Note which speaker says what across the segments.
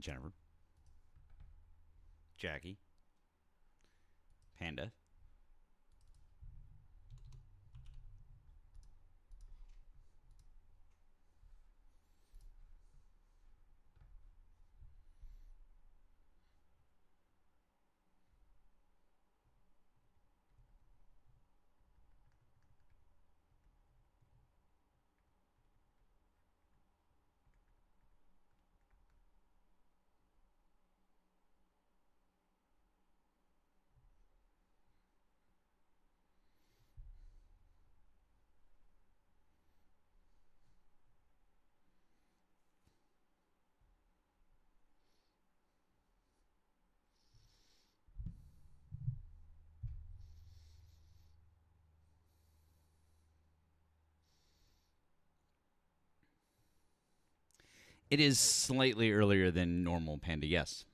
Speaker 1: Jennifer. Jackie. Panda. It is slightly earlier than normal, Panda. Yes.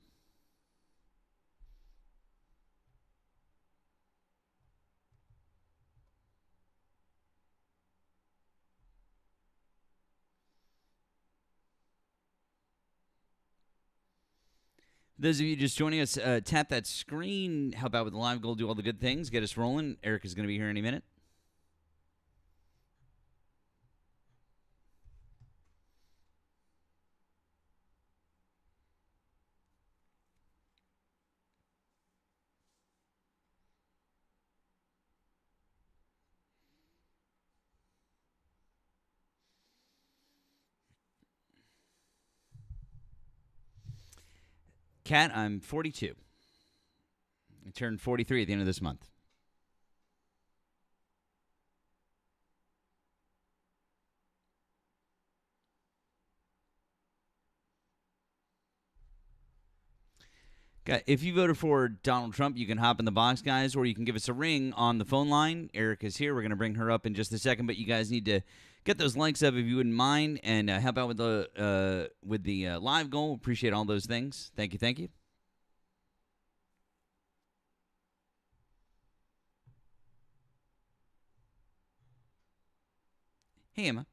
Speaker 1: Those of you just joining us, tap that screen, help out with the live goal, do all the good things, get us rolling. Erika's going to be here any minute. Kat, I'm 42. I turned 43 at the end of this month. If you voted for Donald Trump, you can hop in the box, guys, or you can give us a ring on the phone line. Erika's here. We're going to bring her up in just a second, but you guys need to get those likes up if you wouldn't mind, and help out with the live goal. Appreciate all those things. Thank you, thank you. Hey, Emma.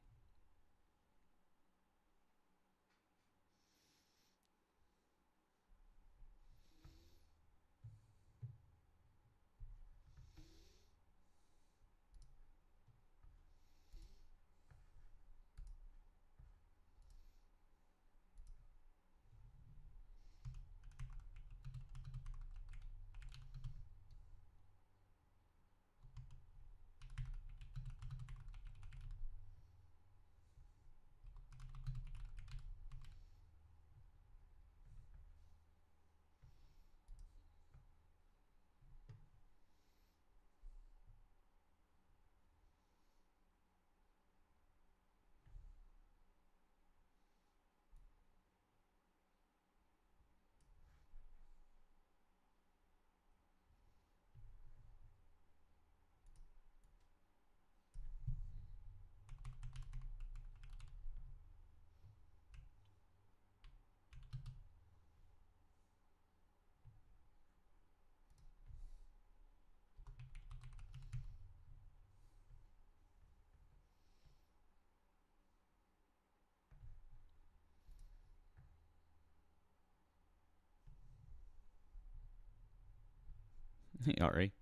Speaker 1: Hey, Ari.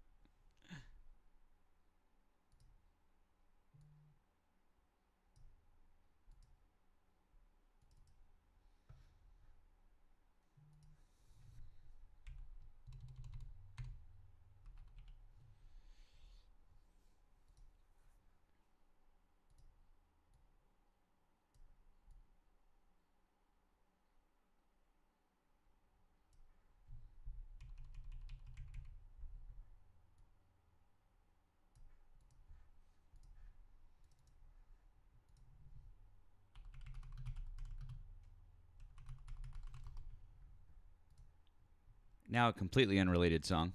Speaker 1: Now a completely unrelated song.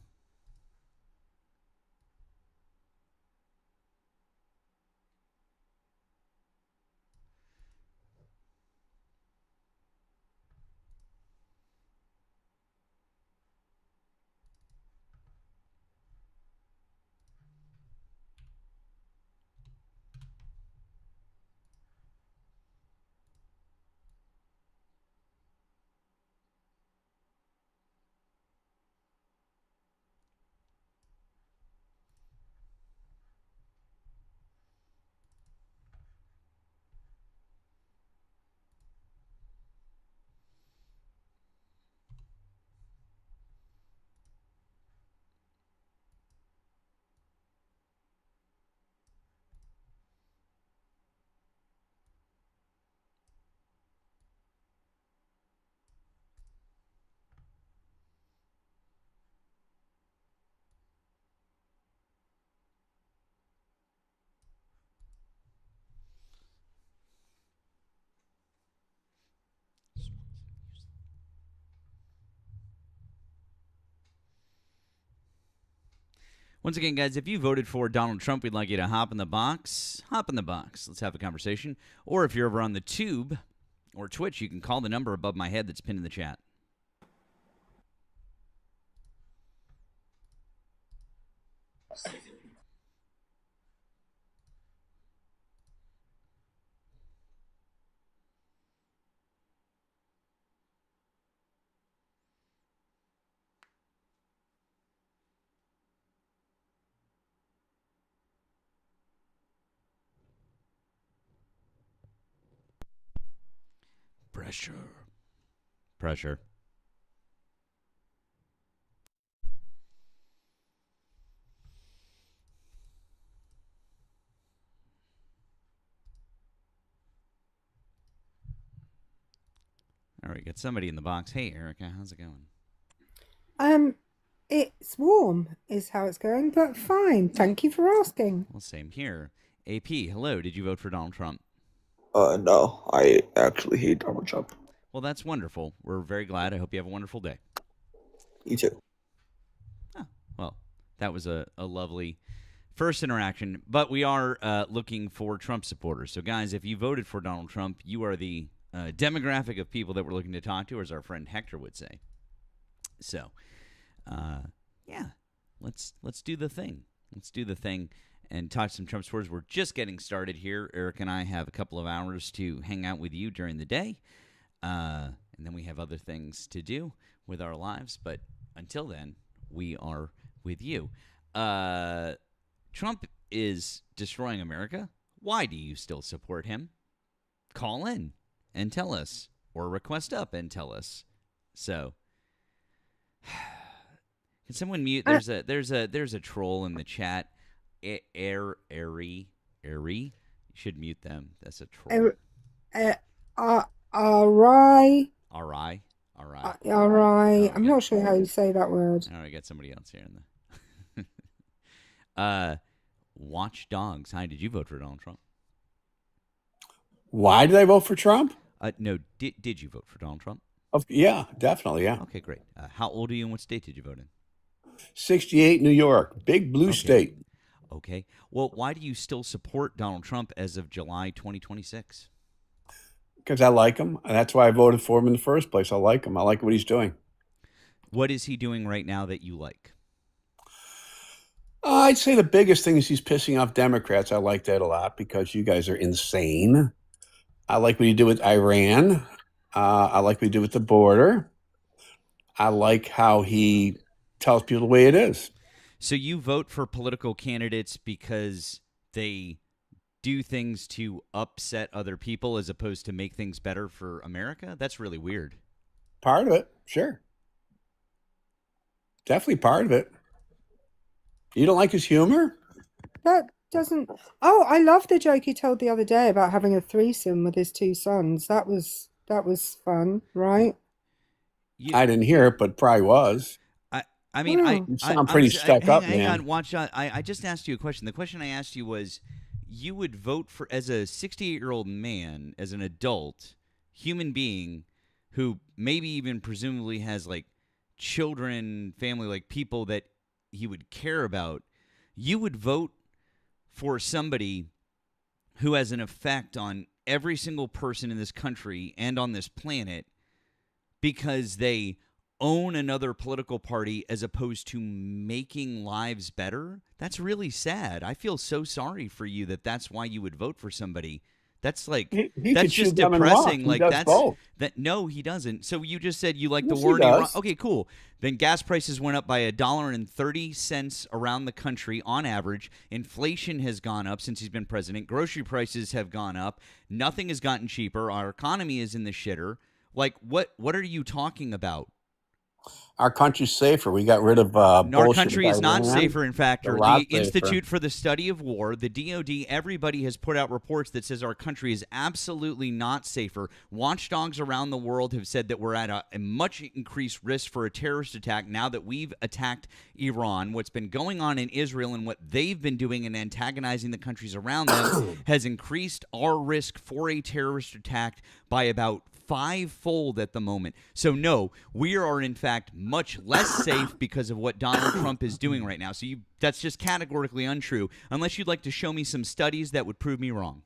Speaker 1: Once again, guys, if you voted for Donald Trump, we'd like you to hop in the box. Hop in the box. Let's have a conversation. Or if you're over on the Tube or Twitch, you can call the number above my head that's pinned in the chat. Pressure. All right, got somebody in the box. Hey, Erika, how's it going?
Speaker 2: It's warm, is how it's going, but fine. Thank you for asking.
Speaker 1: Well, same here. AP, hello. Did you vote for Donald Trump?
Speaker 3: No, I actually hate Donald Trump.
Speaker 1: Well, that's wonderful. We're very glad. I hope you have a wonderful day.
Speaker 3: You too.
Speaker 1: Oh, well, that was a lovely first interaction. But we are looking for Trump supporters. So, guys, if you voted for Donald Trump, you are the demographic of people that we're looking to talk to, as our friend Hector would say. So, yeah, let's do the thing. Let's do the thing and talk some Trump supporters. We're just getting started here. Eric and I have a couple of hours to hang out with you during the day. And then we have other things to do with our lives. But until then, we are with you. Trump is destroying America. Why do you still support him? Call in and tell us, or request up and tell us. So, can someone mute? There's a troll in the chat. Eri. You should mute them. That's a troll.
Speaker 2: R-I.
Speaker 1: R-I.
Speaker 2: I'm not sure how you say that word.
Speaker 1: All right, got somebody else here in the. Watch Dogs. Hi, did you vote for Donald Trump?
Speaker 4: Why did I vote for Trump?
Speaker 1: No. Did you vote for Donald Trump?
Speaker 4: Yeah, definitely, yeah.
Speaker 1: Okay, great. How old are you and what state did you vote in?
Speaker 4: 68, New York. Big blue state.
Speaker 1: Okay. Well, why do you still support Donald Trump as of July 2026?
Speaker 4: Because I like him. And that's why I voted for him in the first place. I like him. I like what he's doing.
Speaker 1: What is he doing right now that you like?
Speaker 4: I'd say the biggest thing is he's pissing off Democrats. I like that a lot because you guys are insane. I like what he did with Iran. I like what he did with the border. I like how he tells people the way it is.
Speaker 1: So you vote for political candidates because they do things to upset other people as opposed to make things better for America? That's really weird.
Speaker 4: Part of it, sure. Definitely part of it. You don't like his humor?
Speaker 2: That doesn't. Oh, I love the joke he told the other day about having a threesome with his two sons. That was fun, right?
Speaker 4: I didn't hear it, but probably was.
Speaker 1: I mean,
Speaker 4: You sound pretty stuck up, man.
Speaker 1: Hang on, watch out. I just asked you a question. The question I asked you was, you would vote for, as a 68-year-old man, as an adult human being who maybe even presumably has like children, family, like people that he would care about, you would vote for somebody who has an effect on every single person in this country and on this planet because they own another political party as opposed to making lives better. That's really sad. I feel so sorry for you that's why you would vote for somebody. That's like that's just depressing. Like that's both. That no, he doesn't. So you just said you like the war in Iran. Okay, cool. Then gas prices went up by $1.30 around the country on average. Inflation has gone up since he's been president. Grocery prices have gone up. Nothing has gotten cheaper. Our economy is in the shitter. Like what are you talking about?
Speaker 4: Our country's safer. We got rid of
Speaker 1: our country is not safer. In fact, the Institute for the Study of War, the DOD, everybody has put out reports that says our country is absolutely not safer. Watchdogs around the world have said that we're at a much increased risk for a terrorist attack now that we've attacked Iran. What's been going on in Israel and what they've been doing and antagonizing the countries around them has increased our risk for a terrorist attack by about 5-fold at the moment. So no, we are in fact much less safe because of what Donald Trump is doing right now. So that's just categorically untrue, unless you'd like to show me some studies that would prove me wrong.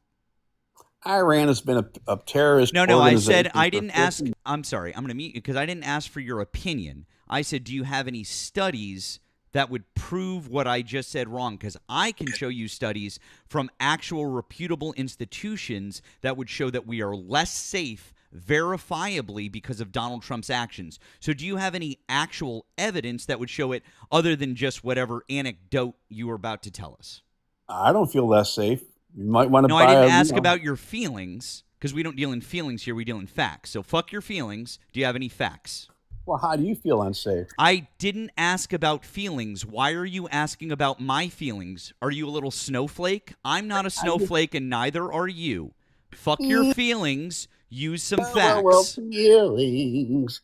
Speaker 4: Iran has been a terrorist
Speaker 1: No, I
Speaker 4: organization
Speaker 1: said I
Speaker 4: for
Speaker 1: didn't ask.
Speaker 4: 50
Speaker 1: I'm sorry. I'm going to mute you because I didn't ask for your opinion. I said, do you have any studies that would prove what I just said wrong? Because I can show you studies from actual reputable institutions that would show that we are less safe verifiably because of Donald Trump's actions. So do you have any actual evidence that would show it other than just whatever anecdote you were about to tell us?
Speaker 4: I don't feel less safe. You might want to
Speaker 1: No,
Speaker 4: buy
Speaker 1: I didn't
Speaker 4: a,
Speaker 1: ask about your feelings because we don't deal in feelings here. We deal in facts. So fuck your feelings. Do you have any facts?
Speaker 4: Well, how do you feel unsafe?
Speaker 1: I didn't ask about feelings. Why are you asking about my feelings? Are you a little snowflake? I'm not a snowflake, and neither are you. Fuck your feelings. Use some facts.
Speaker 4: Feelings.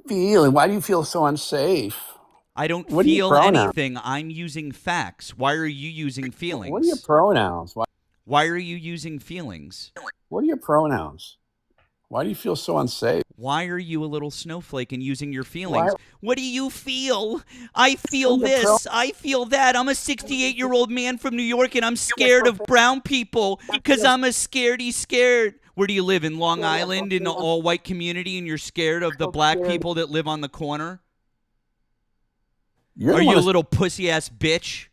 Speaker 4: Feeling. Why do you feel so unsafe?
Speaker 1: I don't
Speaker 4: What are your
Speaker 1: feel
Speaker 4: pronouns?
Speaker 1: anything. I'm using facts. Why are you using feelings?
Speaker 4: What are your pronouns?
Speaker 1: Why are you using feelings?
Speaker 4: What are your pronouns? Why do you feel so unsafe?
Speaker 1: Why are you a little snowflake and using your feelings?
Speaker 4: Why-
Speaker 1: What do you feel? I feel
Speaker 4: What are your
Speaker 1: this. I feel that. I'm a 68-year-old man from New York, and I'm scared of brown people because I'm a scaredy scared. Where do you live? In Long Island, in an all-white community, and you're scared of the black people that live on the corner?
Speaker 4: You're
Speaker 1: Are
Speaker 4: the
Speaker 1: you
Speaker 4: one
Speaker 1: a
Speaker 4: that's-
Speaker 1: little pussy-ass bitch?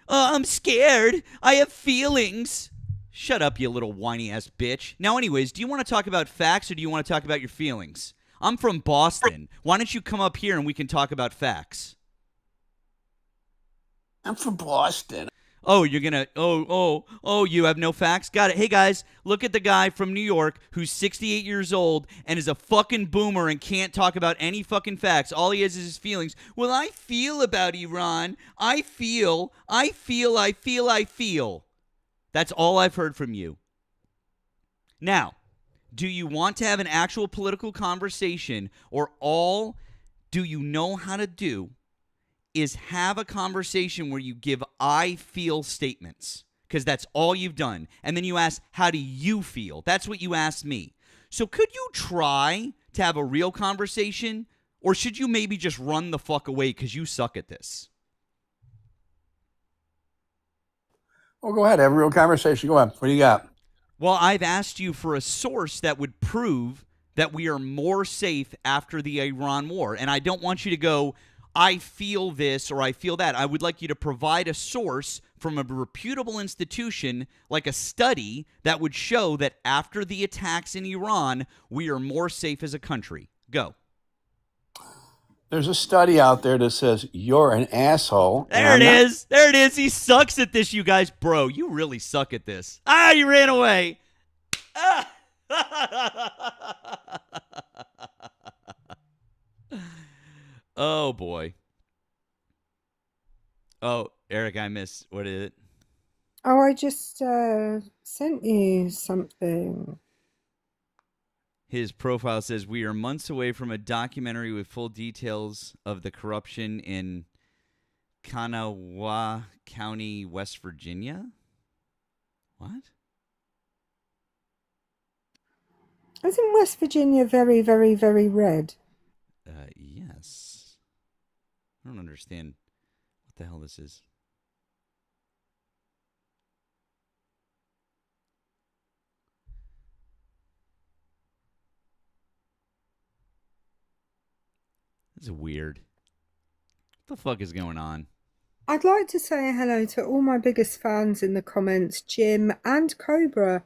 Speaker 1: I'm scared. I have feelings. Shut up, you little whiny-ass bitch. Now, anyways, do you want to talk about facts or do you want to talk about your feelings? I'm from Boston. Why don't you come up here and we can talk about facts?
Speaker 4: I'm from Boston.
Speaker 1: Oh, you're going to, you have no facts? Got it. Hey, guys, look at the guy from New York who's 68 years old and is a fucking boomer and can't talk about any fucking facts. All he has is his feelings. Well, I feel about Iran. I feel. That's all I've heard from you. Now, do you want to have an actual political conversation, or all do you know how to do is have a conversation where you give I feel statements? Because that's all you've done. And then you ask, how do you feel? That's what you asked me. So could you try to have a real conversation, or should you maybe just run the fuck away because you suck at this?
Speaker 4: Well, go ahead. Have a real conversation. Go ahead. What do you got?
Speaker 1: Well, I've asked you for a source that would prove that we are more safe after the Iran war. And I don't want you to go, I feel this or I feel that. I would like you to provide a source from a reputable institution, like a study, that would show that after the attacks in Iran, we are more safe as a country. Go.
Speaker 4: There's a study out there that says you're an asshole.
Speaker 1: There it is. There it is. He sucks at this, you guys. Bro, you really suck at this. Ah, you ran away. Ah. Oh, boy. Oh, Eric, I missed. What is it?
Speaker 2: Oh, I just sent you something.
Speaker 1: His profile says, we are months away from a documentary with full details of the corruption in Kanawha County, West Virginia. What?
Speaker 2: Isn't West Virginia very, very, very red?
Speaker 1: Yes. I don't understand what the hell this is. This is weird. What the fuck is going on?
Speaker 2: I'd like to say hello to all my biggest fans in the comments, Jim and Cobra.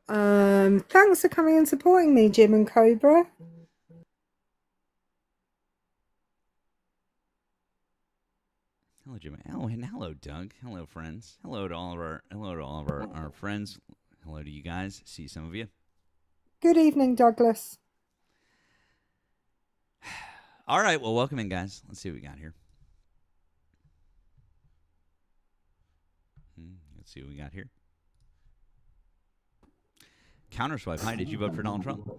Speaker 2: Thanks for coming and supporting me, Jim and Cobra.
Speaker 1: Hello, Jim. Oh, and hello, Doug. Hello, friends. Hello to all of our friends. Hello to you guys. See some of you.
Speaker 2: Good evening, Douglas.
Speaker 1: All right. Well, welcome in, guys. Let's see what we got here. Let's see what we got here. Counterswipe. Hi, did you vote for Donald Trump?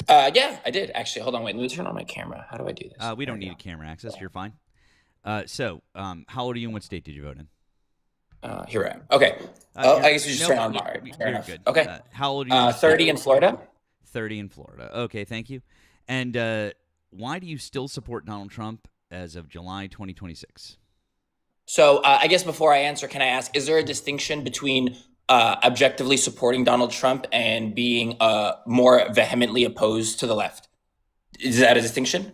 Speaker 5: Yeah, I did actually. Hold on, wait. Let me turn on my camera. How do I do this?
Speaker 1: We don't need a camera access. You're fine. So, how old are you and what state did you vote in?
Speaker 5: Here I am. Okay. I guess we just turn on Mario. Fair enough.
Speaker 1: Good.
Speaker 5: Okay.
Speaker 1: How old are you?
Speaker 5: 30 in Florida.
Speaker 1: 30 in Florida. Okay, thank you. And why do you still support Donald Trump as of July 2026?
Speaker 5: So I guess before I answer, can I ask, is there a distinction between objectively supporting Donald Trump and being more vehemently opposed to the left? Is that a distinction?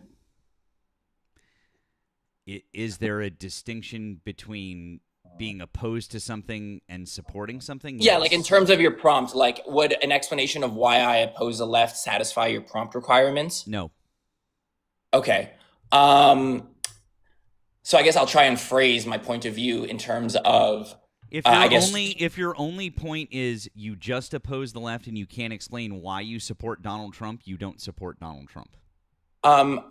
Speaker 1: Is there a distinction between being opposed to something and supporting something?
Speaker 5: Yeah,
Speaker 1: Yes.
Speaker 5: like in terms of your prompt, like would an explanation of why I oppose the left satisfy your prompt requirements?
Speaker 1: No.
Speaker 5: Okay. So I guess I'll try and phrase my point of view in terms of
Speaker 1: If your only point is you just oppose the left and you can't explain why you support Donald Trump, you don't support Donald Trump.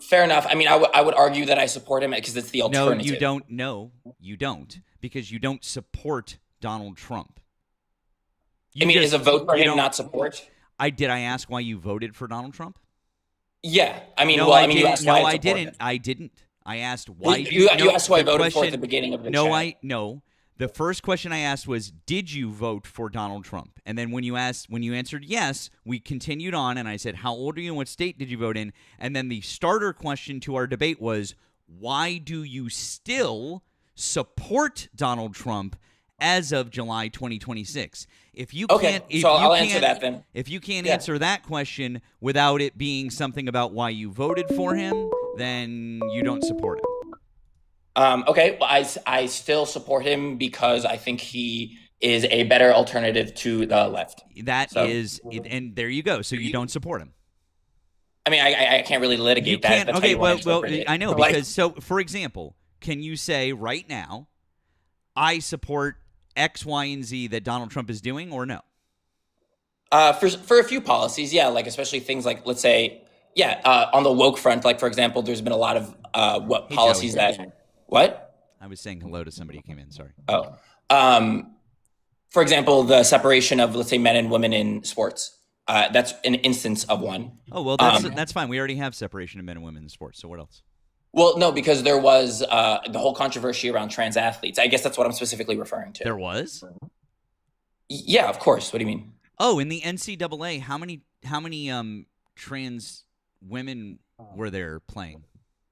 Speaker 5: Fair enough. I mean, I would argue that I support him because it's the alternative.
Speaker 1: No, you don't. No, you don't, because you don't support Donald Trump.
Speaker 5: Is a vote for him not support?
Speaker 1: I ask why you voted for Donald Trump?
Speaker 5: Yeah. I mean,
Speaker 1: No,
Speaker 5: well,
Speaker 1: I
Speaker 5: I mean, you
Speaker 1: didn't.
Speaker 5: asked
Speaker 1: No,
Speaker 5: why
Speaker 1: I didn't. I didn't. I asked why.
Speaker 5: You asked who I voted for at the beginning of the chat.
Speaker 1: No. The first question I asked was, did you vote for Donald Trump? And then when you answered yes, we continued on, and I said, how old are you and what state did you vote in? And then the starter question to our debate was, why do you still support Donald Trump as of July 2026? If you can't,
Speaker 5: I'll answer that then.
Speaker 1: If you can't answer that question without it being something about why you voted for him, then you don't support him.
Speaker 5: Okay, well, I still support him because I think he is a better alternative to the left.
Speaker 1: And there you go. So you don't support him.
Speaker 5: I mean, I can't really litigate that. That's
Speaker 1: okay, well, I know because so for example, can you say right now, I support X, Y, and Z that Donald Trump is doing, or no?
Speaker 5: For a few policies, yeah, like especially things like, let's say, on the woke front, like for example, there's been a lot of policies
Speaker 1: Joey.
Speaker 5: that. What?
Speaker 1: I was saying hello to somebody who came in. Sorry.
Speaker 5: Oh. For example, the separation of, let's say, men and women in sports. That's an instance of one.
Speaker 1: Oh, well, that's fine. We already have separation of men and women in sports. So what else?
Speaker 5: Well, no, because there was the whole controversy around trans athletes. I guess that's what I'm specifically referring to.
Speaker 1: There was?
Speaker 5: Yeah, of course. What do you mean?
Speaker 1: Oh, in the NCAA, how many trans women were there playing?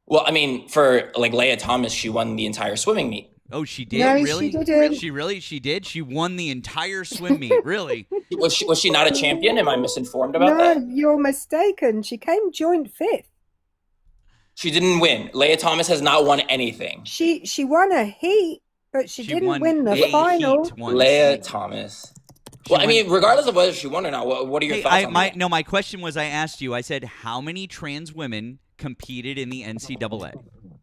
Speaker 5: Well, I mean, for like Leah Thomas, she won the entire swimming meet.
Speaker 1: Oh, she did?
Speaker 2: No,
Speaker 1: really?
Speaker 2: she didn't.
Speaker 1: She did? She won the entire swim meet, really?
Speaker 5: Was she not a champion? Am I misinformed about that?
Speaker 2: No, you're mistaken. She came joint fifth.
Speaker 5: She didn't win. Leah Thomas has not won anything.
Speaker 2: She won a heat, but she didn't win the final.
Speaker 5: Leah Thomas. Well, I mean, regardless of whether she won or not, what are your thoughts on that?
Speaker 1: No, my question was, I asked you, I said, how many trans women competed in the NCAA?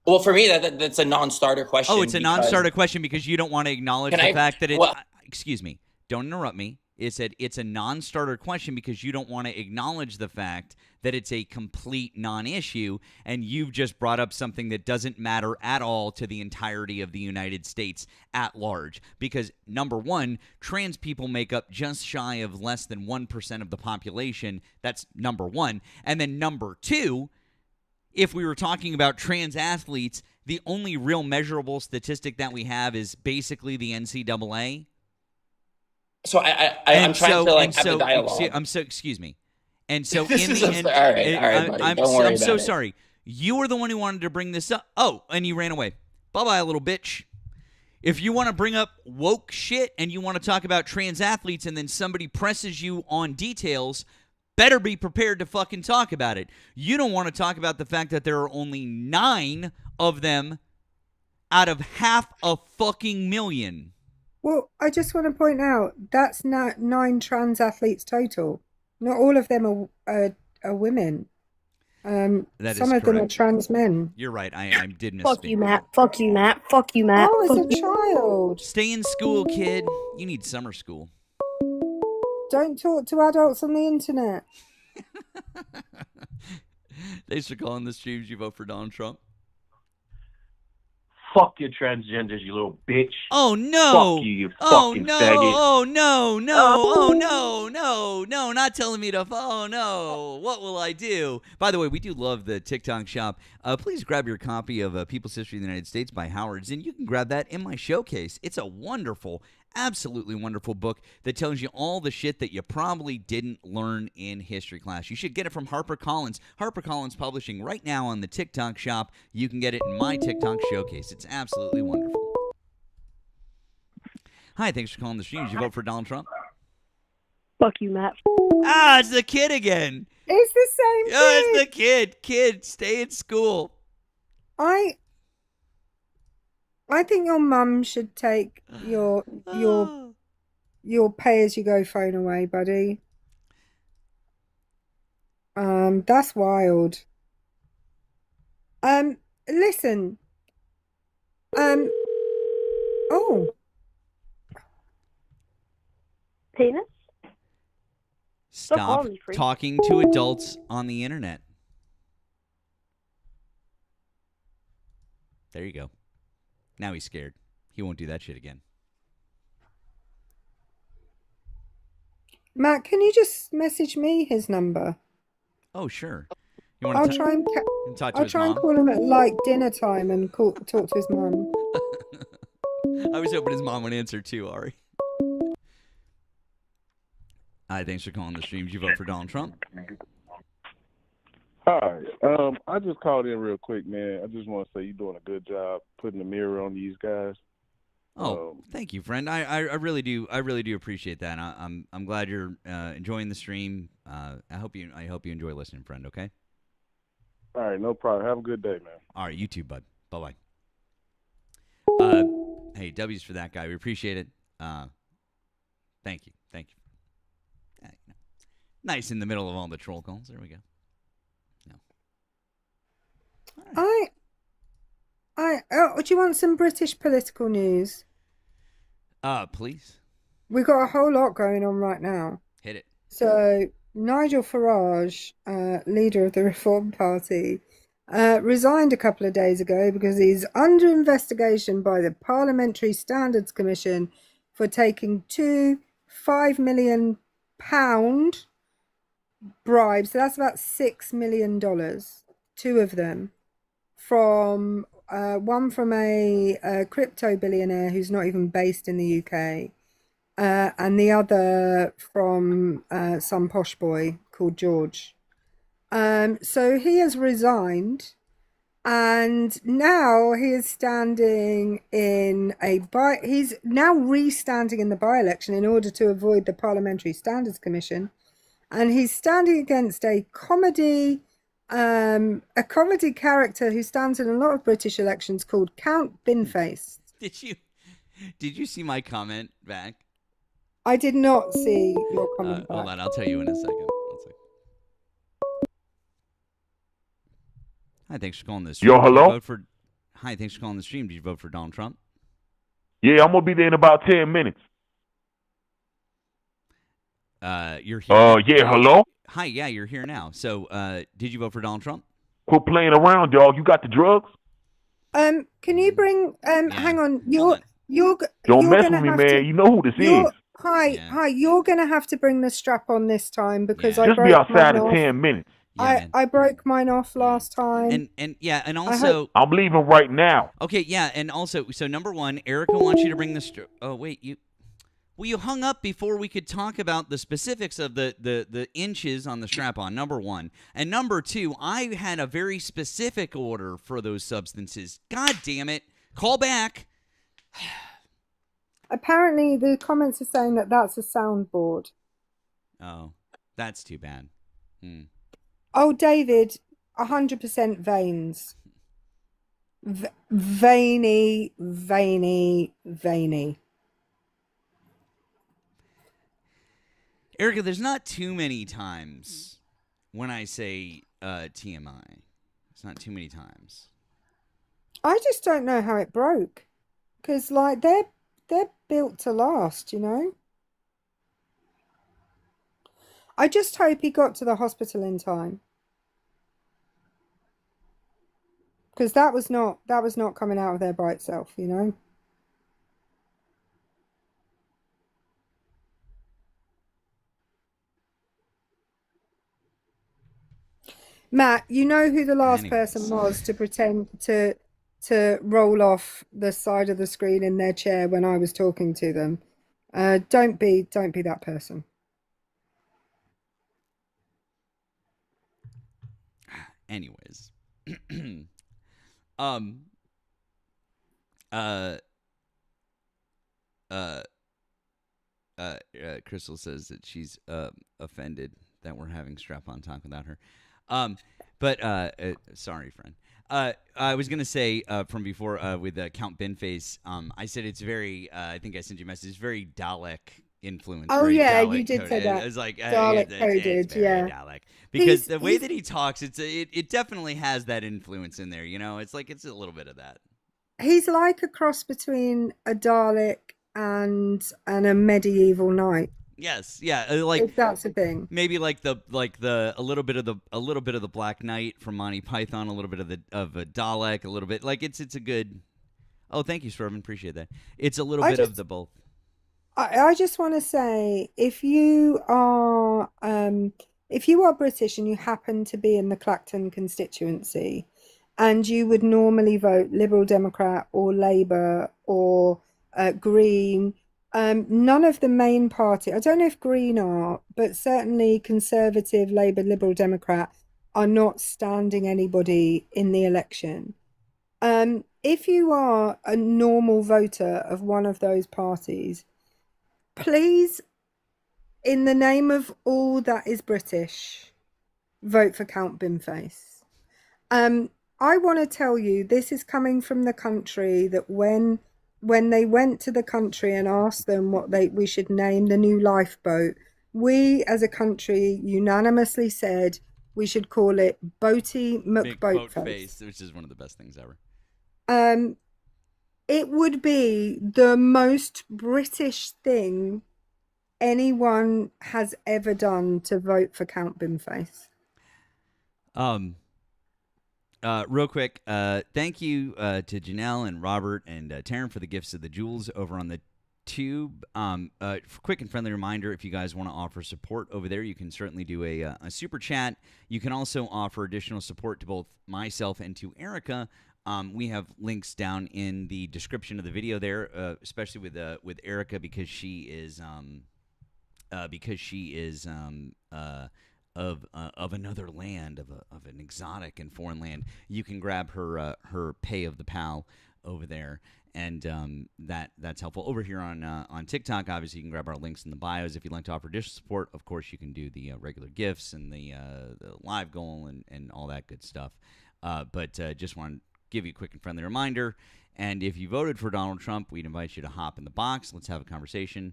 Speaker 5: Well, for me, that's a non-starter question.
Speaker 1: Oh, it's a non-starter question because you don't want to acknowledge the fact that it's... excuse me. Don't interrupt me. It said it's a non-starter question because you don't want to acknowledge the fact that it's a complete non-issue, and you've just brought up something that doesn't matter at all to the entirety of the United States at large. Because, number one, trans people make up just shy of less than 1% of the population. That's number one. And then number two, if we were talking about trans athletes, the only real measurable statistic that we have is basically the NCAA.
Speaker 5: So I'm trying to have the dialogue.
Speaker 1: Excuse me. And so
Speaker 5: all right, buddy. Don't worry
Speaker 1: I'm so
Speaker 5: about it.
Speaker 1: sorry. You were the one who wanted to bring this up. Oh, and you ran away. Bye-bye, little bitch. If you want to bring up woke shit and you want to talk about trans athletes and then somebody presses you on details, better be prepared to fucking talk about it. You don't want to talk about the fact that there are only 9 of them out of 500,000 million.
Speaker 2: Well, I just want to point out that's not 9 trans athletes total. Not all of them are women. Some of them are trans men.
Speaker 1: You're right. I did misspeak.
Speaker 6: Fuck you, Matt. Fuck you, Matt. Fuck you, Matt.
Speaker 2: Oh, as a child.
Speaker 1: Stay in school, kid. You need summer school.
Speaker 2: Don't talk to adults on the internet.
Speaker 1: Thanks for calling the streams. You vote for Donald Trump.
Speaker 7: Fuck your transgenders, you little bitch.
Speaker 1: Oh no!
Speaker 7: Fuck you
Speaker 1: Oh
Speaker 7: fucking
Speaker 1: no!
Speaker 7: faggot.
Speaker 1: Oh no! No! Oh no! No! No! Not telling me to. Oh no! What will I do? By the way, we do love the TikTok shop. Please grab your copy of People's History of the United States by Howard's, and you can grab that in my showcase. It's a wonderful, absolutely wonderful book that tells you all the shit that you probably didn't learn in history class. You should get it from HarperCollins. HarperCollins Publishing right now on the TikTok shop. You can get it in my TikTok showcase. It's absolutely wonderful. Hi, thanks for calling the stream. Did you vote for Donald Trump?
Speaker 6: Fuck you, Matt.
Speaker 1: Ah, it's the kid again.
Speaker 2: It's the same thing.
Speaker 1: Oh, it's the kid. Kid, stay in school.
Speaker 2: I think your mum should take your pay-as-you-go phone away, buddy. That's wild. Listen. Oh.
Speaker 6: Penis?
Speaker 1: Stop talking to adults on the internet. There you go. Now he's scared. He won't do that shit again.
Speaker 2: Matt, can you just message me his number?
Speaker 1: Oh, sure. You want
Speaker 2: I'll
Speaker 1: to
Speaker 2: try and
Speaker 1: talk to
Speaker 2: I'll
Speaker 1: his
Speaker 2: try
Speaker 1: mom?
Speaker 2: and call him at like dinner time and talk to his mom.
Speaker 1: I was hoping his mom would answer too, Ari. Hi, thanks for calling the stream. Did you vote for Donald Trump?
Speaker 8: Hi. I just called in real quick, man. I just want to say you're doing a good job putting the mirror on these guys.
Speaker 1: Oh, thank you, friend. I really do. I really do appreciate that. I'm glad you're enjoying the stream. I hope you enjoy listening, friend. Okay.
Speaker 8: All right, no problem. Have a good day, man.
Speaker 1: All right, you too, bud. Bye bye. Hey, W's for that guy. We appreciate it. Thank you. Nice in the middle of all the troll calls. There we go. No.
Speaker 2: Right. Do you want some British political news?
Speaker 1: Please.
Speaker 2: We've got a whole lot going on right now.
Speaker 1: Hit it.
Speaker 2: So Nigel Farage, leader of the Reform Party, resigned a couple of days ago because he's under investigation by the Parliamentary Standards Commission for taking two £5 million bribes. So that's about $6 million. Two of them from one from a crypto billionaire who's not even based in the UK. And the other from some posh boy called George. So he has resigned, and now he is standing in he's now re-standing in the by-election in order to avoid the Parliamentary Standards Commission, and he's standing against a comedy character who stands in a lot of British elections called Count Binface.
Speaker 1: Did you see my comment back?
Speaker 2: I did not see your comment back.
Speaker 1: Hold on, I'll tell you in a second. Hi, thanks for calling the stream.
Speaker 9: Yo, hello?
Speaker 1: Hi, thanks for calling the stream. Did you vote for Donald Trump?
Speaker 9: Yeah, I'm going to be there in about 10 minutes.
Speaker 1: You're here.
Speaker 9: Yeah, hello?
Speaker 1: Hi, yeah, you're here now. So, did you vote for Donald Trump?
Speaker 9: Quit playing around, dog. You got the drugs?
Speaker 2: Can you bring, hang on,
Speaker 9: Don't mess with me, man. You know who this is.
Speaker 2: Hi, you're going to have to bring the strap on this time because I
Speaker 9: Just
Speaker 2: broke
Speaker 9: be outside
Speaker 2: mine
Speaker 9: in
Speaker 2: off.
Speaker 9: 10 minutes.
Speaker 2: I broke mine off last time.
Speaker 1: And also...
Speaker 9: I'm leaving right now.
Speaker 1: Okay, yeah, and also, so number one, Erika wants you to bring the... Oh, wait, you hung up before we could talk about the specifics of the inches on the strap-on, number one. And number two, I had a very specific order for those substances. God damn it. Call back.
Speaker 2: Apparently, the comments are saying that that's a soundboard.
Speaker 1: Oh, that's too bad.
Speaker 2: Oh, David, 100% veins. Veiny.
Speaker 1: Erika, there's not too many times when I say TMI. It's not too many times.
Speaker 2: I just don't know how it broke. Because, like, they're built to last, you know? I just hope he got to the hospital in time. because that was not coming out of there by itself, you know. Matt, you know who the last person was to pretend to roll off the side of the screen in their chair when I was talking to them. Don't be that person.
Speaker 1: Anyways, Crystal says that she's offended that we're having strap-on talk without her. Sorry, friend. I was gonna say from before with Count Binface. I said it's very. I think I sent you a message. It's very Dalek influence.
Speaker 2: Oh
Speaker 1: very
Speaker 2: yeah,
Speaker 1: Dalek
Speaker 2: you did
Speaker 1: coded.
Speaker 2: say that.
Speaker 1: It's like
Speaker 2: Dalek coded,
Speaker 1: it's very
Speaker 2: yeah.
Speaker 1: Dalek because the way that he talks, it definitely has that influence in there. You know, it's like it's a little bit of that.
Speaker 2: He's like a cross between a Dalek and a medieval knight.
Speaker 1: Yes, yeah, like
Speaker 2: if that's a thing.
Speaker 1: Maybe like a little bit of the Black Knight from Monty Python, a little bit of a Dalek, a little bit like it's a good. Oh, thank you, Swervin. Appreciate that. It's a little bit of the both.
Speaker 2: I just want to say, if you are British and you happen to be in the Clacton constituency, and you would normally vote Liberal Democrat or Labour or Green. None of the main party, I don't know if Green are, but certainly Conservative, Labour, Liberal, Democrat are not standing anybody in the election. If you are a normal voter of one of those parties, please, in the name of all that is British, vote for Count Binface. I want to tell you, this is coming from the country that when they went to the country and asked them what we should name the new lifeboat, we as a country unanimously said we should call it Boaty McBoatface,
Speaker 1: which is one of the best things ever.
Speaker 2: It would be the most British thing anyone has ever done to vote for Count Binface.
Speaker 1: Real quick, thank you to Janelle and Robert and Taryn for the gifts of the jewels over on the tube. Quick and friendly reminder, if you guys want to offer support over there, you can certainly do a super chat. You can also offer additional support to both myself and to Erika. We have links down in the description of the video there, especially with Erika because she is of another land, of an exotic and foreign land. You can grab her pay of the pal over there, and that's helpful. Over here on TikTok, obviously you can grab our links in the bios if you'd like to offer additional support. Of course, you can do the regular gifts and the live goal and all that good stuff. But just want to give you a quick and friendly reminder. And if you voted for Donald Trump, we'd invite you to hop in the box. Let's have a conversation.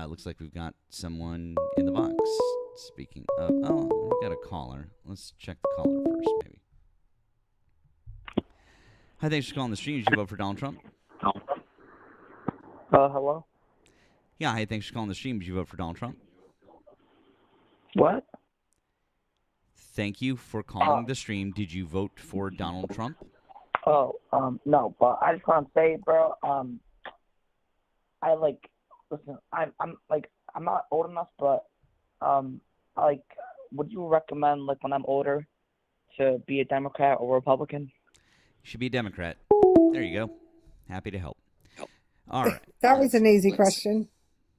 Speaker 1: Looks like we've got someone in the box. Speaking of, we got a caller. Let's check the caller first, maybe. Hi, thanks for calling the stream. Did you vote for Donald Trump?
Speaker 3: Hello?
Speaker 1: Yeah, hi, thanks for calling the stream. Did you vote for Donald Trump?
Speaker 3: What?
Speaker 1: Thank you for calling the stream. Did you vote for Donald Trump?
Speaker 3: No, but I just want to say, bro, listen, I'm not old enough, but, would you recommend, when I'm older, to be a Democrat or Republican?
Speaker 1: You should be a Democrat. There you go. Happy to help. All right.
Speaker 2: That was an easy question.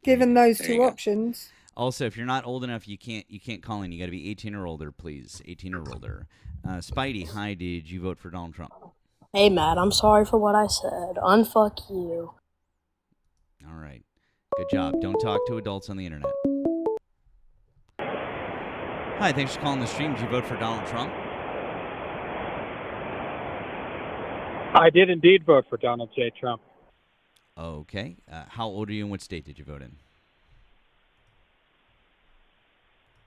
Speaker 2: Given those two options.
Speaker 1: Also, if you're not old enough, you can't call in. You got to be 18 or older, please. 18 or older. Spidey, hi. Did you vote for Donald Trump?
Speaker 6: Hey, Matt, I'm sorry for what I said. Unfuck you.
Speaker 1: All right. Good job. Don't talk to adults on the internet. Hi, thanks for calling the stream. Did you vote for Donald Trump?
Speaker 10: I did indeed vote for Donald J. Trump.
Speaker 1: Okay. How old are you and what state did you vote in?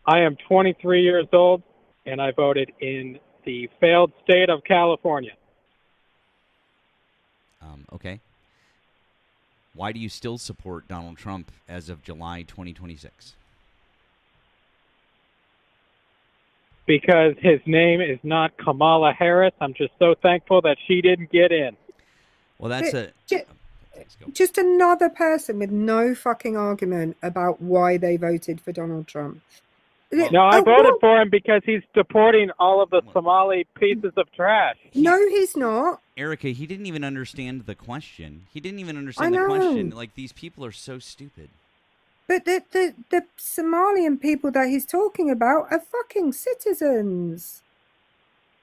Speaker 10: I am 23 years old, and I voted in the failed state of California.
Speaker 1: Okay. Why do you still support Donald Trump as of July 2026?
Speaker 10: because his name is not Kamala Harris. I'm just so thankful that she didn't get in.
Speaker 1: Well, that's
Speaker 2: just another person with no fucking argument about why they voted for Donald Trump.
Speaker 10: No, I voted for him because he's deporting all of the Somali pieces of trash.
Speaker 2: No, he's not.
Speaker 1: Erika, he didn't even understand the question. He didn't even understand the question. Like, these people are so stupid.
Speaker 2: But the Somalian people that he's talking about are fucking citizens.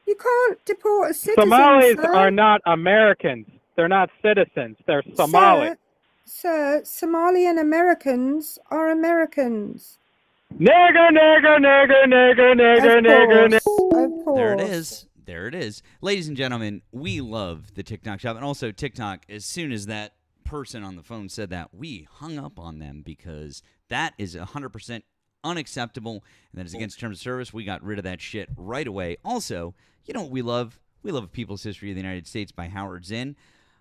Speaker 2: You can't deport a citizen.
Speaker 10: Somalis are not Americans. They're not citizens. They're Somali.
Speaker 2: Sir, Somalian Americans are Americans.
Speaker 10: Nigger, nigger, nigger, nigger, nigger, nigger, nigger.
Speaker 2: Of course.
Speaker 1: There it is. There it is. Ladies and gentlemen, we love the TikTok shop. And also TikTok, as soon as that person on the phone said that, we hung up on them because that is 100% unacceptable, and that is against terms of service. We got rid of that shit right away. Also, you know what we love? We love People's History of the United States by Howard Zinn,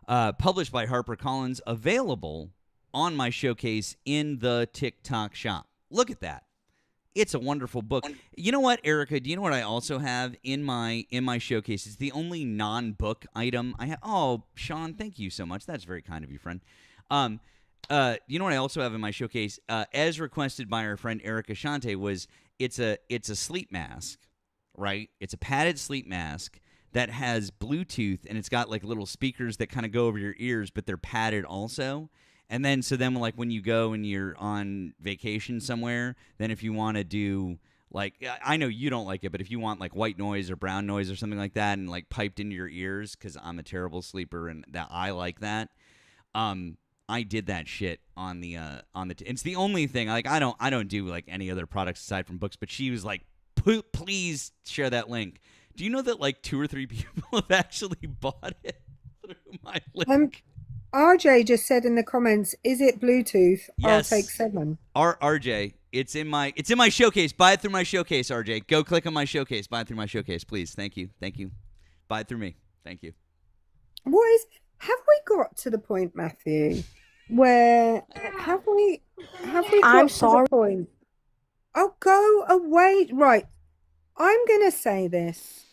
Speaker 1: published by HarperCollins, available on my showcase in the TikTok shop. Look at that. It's a wonderful book. You know what, Erika? Do you know what I also have in my showcase? It's the only non-book item I have. Oh, Sean, thank you so much. That's very kind of you, friend. You know what I also have in my showcase, as requested by our friend Erika Shante, was it's a sleep mask, right? It's a padded sleep mask that has Bluetooth, and it's got like little speakers that kind of go over your ears, but they're padded also. And then, like when you go and you're on vacation somewhere, then if you want to do, like, I know you don't like it, but if you want like white noise or brown noise or something like that and like piped into your ears, because I'm a terrible sleeper and that I like that, I did that shit on the it's the only thing, like, I don't do like any other products aside from books, but she was like, please share that link. Do you know that like 2 or 3 people have actually bought it through my link?
Speaker 2: RJ just said in the comments, "Is it Bluetooth?"
Speaker 1: Yes.
Speaker 2: I'll take 7.
Speaker 1: RJ, it's in my showcase. Buy it through my showcase, RJ. Go click on my showcase. Buy it through my showcase, please. Thank you. Buy it through me. Thank you.
Speaker 2: Have we got to the point, Matthew, where have we got to the point? Oh, go away. Right. I'm going to say this,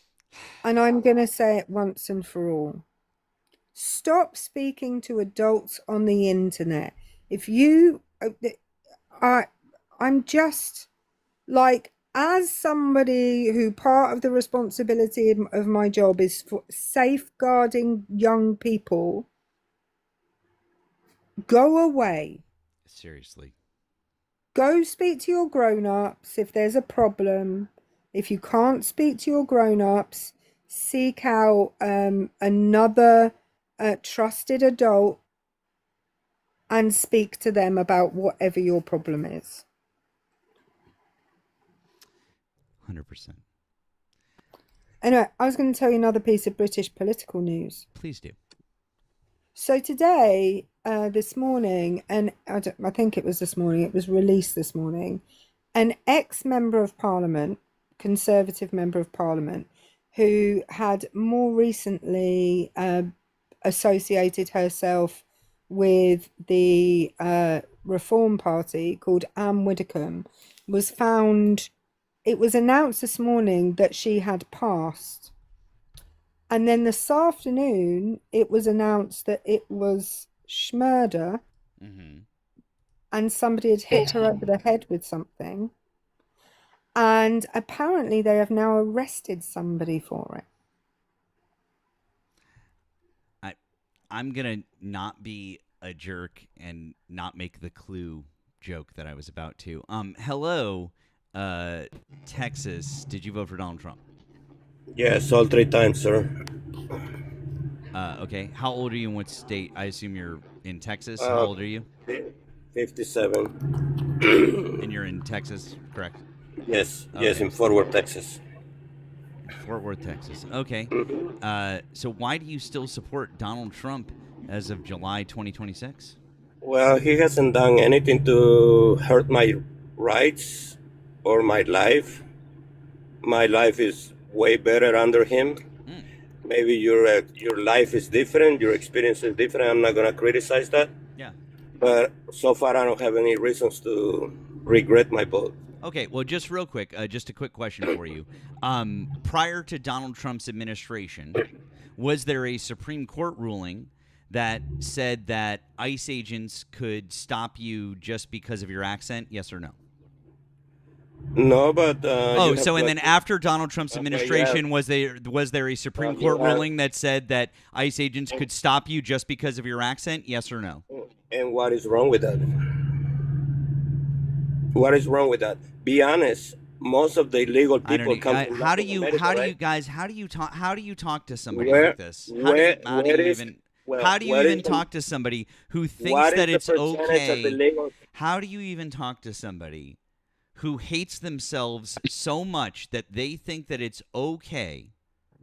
Speaker 2: and I'm going to say it once and for all. Stop speaking to adults on the internet. If you, I'm just like, as somebody who part of the responsibility of my job is for safeguarding young people, go away.
Speaker 1: Seriously.
Speaker 2: Go speak to your grown-ups if there's a problem. If you can't speak to your grown-ups, seek out another trusted adult and speak to them about whatever your problem is.
Speaker 1: 100%.
Speaker 2: Anyway, I was going to tell you another piece of British political news.
Speaker 1: Please do.
Speaker 2: So today, this morning, and I think it was this morning, it was released this morning, an ex-member of Parliament, Conservative member of Parliament, who had more recently associated herself with the Reform Party, called Anne Widdecombe, was found. It was announced this morning that she had passed, and then this afternoon it was announced that it was schmurder, and somebody had hit her over the head with something, and apparently they have now arrested somebody for it.
Speaker 1: I'm going to not be a jerk and not make the Clue joke that I was about to. Hello, Texas. Did you vote for Donald Trump?
Speaker 11: Yes, all 3 times, sir.
Speaker 1: Okay. How old are you in what state? I assume you're in Texas. How old are you?
Speaker 11: 57.
Speaker 1: And you're in Texas, correct?
Speaker 11: Yes,
Speaker 1: okay.
Speaker 11: Yes, in Fort Worth, Texas.
Speaker 1: Fort Worth, Texas. Okay. So why do you still support Donald Trump as of July 2026?
Speaker 11: Well, he hasn't done anything to hurt my rights or my life. My life is way better under him. Maybe your life is different, your experience is different. I'm not going to criticize that.
Speaker 1: Yeah.
Speaker 11: But so far, I don't have any reasons to regret my vote.
Speaker 1: Okay, well, just real quick, just a quick question for you. Prior to Donald Trump's administration, was there a Supreme Court ruling that said that ICE agents could stop you just because of your accent? Yes or no?
Speaker 11: No, but
Speaker 1: oh, so and then after Donald Trump's administration, was there a Supreme Court ruling that said that ICE agents could stop you just because of your accent? Yes or no?
Speaker 11: And what is wrong with that? What is wrong with that? Be honest. Most of the illegal people come from
Speaker 1: how do you talk to somebody like this? How do you even talk to somebody who thinks that it's okay? How do you even talk to somebody who hates themselves so much that they think that it's okay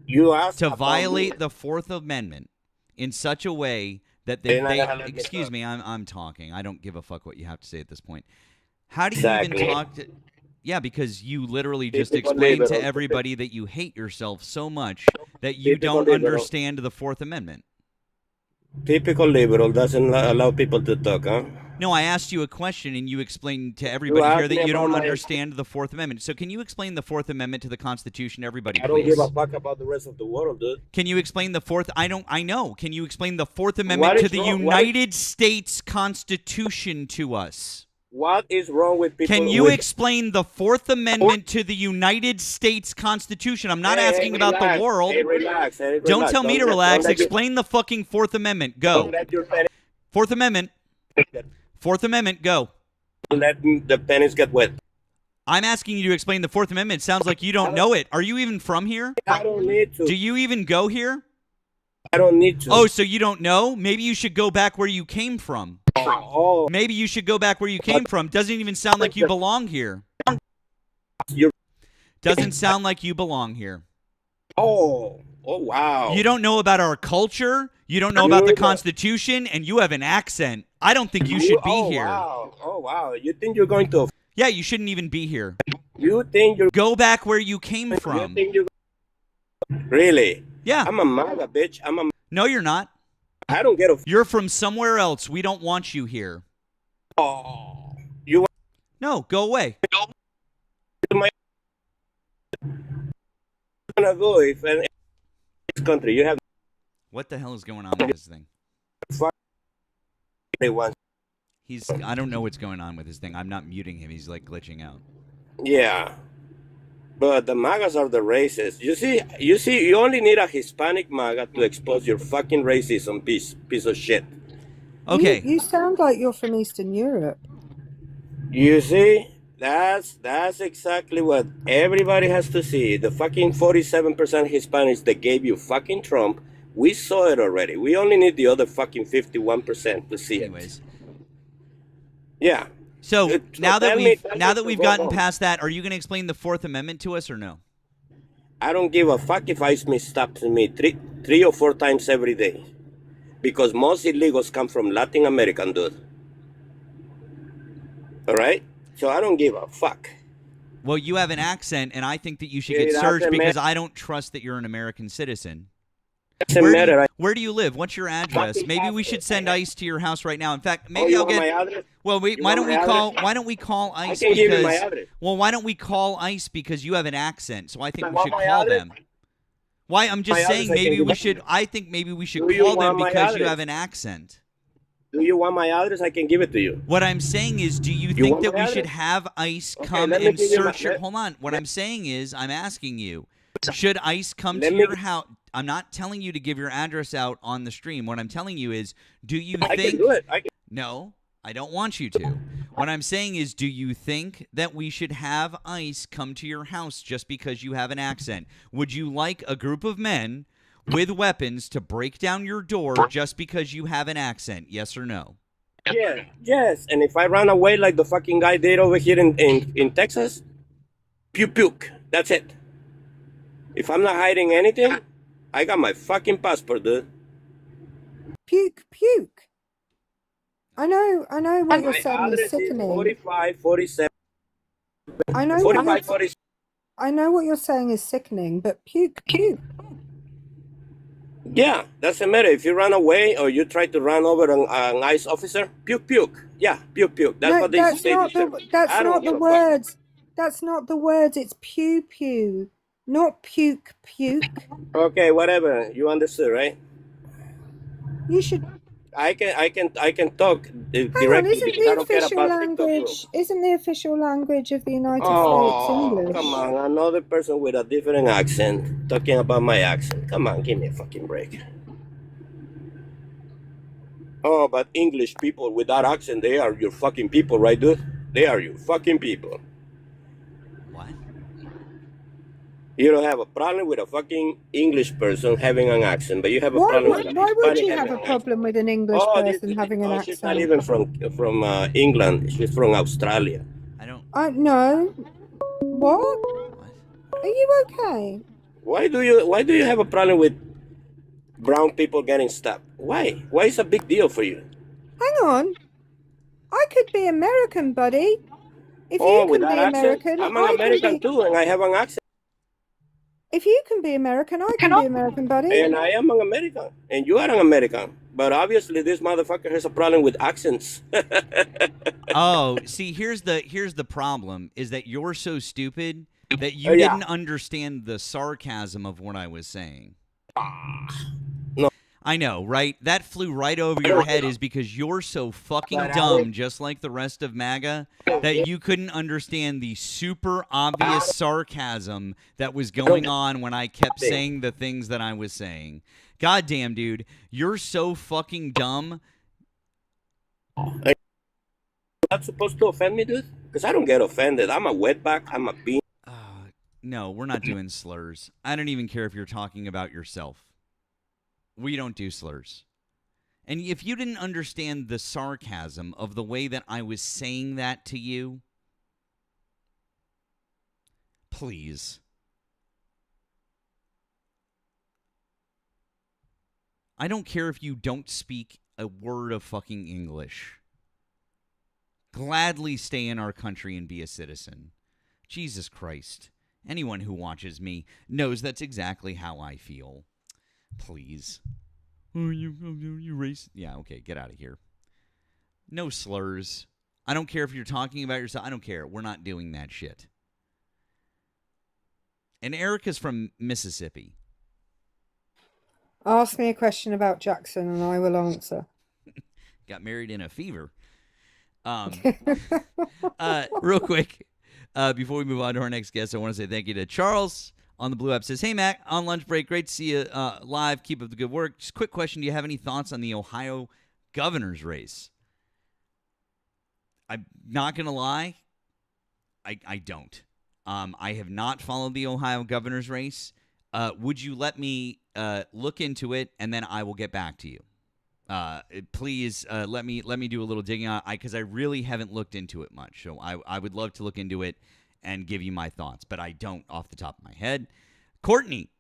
Speaker 1: to violate the Fourth Amendment in such a way that they excuse me, I'm talking. I don't give a fuck what you have to say at this point. How do you even talk to... Yeah, because you literally just explained to everybody that you hate yourself so much that you don't understand the Fourth Amendment.
Speaker 11: Typical liberal doesn't allow people to talk, huh?
Speaker 1: No, I asked you a question and you explained to everybody here that you don't understand the Fourth Amendment. So can you explain the Fourth Amendment to the Constitution, everybody, please?
Speaker 11: I don't give a fuck about the rest of the world, dude.
Speaker 1: Can you explain the Fourth... I know. Can you explain the Fourth Amendment to the United States Constitution to us?
Speaker 11: What is wrong with people?
Speaker 1: Can you explain the Fourth Amendment to the United States Constitution? I'm not asking about the world.
Speaker 11: Relax.
Speaker 1: Don't tell me to relax. Explain the fucking Fourth Amendment. Go. Fourth Amendment. Fourth Amendment. Go.
Speaker 11: Let the pennies get wet.
Speaker 1: I'm asking you to explain the Fourth Amendment. It sounds like you don't know it. Are you even from here?
Speaker 11: I don't need to.
Speaker 1: Do you even go here?
Speaker 11: I don't need to.
Speaker 1: Oh, so you don't know? Maybe you should go back where you came from.
Speaker 11: Oh.
Speaker 1: Maybe you should go back where you came from. Doesn't even sound like you belong here. Doesn't sound like you belong here.
Speaker 11: Oh, wow.
Speaker 1: You don't know about our culture. You don't know about the Constitution, and you have an accent. I don't think you should be here.
Speaker 11: Wow. Oh, wow. You think you're going to...
Speaker 1: Yeah, you shouldn't even be here.
Speaker 11: You think you're...
Speaker 1: Go back where you came from.
Speaker 11: You think you're... Really?
Speaker 1: Yeah.
Speaker 11: I'm a MAGA, bitch.
Speaker 1: No, you're not.
Speaker 11: I don't get a...
Speaker 1: You're from somewhere else. We don't want you here.
Speaker 11: Oh. You want...
Speaker 1: No, go away.
Speaker 11: I'm gonna go if in this country you have...
Speaker 1: What the hell is going on with this thing? I don't know what's going on with this thing. I'm not muting him. He's like glitching out.
Speaker 11: Yeah. But the MAGAs are the racists. You see, you only need a Hispanic MAGA to expose your fucking racism, piece of shit.
Speaker 1: Okay.
Speaker 2: You sound like you're from Eastern Europe.
Speaker 11: You see, that's exactly what everybody has to see. The fucking 47% Hispanics that gave you fucking Trump, we saw it already. We only need the other fucking 51% to see it. Yeah.
Speaker 1: So now that we've gotten past that, are you going to explain the Fourth Amendment to us or no?
Speaker 11: I don't give a fuck if ICE stops me three or four times every day, because most illegals come from Latin American, dude. All right, so I don't give a fuck.
Speaker 1: Well, you have an accent, and I think that you should get searched because I don't trust that you're an American citizen. Where do you live? What's your address? Maybe we should send ICE to your house right now. In fact, maybe I'll get. Well, why don't we call ICE? Well, why don't we call ICE because you have an accent? So I think we should call them. Why? I'm just saying maybe we should. I think maybe we should call them because you have an accent.
Speaker 11: Do you want my address? I can give it to you.
Speaker 1: What I'm saying is, do you think that we should have ICE come and search your... Hold on. What I'm saying is, I'm asking you, should ICE come to your house? I'm not telling you to give your address out on the stream. What I'm telling you is, do you think...
Speaker 11: I can do it.
Speaker 1: No, I don't want you to. What I'm saying is, do you think that we should have ICE come to your house just because you have an accent? Would you like a group of men with weapons to break down your door just because you have an accent? Yes or no?
Speaker 11: Yeah, yes. And if I run away like the fucking guy did over here in Texas, puke. That's it. If I'm not hiding anything, I got my fucking passport, dude.
Speaker 2: Puke. I know what you're saying is sickening.
Speaker 11: 45, 47.
Speaker 2: I know
Speaker 11: 45, 47.
Speaker 2: I know what you're saying is sickening, but puke.
Speaker 11: Yeah, doesn't matter. If you run away or you try to run over an ICE officer, puke. Yeah, puke. That's what they say.
Speaker 2: That's not the words. That's not the word. It's pew pew, not puke puke.
Speaker 11: Okay, whatever. You understood, right?
Speaker 2: You should.
Speaker 11: I can talk
Speaker 2: Hang on,
Speaker 11: directly
Speaker 2: isn't
Speaker 11: because I
Speaker 2: the
Speaker 11: don't care
Speaker 2: official
Speaker 11: about TikTok
Speaker 2: language?
Speaker 11: rules.
Speaker 2: Isn't the official language of the United States
Speaker 11: Oh,
Speaker 2: English?
Speaker 11: come on. Another person with a different accent talking about my accent. Come on, give me a fucking break. Oh, but English people with that accent, they are your fucking people, right, dude? They are your fucking people.
Speaker 1: What?
Speaker 11: You don't have a problem with a fucking English person having an accent, but you have a problem with a
Speaker 2: Why would
Speaker 11: Hispanic
Speaker 2: you
Speaker 11: having
Speaker 2: have a
Speaker 11: an accent.
Speaker 2: problem with an English
Speaker 11: Oh,
Speaker 2: person having an
Speaker 11: she's not
Speaker 2: accent?
Speaker 11: even from England. She's from Australia.
Speaker 1: I don't.
Speaker 2: No. What? Are you okay?
Speaker 11: Why do you have a problem with brown people getting stabbed? Why? Why is a big deal for you?
Speaker 2: Hang on. I could be American, buddy. If
Speaker 11: Oh,
Speaker 2: you
Speaker 11: with
Speaker 2: can
Speaker 11: that
Speaker 2: be
Speaker 11: accent?
Speaker 2: American,
Speaker 11: I'm an
Speaker 2: I can
Speaker 11: American
Speaker 2: be.
Speaker 11: too, and I have an accent.
Speaker 2: If you can be American, I can be American, buddy.
Speaker 11: And I am an American, and you are an American. But obviously, this motherfucker has a problem with accents.
Speaker 1: Oh, see, here's the problem is that you're so stupid that you
Speaker 11: Yeah.
Speaker 1: didn't understand the sarcasm of what I was saying.
Speaker 11: No.
Speaker 1: I know, right? That flew right over your head is because you're so fucking dumb, just like the rest of MAGA, that you couldn't understand the super obvious sarcasm that was going on when I kept saying the things that I was saying. Goddamn, dude, you're so fucking dumb.
Speaker 11: Not supposed to offend me, dude? Because I don't get offended. I'm a wetback. I'm a bean.
Speaker 1: No, we're not doing slurs. I don't even care if you're talking about yourself. We don't do slurs. And if you didn't understand the sarcasm of the way that I was saying that to you, please. I don't care if you don't speak a word of fucking English. Gladly stay in our country and be a citizen. Jesus Christ. Anyone who watches me knows that's exactly how I feel. Please. Oh, you racist. Yeah, okay, get out of here. No slurs. I don't care if you're talking about yourself. I don't care. We're not doing that shit. And Erika's from Mississippi.
Speaker 2: Ask me a question about Jackson and I will answer.
Speaker 1: Got married in a fever. Real quick, before we move on to our next guest, I want to say thank you to Charles on the Blue App. Says, hey, Mac, on lunch break. Great to see you live. Keep up the good work. Just quick question. Do you have any thoughts on the Ohio governor's race? I'm not going to lie. I don't. I have not followed the Ohio governor's race. Would you let me look into it, and then I will get back to you? Please let me do a little digging on it because I really haven't looked into it much. So I would love to look into it and give you my thoughts, but I don't off the top of my head. Courtney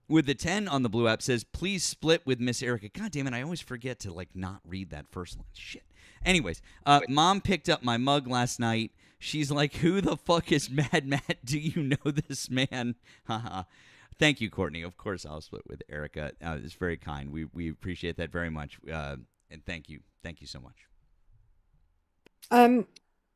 Speaker 1: with the 10 on the Blue App says, please split with Miss Erika. God damn it, I always forget to not read that first line. Shit. Anyways, Mom picked up my mug last night. She's like, who the fuck is Mad Matt? Do you know this man? Haha. Thank you, Courtney. Of course, I'll split with Erika. It's very kind. We appreciate that very much, and thank you so much.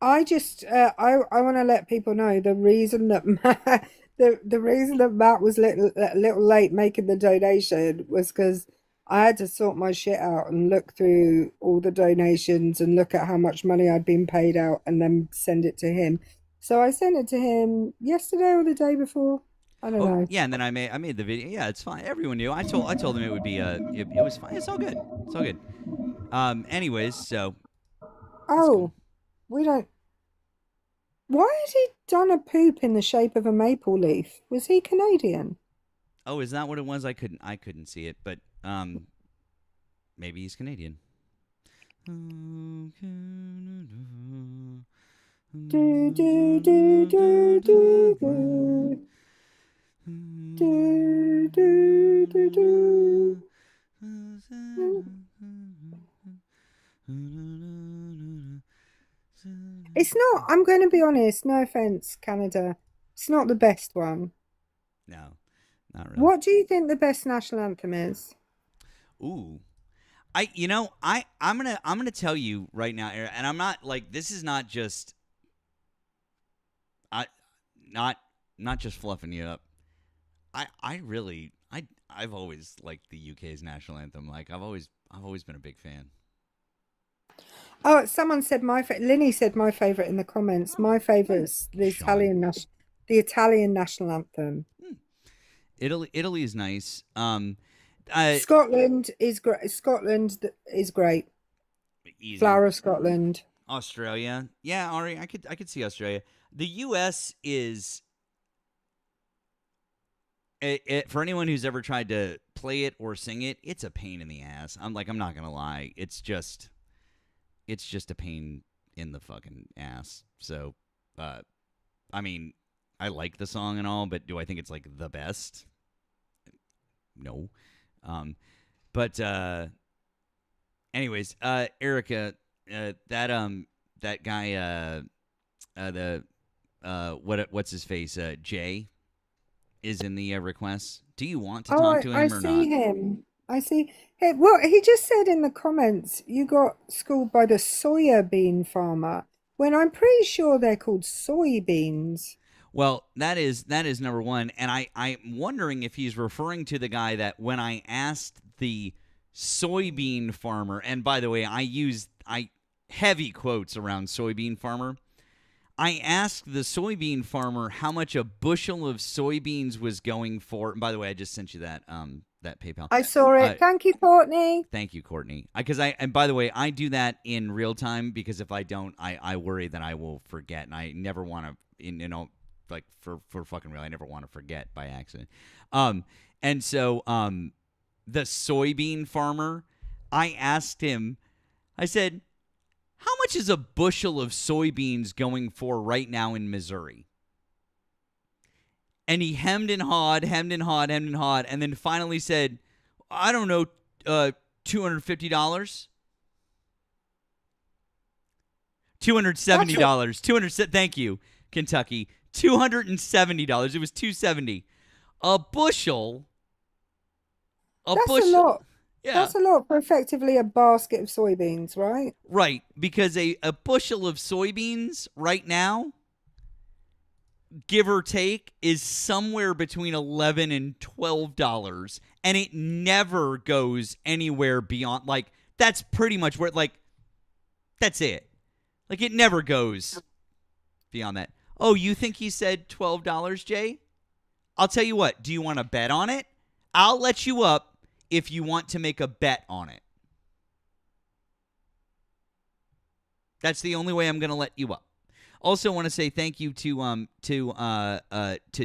Speaker 2: I just I want to let people know the reason that Matt, the reason that Matt was a little late making the donation was because I had to sort my shit out and look through all the donations and look at how much money I'd been paid out and then send it to him. So I sent it to him yesterday or the day before. I don't know.
Speaker 1: Yeah, and then I made the video. Yeah, it's fine. Everyone knew. I told them it would be it was fine. It's all good. It's all good. Anyways, so.
Speaker 2: Oh, we don't. Why had he done a poop in the shape of a maple leaf? Was he Canadian?
Speaker 1: Oh, is that what it was? I couldn't see it, but maybe he's Canadian.
Speaker 2: Do do do do do do. Do, do, do, do. It's not, I'm going to be honest, no offense, Canada. It's not the best one.
Speaker 1: No, not really.
Speaker 2: What do you think the best national anthem is?
Speaker 1: Ooh. I'm gonna tell you right now, and I'm not this is not just not just fluffing you up. I've always liked the UK's national anthem. Like I've always been a big fan.
Speaker 2: Oh, someone said Linny said my favorite in the comments. My favorite's the Italian national anthem.
Speaker 1: Italy is nice.
Speaker 2: Scotland is great. Scotland is great.
Speaker 1: Easy.
Speaker 2: Flower of Scotland.
Speaker 1: Australia, yeah, Ari, I could see Australia. The U.S. is for anyone who's ever tried to play it or sing it, it's a pain in the ass. I'm not gonna lie, it's just a pain in the fucking ass. So, I mean, I like the song and all, but do I think it's like the best? No. But anyways, Erika, that guy, what's his face, Jay, is in the request. Do you want to talk to him or not?
Speaker 2: I see him. I see. Hey, well, he just said in the comments, you got schooled by the soybean farmer, when I'm pretty sure they're called soybeans.
Speaker 1: Well, that is number one, and I'm wondering if he's referring to the guy that when I asked the soybean farmer, and by the way, I heavy quotes around soybean farmer. I asked the soybean farmer how much a bushel of soybeans was going for. And by the way, I just sent you that PayPal.
Speaker 2: I saw it. Thank you, Courtney.
Speaker 1: Thank you, Courtney. And by the way, I do that in real time because if I don't, I worry that I will forget, and I never want to, like for fucking real, I never want to forget by accident. And so the soybean farmer, I asked him, I said, how much is a bushel of soybeans going for right now in Missouri? And he hemmed and hawed, and then finally said, I don't know, $250? $270. Thank you, Kentucky. $270. It was $270. A bushel.
Speaker 2: That's a lot. Yeah. That's a lot for effectively a basket of soybeans, right?
Speaker 1: Right, because a bushel of soybeans right now, give or take, is somewhere between $11 and $12, and it never goes anywhere beyond, like, that's pretty much where, like, that's it. Like, it never goes beyond that. Oh, you think he said $12, Jay? I'll tell you what, do you want to bet on it? I'll let you up if you want to make a bet on it. That's the only way I'm going to let you up. Also, want to say thank you to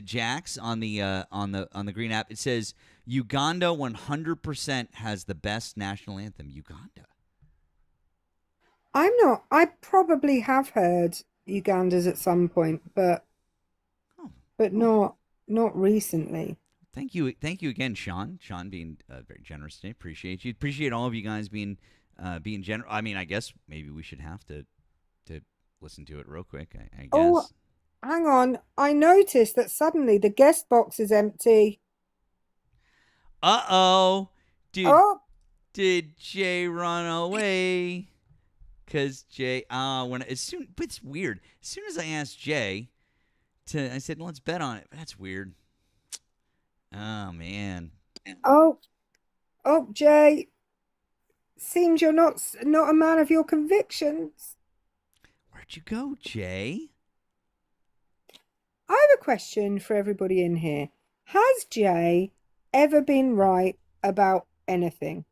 Speaker 1: Jax on the green app. It says Uganda 100% has the best national anthem. Uganda.
Speaker 2: I probably have heard Uganda's at some point, but not recently.
Speaker 1: Thank you again, Sean. Sean being very generous today. Appreciate you. Appreciate all of you guys being generous. I mean, I guess maybe we should have to listen to it real quick. I guess.
Speaker 2: Oh, hang on. I noticed that suddenly the guest box is empty.
Speaker 1: Uh-oh. Did Jay run away? Because Jay, but it's weird. As soon as I asked Jay I said, let's bet on it. But that's weird. Oh, man.
Speaker 2: Oh, Jay. Seems you're not a man of your convictions.
Speaker 1: Where'd you go, Jay?
Speaker 2: I have a question for everybody in here. Has Jay ever been right about anything?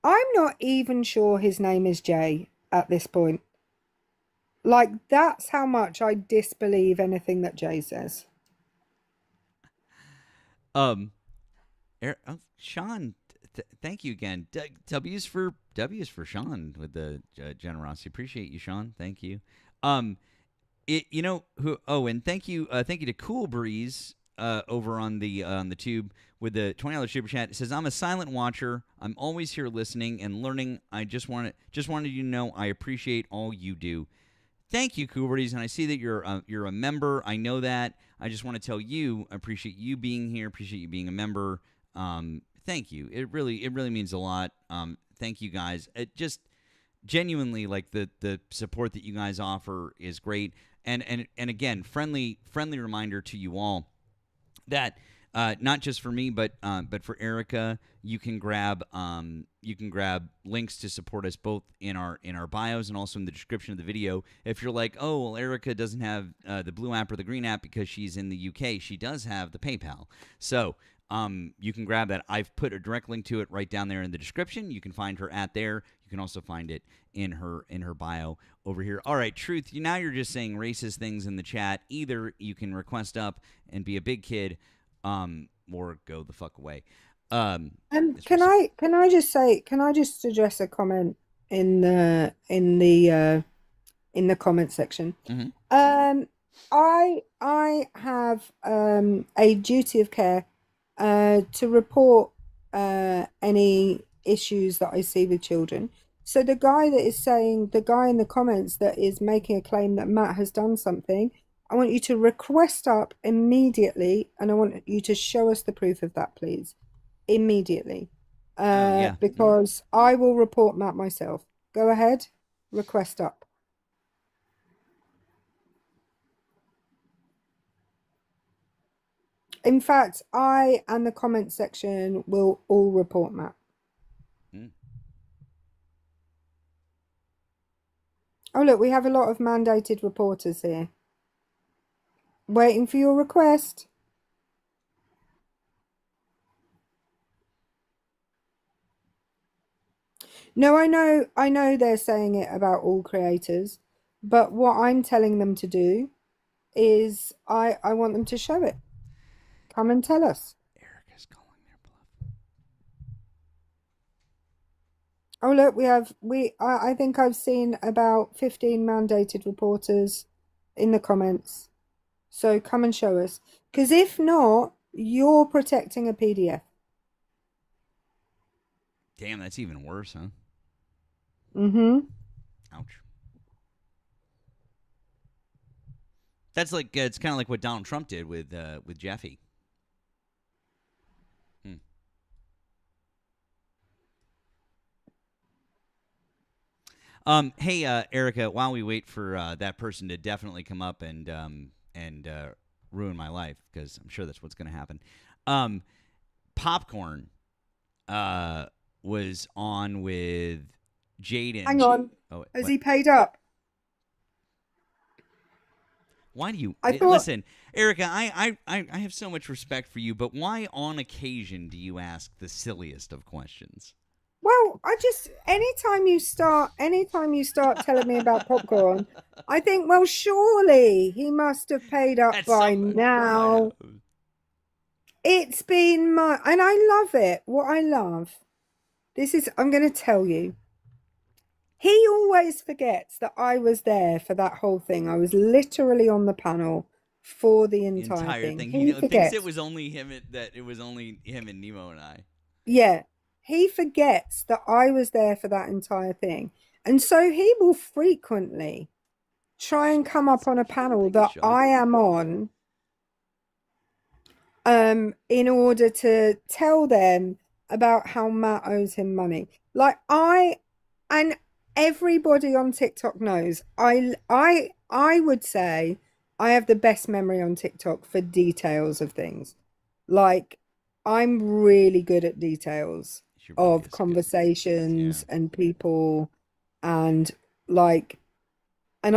Speaker 2: I'm not even sure his name is Jay at this point. Like, that's how much I disbelieve anything that Jay says.
Speaker 1: Sean, thank you again. W's for Sean with the generosity. Appreciate you, Sean. Thank you. And thank you to Cool Breeze over on the tube with the $20 super chat. It says, I'm a silent watcher. I'm always here listening and learning. I just wanted you to know I appreciate all you do. Thank you, Cool Breeze, and I see that you're a member. I know that. I just want to tell you, I appreciate you being here. Appreciate you being a member. Thank you. It really means a lot. Thank you guys. It just genuinely, like, the support that you guys offer is great. and again, friendly reminder to you all that not just for me, but for Erika, you can grab links to support us both in our bios and also in the description of the video. If you're like, oh, well, Erika doesn't have the blue app or the green app because she's in the UK, she does have the PayPal. So you can grab that. I've put a direct link to it right down there in the description. You can find her at there. You can also find it in her bio over here. All right, Truth, now you're just saying racist things in the chat. Either you can request up and be a big kid, or go the fuck away.
Speaker 2: Can I just address a comment in the comment section?
Speaker 1: Mm-hmm.
Speaker 2: I have a duty of care to report any issues that I see with children. So the guy in the comments that is making a claim that Matt has done something, I want you to request up immediately, and I want you to show us the proof of that, please. Immediately. Because I will report Matt myself. Go ahead, request up. In fact, I and the comment section will all report Matt. Oh, look, we have a lot of mandated reporters here. Waiting for your request. No, I know they're saying it about all creators, but what I'm telling them to do is I want them to show it. Come and tell us.
Speaker 1: Erika's calling their bluff.
Speaker 2: Oh, look, I think I've seen about 15 mandated reporters in the comments. So come and show us. Because if not, you're protecting a PDF.
Speaker 1: Damn, that's even worse, huh?
Speaker 2: Mm-hmm.
Speaker 1: Ouch. That's like it's kind of like what Donald Trump did with Jeffy. Hey, Erika, while we wait for that person to definitely come up and ruin my life, because I'm sure that's what's going to happen. Popcorn was on with Jaden.
Speaker 2: Hang on.
Speaker 1: Oh,
Speaker 2: has he paid up?
Speaker 1: Why do you listen, Erika? I have so much respect for you, but why on occasion do you ask the silliest of questions?
Speaker 2: Well, anytime you start telling me about popcorn, I think, well, surely he must have paid up by now. It's been and I love it. What I love, I'm going to tell you. He always forgets that I was there for that whole thing. I was literally on the panel for the entire thing.
Speaker 1: He thinks it was only him. It was only him and Nemo and I.
Speaker 2: Yeah. He forgets that I was there for that entire thing. And so he will frequently try and come up on a panel that I am on in order to tell them about how Matt owes him money. Like and everybody on TikTok knows, I would say I have the best memory on TikTok for details of things. Like, I'm really good at details of conversations and people, and and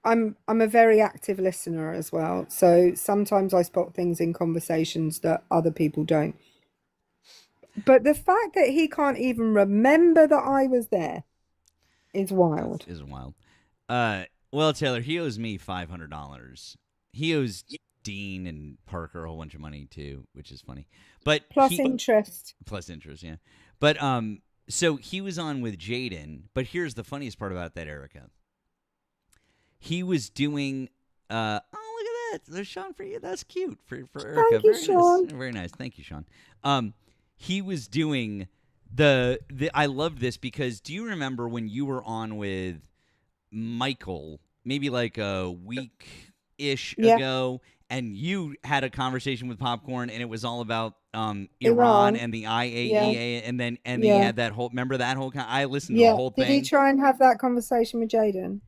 Speaker 2: I'm a very active listener as well. So sometimes I spot things in conversations that other people don't. But the fact that he can't even remember that I was there is wild.
Speaker 1: Is wild. Well, Taylor, he owes me $500. He owes Dean and Parker a whole bunch of money too, which is funny. But
Speaker 2: plus interest,
Speaker 1: yeah. But so he was on with Jaden. But here's the funniest part about that, Erika. He was doing. Oh, look at that! There's Sean for you. That's cute for Erika.
Speaker 2: Thank you, Sean.
Speaker 1: Nice. Very nice. Thank you, Sean. He was doing the. I love this because do you remember when you were on with Michael, maybe like a week-ish ago, and you had a conversation with Popcorn, and it was all about Iran and the IAEA, and then he had that whole. Remember that whole? I listened to the whole thing.
Speaker 2: Did he try and have that conversation with Jaden?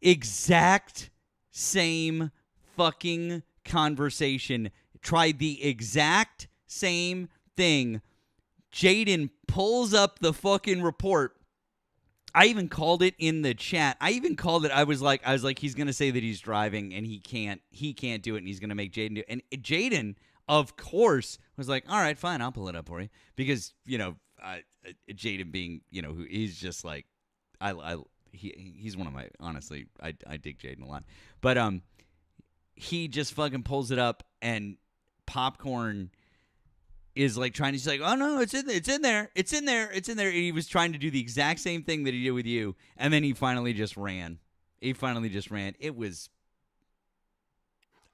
Speaker 1: Exact same fucking conversation. Tried the exact same thing. Jaden pulls up the fucking report. I even called it in the chat. I was like, he's gonna say that he's driving and he can't do it, and he's gonna make Jaden do it. And Jaden, of course, was like, all right, fine, I'll pull it up for you, because Jaden being, who he's just like, he's one of my, honestly, I dig Jaden a lot, but he just fucking pulls it up, and Popcorn is like he's like, oh no, it's in there. And he was trying to do the exact same thing that he did with you, and then he finally just ran. It was,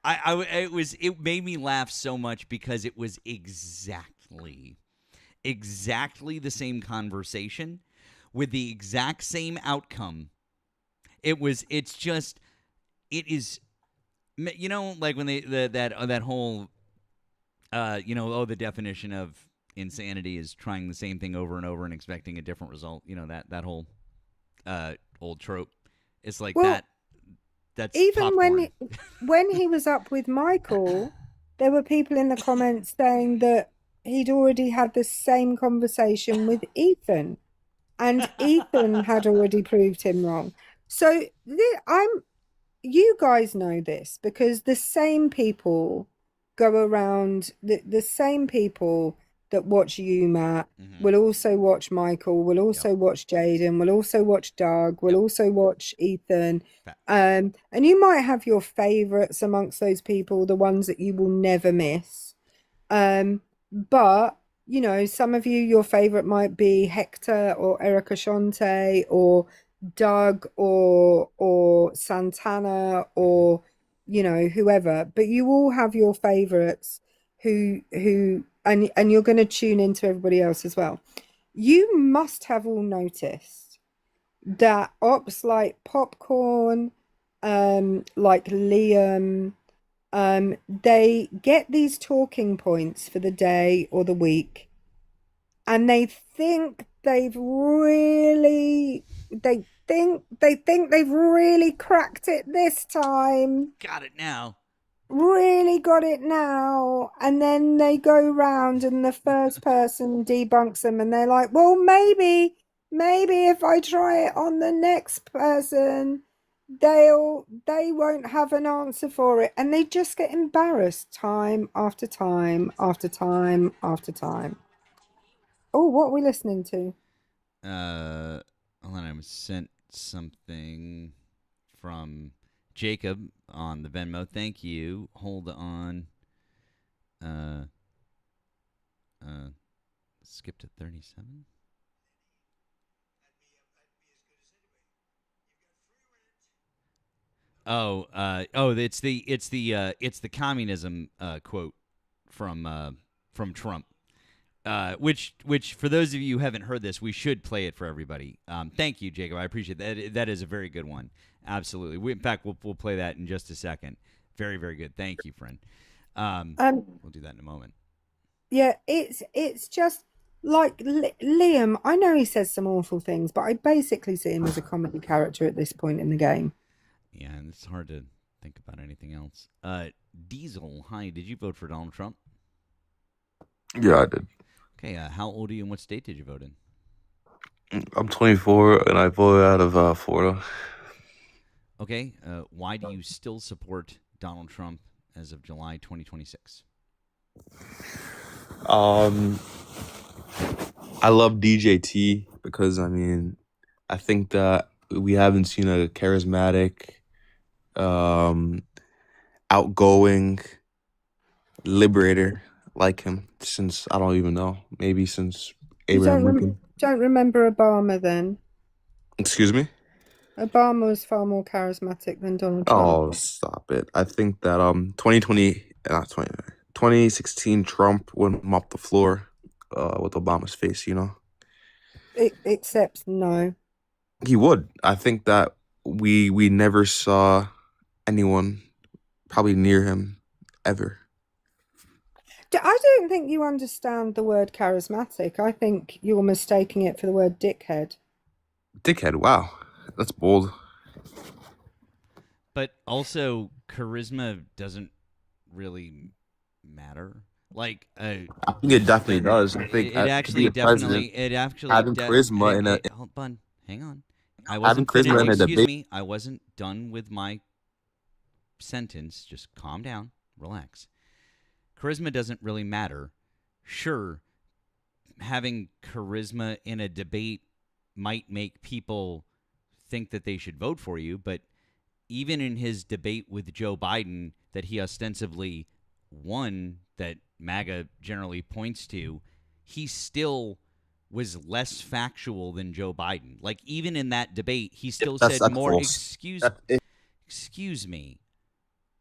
Speaker 1: it made me laugh so much because it was exactly the same conversation with the exact same outcome. It is, like when that whole, the definition of insanity is trying the same thing over and over and expecting a different result. That whole old trope. It's like that. That's
Speaker 2: even
Speaker 1: popcorn.
Speaker 2: when he was up with Michael, there were people in the comments saying that he'd already had the same conversation with Ethan, and Ethan had already proved him wrong. So you guys know this because the same people go around, the same people that watch you, Matt, will also watch Michael, will also watch Jaden, will also watch Doug, will also watch Ethan. And you might have your favorites amongst those people, the ones that you will never miss. But some of you, your favorite might be Hector or Erika Shante or Doug or Santana or whoever, but you all have your favorites who and you're going to tune into everybody else as well. You must have all noticed that ops like Popcorn, like Liam, they get these talking points for the day or the week, and they think they've really cracked it this time.
Speaker 1: Got it now.
Speaker 2: Really got it now. And then they go round and the first person debunks them, and they're like, well, maybe if I try it on the next person, they won't have an answer for it. And they just get embarrassed time after time after time after time. Oh, what are we listening to?
Speaker 1: Hold on, I was sent something from Jacob on the Venmo. Thank you. Hold on. Skip to 37. It's the communism quote from Trump. Which for those of you who haven't heard this, we should play it for everybody. Thank you, Jacob. I appreciate that. That is a very good one. Absolutely. In fact, we'll play that in just a second. Very, very good. Thank you, friend. We'll do that in a moment.
Speaker 2: Yeah, it's just like Liam. I know he says some awful things, but I basically see him as a comedy character at this point in the game.
Speaker 1: Yeah, and it's hard to think about anything else. Diesel, hi. Did you vote for Donald Trump?
Speaker 12: Yeah, I did.
Speaker 1: Okay, how old are you and what state did you vote in?
Speaker 12: I'm 24 and I voted out of Florida.
Speaker 1: Okay, why do you still support Donald Trump as of July 2026?
Speaker 12: I love DJT because, I think that we haven't seen a charismatic, outgoing liberator like him since, I don't even know, maybe since Abraham Lincoln.
Speaker 2: Don't remember Obama then?
Speaker 12: Excuse me?
Speaker 2: Obama was far more charismatic than Donald Trump.
Speaker 12: Oh, stop it. I think that 2016 Trump wouldn't mop the floor with Obama's face,
Speaker 2: Except no.
Speaker 12: He would. I think that we never saw anyone probably near him ever.
Speaker 2: I don't think you understand the word charismatic. I think you're mistaking it for the word dickhead.
Speaker 12: Dickhead, wow. That's bold.
Speaker 1: But also, charisma doesn't really matter. Like,
Speaker 12: I think it definitely does. I think
Speaker 1: it actually definitely,
Speaker 12: having charisma in a
Speaker 1: hold on, hang on. I
Speaker 12: having
Speaker 1: wasn't
Speaker 12: charisma in a
Speaker 1: excuse
Speaker 12: debate.
Speaker 1: me. I wasn't done with my sentence. Just calm down, relax. Charisma doesn't really matter. Sure, having charisma in a debate might make people think that they should vote for you, but even in his debate with Joe Biden that he ostensibly won, that MAGA generally points to, he still was less factual than Joe Biden. Like, even in that debate, he still said more.
Speaker 12: False.
Speaker 1: Excuse me.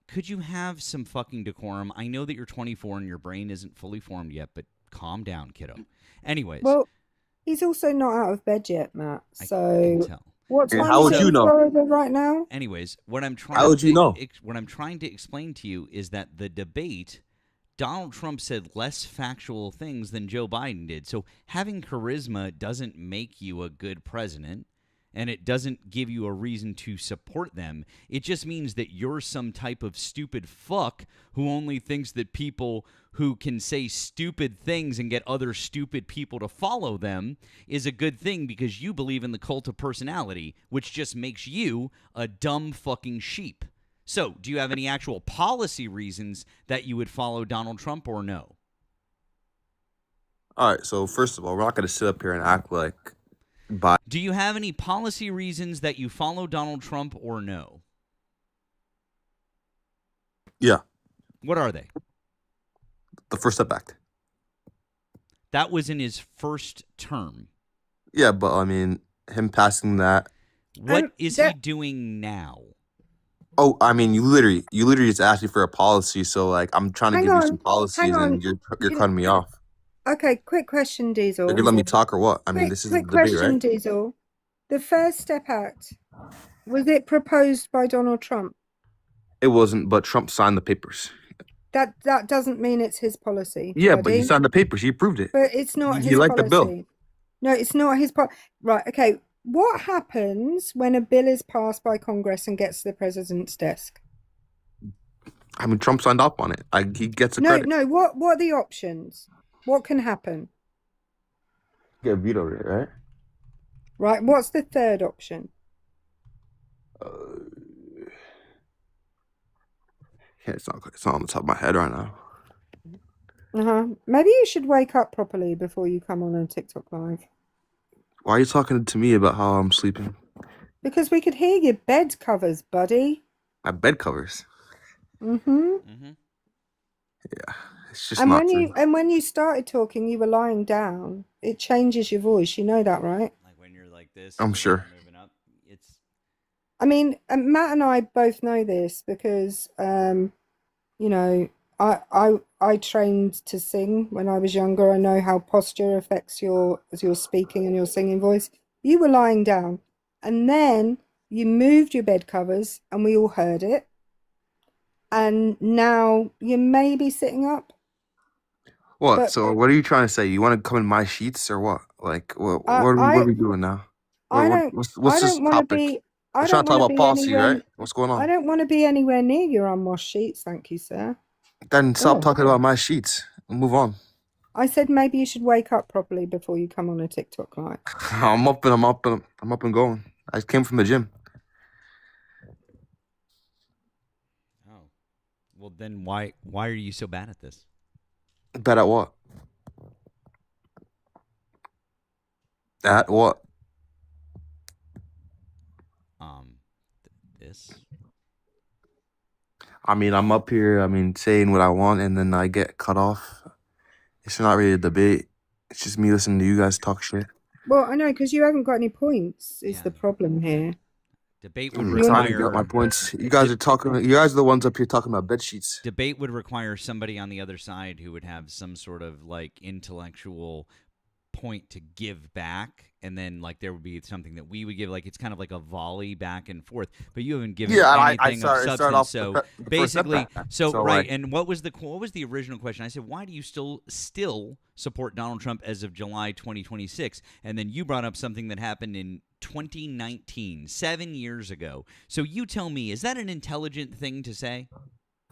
Speaker 1: Could you have some fucking decorum? I know that you're 24 and your brain isn't fully formed yet, but calm down, kiddo. Anyways.
Speaker 2: Well, he's also not out of bed yet, Matt. So
Speaker 1: I can tell.
Speaker 2: What time
Speaker 12: how would
Speaker 2: is it
Speaker 12: you
Speaker 2: in
Speaker 12: know?
Speaker 2: Florida right now?
Speaker 1: Anyways, what I'm trying
Speaker 12: How would you know?
Speaker 1: What I'm trying to explain to you is that the debate, Donald Trump said less factual things than Joe Biden did. So having charisma doesn't make you a good president, and it doesn't give you a reason to support them. It just means that you're some type of stupid fuck who only thinks that people who can say stupid things and get other stupid people to follow them is a good thing because you believe in the cult of personality, which just makes you a dumb fucking sheep. So, do you have any actual policy reasons that you would follow Donald Trump or no?
Speaker 12: All right. So first of all, we're not going to sit up here and act like.
Speaker 1: Do you have any policy reasons that you follow Donald Trump or no?
Speaker 12: Yeah.
Speaker 1: What are they?
Speaker 12: The First Step Act.
Speaker 1: That was in his first term.
Speaker 12: Yeah, but I mean, him passing that.
Speaker 1: What is he doing now?
Speaker 12: Oh, I mean, you literally just asked me for a policy, so like I'm trying to give you some policies, and you're cutting me off.
Speaker 2: Okay, quick question, Diesel.
Speaker 12: You're gonna let me talk or what? I mean, this is the
Speaker 2: quick
Speaker 12: debate,
Speaker 2: question,
Speaker 12: right?
Speaker 2: Diesel. The First Step Act, was it proposed by Donald Trump?
Speaker 12: It wasn't, but Trump signed the papers.
Speaker 2: That doesn't mean it's his policy.
Speaker 12: Yeah,
Speaker 2: buddy.
Speaker 12: but he signed the papers. He approved it.
Speaker 2: But it's not his
Speaker 12: he liked
Speaker 2: policy.
Speaker 12: the bill.
Speaker 2: No, it's not his policy. Right, okay. What happens when a bill is passed by Congress and gets to the president's desk?
Speaker 12: I mean, Trump signed up on it. He gets a credit.
Speaker 2: No. What are the options? What can happen?
Speaker 12: Get vetoed it, right?
Speaker 2: Right. What's the third option?
Speaker 12: Yeah, it's not on the top of my head right now.
Speaker 2: Maybe you should wake up properly before you come on a TikTok live.
Speaker 12: Why are you talking to me about how I'm sleeping?
Speaker 2: Because we could hear your bed covers, buddy.
Speaker 12: My bed covers.
Speaker 2: Mm-hmm.
Speaker 12: Yeah, it's just
Speaker 2: And
Speaker 12: not true.
Speaker 2: when you started talking, you were lying down. It changes your voice. You know that, right?
Speaker 1: Like when you're like this.
Speaker 12: I'm sure.
Speaker 1: Moving up, it's.
Speaker 2: I mean, Matt and I both know this because, you know, I trained to sing when I was younger. I know how posture affects your speaking and your singing voice. You were lying down, and then you moved your bed covers, and we all heard it. And now you may be sitting up.
Speaker 12: What?
Speaker 2: But-
Speaker 12: So what are you trying to say? You want to come in my sheets or what? Like what are we doing now? What's this topic? We're trying to talk about policy, right? What's going on?
Speaker 2: I don't want to be anywhere near your unwashed sheets, thank you, sir.
Speaker 12: Then stop talking about my sheets and move on.
Speaker 2: I said maybe you should wake up properly before you come on a TikTok live.
Speaker 12: I'm up and going. I came from the gym.
Speaker 1: Oh, well then why are you so bad at this?
Speaker 12: Bad at what? At what?
Speaker 1: This.
Speaker 12: I mean, I'm up here, saying what I want, and then I get cut off. It's not really a debate. It's just me listening to you guys talk shit.
Speaker 2: Well, I know, because you haven't got any points is the problem here.
Speaker 1: Debate would
Speaker 12: I
Speaker 1: require
Speaker 12: get my points. You guys are the ones up here talking about bed sheets.
Speaker 1: Debate would require somebody on the other side who would have some sort of like intellectual point to give back, and then like there would be something that we would give. Like it's kind of like a volley back and forth. But you haven't given anything of substance.
Speaker 12: Off
Speaker 1: So
Speaker 12: the first
Speaker 1: basically,
Speaker 12: setback.
Speaker 1: so right.
Speaker 12: Like,
Speaker 1: And what was the original question? I said, why do you still support Donald Trump as of July 2026? And then you brought up something that happened in 2019, 7 years ago. So you tell me, is that an intelligent thing to say?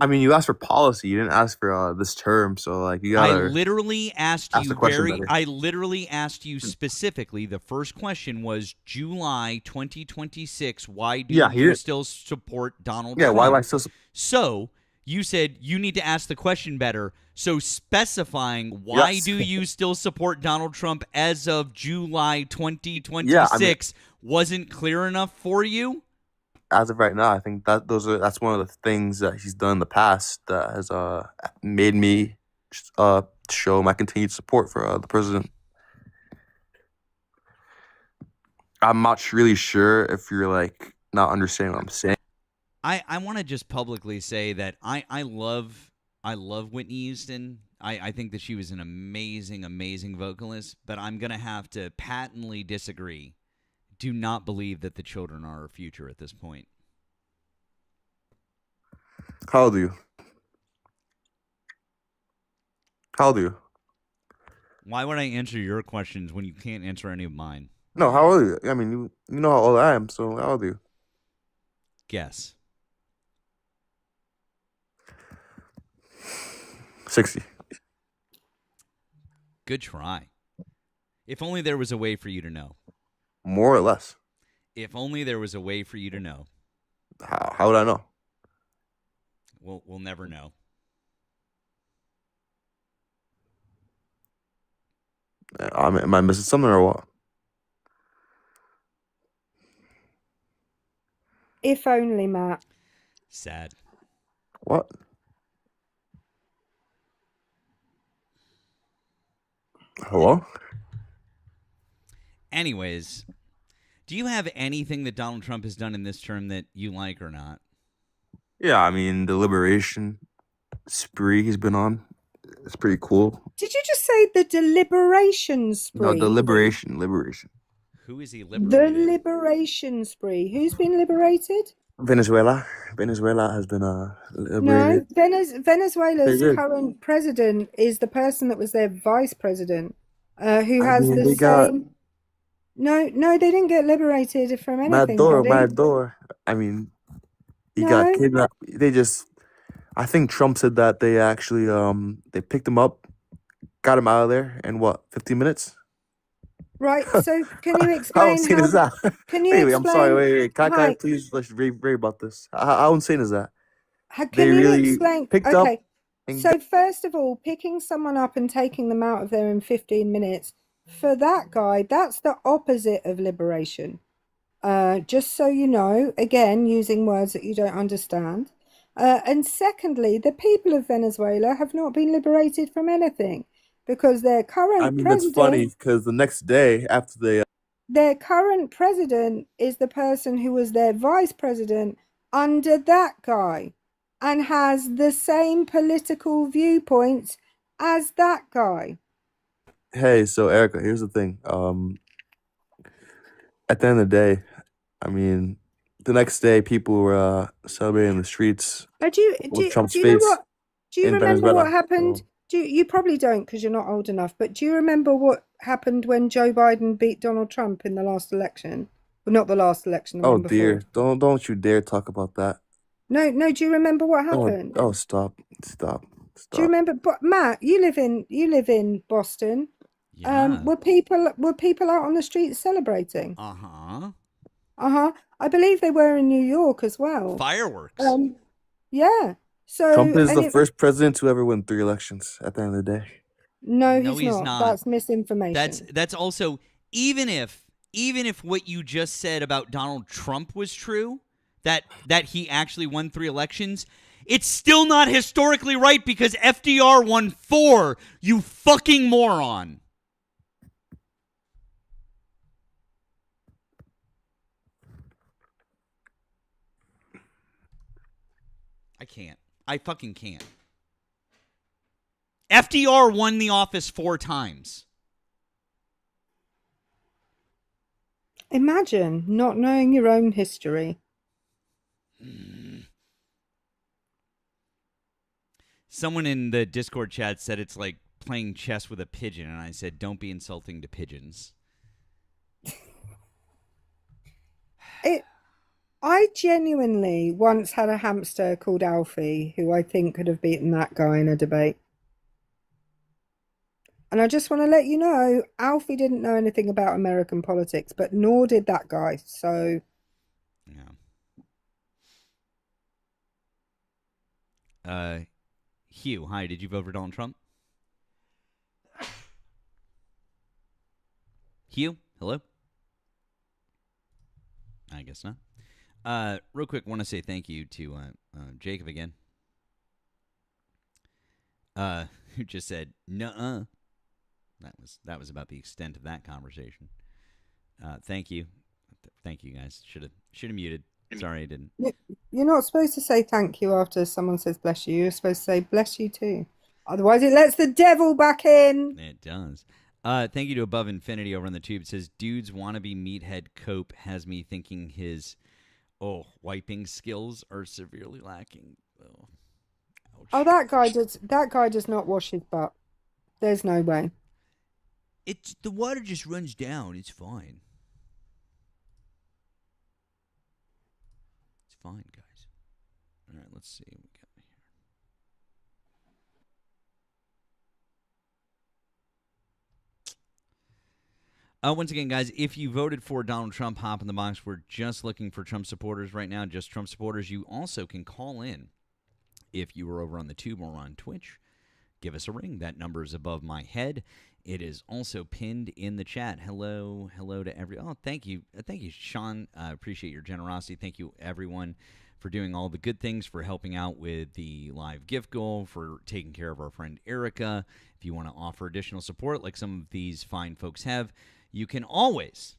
Speaker 12: I mean, you asked for policy. You didn't ask for this term. So like, you gotta.
Speaker 1: I literally asked you
Speaker 12: better.
Speaker 1: I literally asked you specifically. The first question was July 2026. Why do you still support Donald Trump?
Speaker 12: Yeah, why do I still?
Speaker 1: So you said you need to ask the question better. So specifying why do you still support Donald Trump as of July 2026 wasn't clear enough for you?
Speaker 12: As of right now, I think that's one of the things that he's done in the past that has made me show my continued support for the president. I'm not really sure if you're like not understanding what I'm saying.
Speaker 1: I want to just publicly say that I love Whitney Houston. I think that she was an amazing vocalist, but I'm gonna have to patently disagree. Do not believe that the children are our future at this point.
Speaker 12: How old are you? How old are you?
Speaker 1: Why would I answer your questions when you can't answer any of mine?
Speaker 12: No, how old are you? I mean, you know how old I am, so how old are you?
Speaker 1: Guess.
Speaker 12: 60.
Speaker 1: Good try. If only there was a way for you to know.
Speaker 12: More or less.
Speaker 1: If only there was a way for you to know.
Speaker 12: How would I know?
Speaker 1: We'll never know.
Speaker 12: Am I missing something or what?
Speaker 2: If only, Matt.
Speaker 1: Sad.
Speaker 12: What? Hello?
Speaker 1: Anyways, do you have anything that Donald Trump has done in this term that you like or not?
Speaker 12: Yeah, I mean, the liberation spree he's been on, it's pretty cool.
Speaker 2: Did you just say the deliberation spree?
Speaker 12: No, the liberation.
Speaker 1: Who is he liberated?
Speaker 2: The liberation spree. Who's been liberated?
Speaker 12: Venezuela. Venezuela has been liberated.
Speaker 2: No, Venezuela's current president is the person that was their vice president, who has the same. No, they didn't get liberated from anything.
Speaker 12: Maduro. I mean, he got kidnapped. I think Trump said that they actually they picked him up, got him out of there in 15 minutes?
Speaker 2: Right. So can you explain?
Speaker 12: How insane is that?
Speaker 2: Can you
Speaker 12: anyway,
Speaker 2: explain?
Speaker 12: I'm sorry. Wait. Can I please let's read about this? How insane is that?
Speaker 2: Can you explain? Okay. So first of all, picking someone up and taking them out of there in 15 minutes, for that guy, that's the opposite of liberation. Just so you know, again, using words that you don't understand. And secondly, the people of Venezuela have not been liberated from anything because their current president...
Speaker 12: that's funny because the next day after they...
Speaker 2: Their current president is the person who was their vice president under that guy and has the same political viewpoints as that guy.
Speaker 12: Hey, so Erika, here's the thing. At the end of the day, I mean, the next day people were celebrating in the streets with Trump's face.
Speaker 2: Do you remember what happened? You probably don't because you're not old enough, but do you remember what happened when Joe Biden beat Donald Trump in the last election? Well, not the last election.
Speaker 12: Oh dear, don't you dare talk about that.
Speaker 2: No. Do you remember what happened?
Speaker 12: Oh, stop.
Speaker 2: Do you remember? But Matt, you live in Boston.
Speaker 1: Yeah.
Speaker 2: Were people out on the streets celebrating? I believe they were in New York as well.
Speaker 1: Fireworks.
Speaker 2: Yeah. So
Speaker 12: Trump is the first president to ever win 3 elections at the end of the day.
Speaker 2: No, he's not. That's misinformation.
Speaker 1: That's also even if what you just said about Donald Trump was true, that he actually won 3 elections, it's still not historically right because FDR won 4, you fucking moron. I can't. I fucking can't. FDR won the office 4 times.
Speaker 2: Imagine not knowing your own history.
Speaker 1: Someone in the Discord chat said it's like playing chess with a pigeon, and I said, don't be insulting to pigeons.
Speaker 2: I genuinely once had a hamster called Alfie, who I think could have beaten that guy in a debate. And I just want to let you know, Alfie didn't know anything about American politics, but nor did that guy. So,
Speaker 1: yeah. Hugh, hi. Did you vote for Donald Trump? Hugh, hello. I guess not. Real quick, want to say thank you to Jacob again, who just said nuh-uh. That was about the extent of that conversation. Thank you guys. Should have muted. Sorry, I didn't.
Speaker 2: You're not supposed to say thank you after someone says bless you. You're supposed to say bless you too. Otherwise, it lets the devil back in.
Speaker 1: It does. Thank you to Above Infinity over on the tube. It says, dude's wannabe meathead cope has me thinking his wiping skills are severely lacking.
Speaker 2: Oh, that guy does not wash his butt. There's no way.
Speaker 1: The water just runs down. It's fine. It's fine, guys. All right, let's see what we got here. Once again, guys, if you voted for Donald Trump, hop in the box. We're just looking for Trump supporters right now, just Trump supporters. You also can call in if you were over on the tube or on Twitch. Give us a ring. That number is above my head. It is also pinned in the chat. Hello to everyone. Oh, thank you, Sean. Appreciate your generosity. Thank you, everyone, for doing all the good things, for helping out with the live gift goal, for taking care of our friend Erika. If you want to offer additional support, like some of these fine folks have, you can always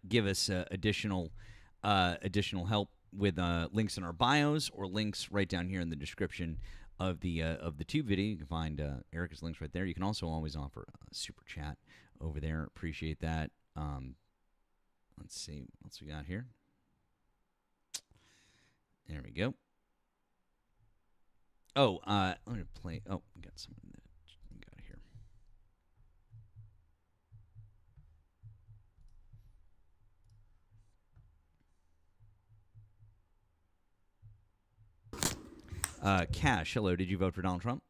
Speaker 1: give us additional help with links in our bios or links right down here in the description of the tube video. You can find Erika's links right there. You can also always offer a super chat over there. Appreciate that. Let's see what else we got here. There we go. Oh, I'm gonna play. Oh, we got something that we got here. Cash, hello. Did you vote for Donald Trump?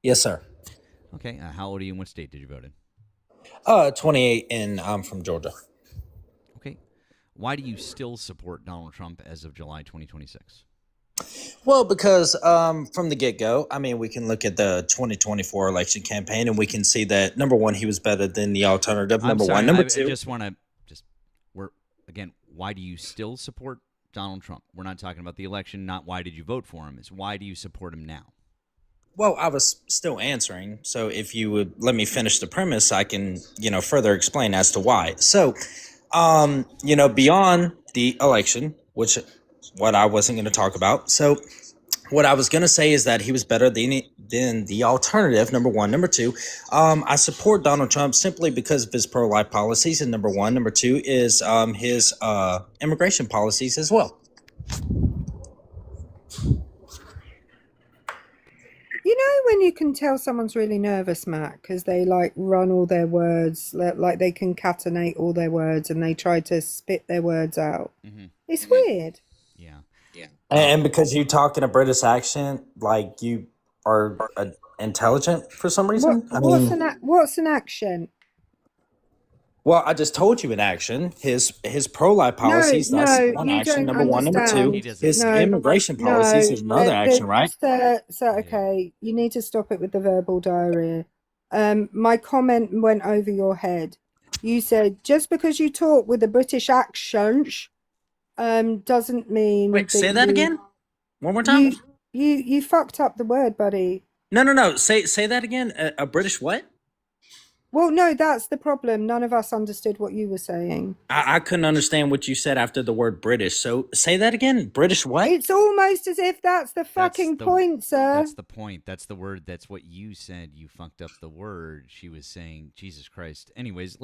Speaker 13: Yes, sir.
Speaker 1: Okay. How old are you and what state did you vote in?
Speaker 13: 28, and I'm from Georgia.
Speaker 1: Okay. Why do you still support Donald Trump as of July 2026?
Speaker 13: Well, because from the get-go, I mean, we can look at the 2024 election campaign, and we can see that, number one, he was better than the alternative, number one. Number two.
Speaker 1: I just want to again, why do you still support Donald Trump? We're not talking about the election, not why did you vote for him. It's why do you support him now?
Speaker 13: Well, I was still answering. So if you would let me finish the premise, I can, further explain as to why. So, beyond the election, which what I wasn't going to talk about. So what I was going to say is that he was better than the alternative, number one. Number two, I support Donald Trump simply because of his pro-life policies, and number one. Number two is his immigration policies as well.
Speaker 2: You know when you can tell someone's really nervous, Matt, because they run all their words, like they concatenate all their words and they try to spit their words out. Mm-hmm. It's weird.
Speaker 1: Yeah.
Speaker 13: And because you talk in a British accent, like you are intelligent for some reason.
Speaker 2: What's an accent?
Speaker 13: Well, I just told you in action. His pro-life policies, that's one action, number one. Number two, his immigration policies is another action, right?
Speaker 2: Okay, you need to stop it with the verbal diarrhea. My comment went over your head. You said, just because you talk with a British accent, doesn't mean...
Speaker 13: Wait, say that again? One more time?
Speaker 2: You fucked up the word, buddy.
Speaker 13: No. Say that again. A British what?
Speaker 2: Well, no, that's the problem. None of us understood what you were saying.
Speaker 13: I couldn't understand what you said after the word British. So say that again. British what?
Speaker 2: It's almost as if that's the fucking point, sir.
Speaker 1: That's the point. That's the word. That's what you said. You fucked up the word. She was saying, Jesus Christ. Anyways,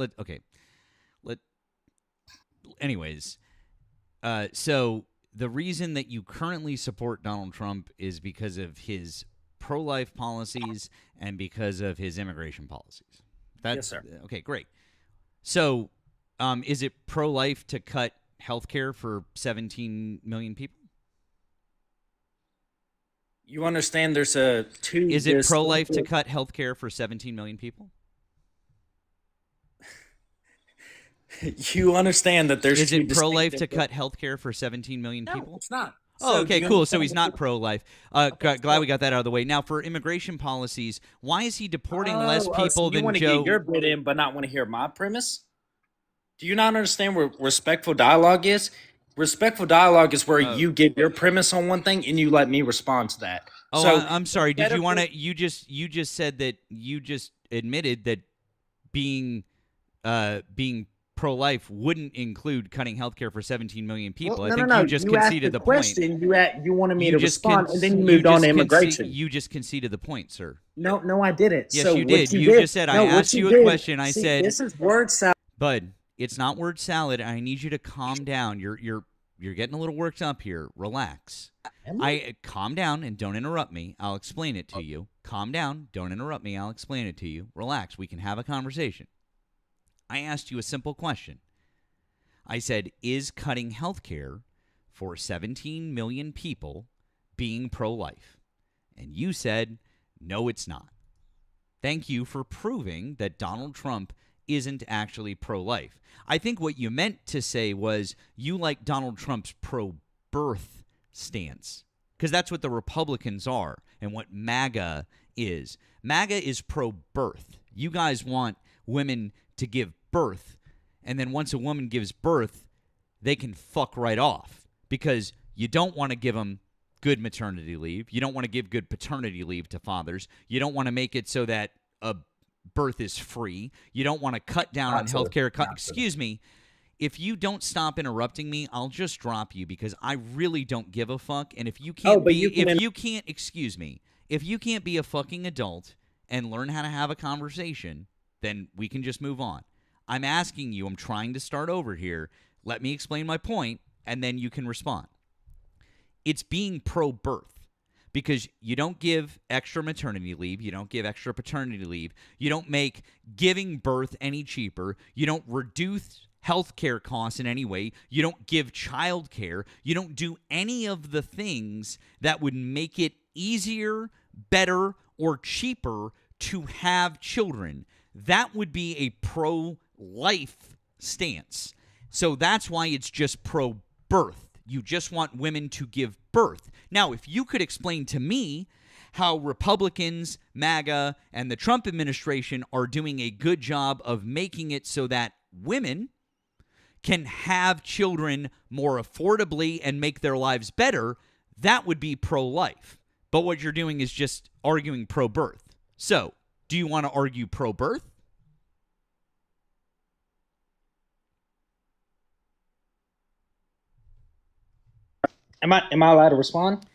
Speaker 1: so the reason that you currently support Donald Trump is because of his pro-life policies and because of his immigration policies.
Speaker 13: Yes, sir.
Speaker 1: Okay, great. So, is it pro-life to cut health care for 17 million people?
Speaker 13: You understand there's a two...
Speaker 1: Is it pro-life to cut health care for 17 million people?
Speaker 13: You understand that there's...
Speaker 1: Is it pro-life to cut health care for 17 million people?
Speaker 13: No, it's not.
Speaker 1: Oh, okay, cool. So he's not pro-life. Glad we got that out of the way. Now, for immigration policies, why is he deporting less people than Joe?
Speaker 13: You want to get your bit in, but not want to hear my premise? Do you not understand what respectful dialogue is? Respectful dialogue is where you give your premise on one thing and you let me respond to that.
Speaker 1: Oh,
Speaker 13: so
Speaker 1: I'm sorry. Did you want to? You just said that you just admitted that being pro-life wouldn't include cutting healthcare for 17 million people.
Speaker 13: Well,
Speaker 1: I think you just conceded the
Speaker 13: question.
Speaker 1: point.
Speaker 13: You wanted me to respond, and then you moved on to immigration.
Speaker 1: You just conceded the point, sir.
Speaker 13: No, I didn't.
Speaker 1: Yes,
Speaker 13: so
Speaker 1: you did. You just said, I asked you a question. I said,
Speaker 13: this is word salad.
Speaker 1: Bud, it's not word salad. I need you to calm down. You're getting a little worked up here. Relax. Calm down and don't interrupt me. I'll explain it to you. Calm down. Don't interrupt me. I'll explain it to you. Relax. We can have a conversation. I asked you a simple question. I said, is cutting health care for 17 million people being pro-life? And you said, no, it's not. Thank you for proving that Donald Trump isn't actually pro-life. I think what you meant to say was you like Donald Trump's pro-birth stance, because that's what the Republicans are and what MAGA is. MAGA is pro-birth. You guys want women to give birth, and then once a woman gives birth, they can fuck right off because you don't want to give them good maternity leave. You don't want to give good paternity leave to fathers. You don't want to make it so that a birth is free. You don't want to cut down on healthcare. Excuse me. If you don't stop interrupting me, I'll just drop you because I really don't give a fuck. And if you can't if you can't be a fucking adult and learn how to have a conversation, then we can just move on. I'm asking you, I'm trying to start over here. Let me explain my point, and then you can respond. It's being pro-birth because you don't give extra maternity leave. You don't give extra paternity leave. You don't make giving birth any cheaper. You don't reduce health care costs in any way. You don't give child care. You don't do any of the things that would make it easier, better, or cheaper to have children. That would be a pro-life stance. So that's why it's just pro-birth. You just want women to give birth. Now, if you could explain to me how Republicans, MAGA, and the Trump administration are doing a good job of making it so that women can have children more affordably and make their lives better, that would be pro-life. But what you're doing is just arguing pro-birth. So, do you want to argue pro-birth?
Speaker 13: Am I allowed to respond?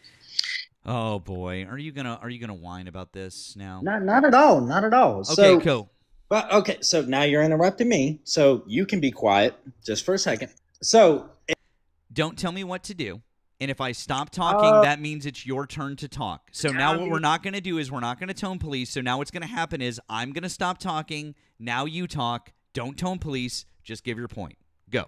Speaker 1: Oh boy, are you gonna whine about this now?
Speaker 13: Not at all. Not at all.
Speaker 1: Okay, cool.
Speaker 13: But okay, so now you're interrupting me, so you can be quiet just for a second. So
Speaker 1: don't tell me what to do. And if I stop talking, that means it's your turn to talk. So now what we're not going to do is we're not going to tone police. So now what's going to happen is I'm going to stop talking. Now you talk. Don't tone police. Just give your point. Go.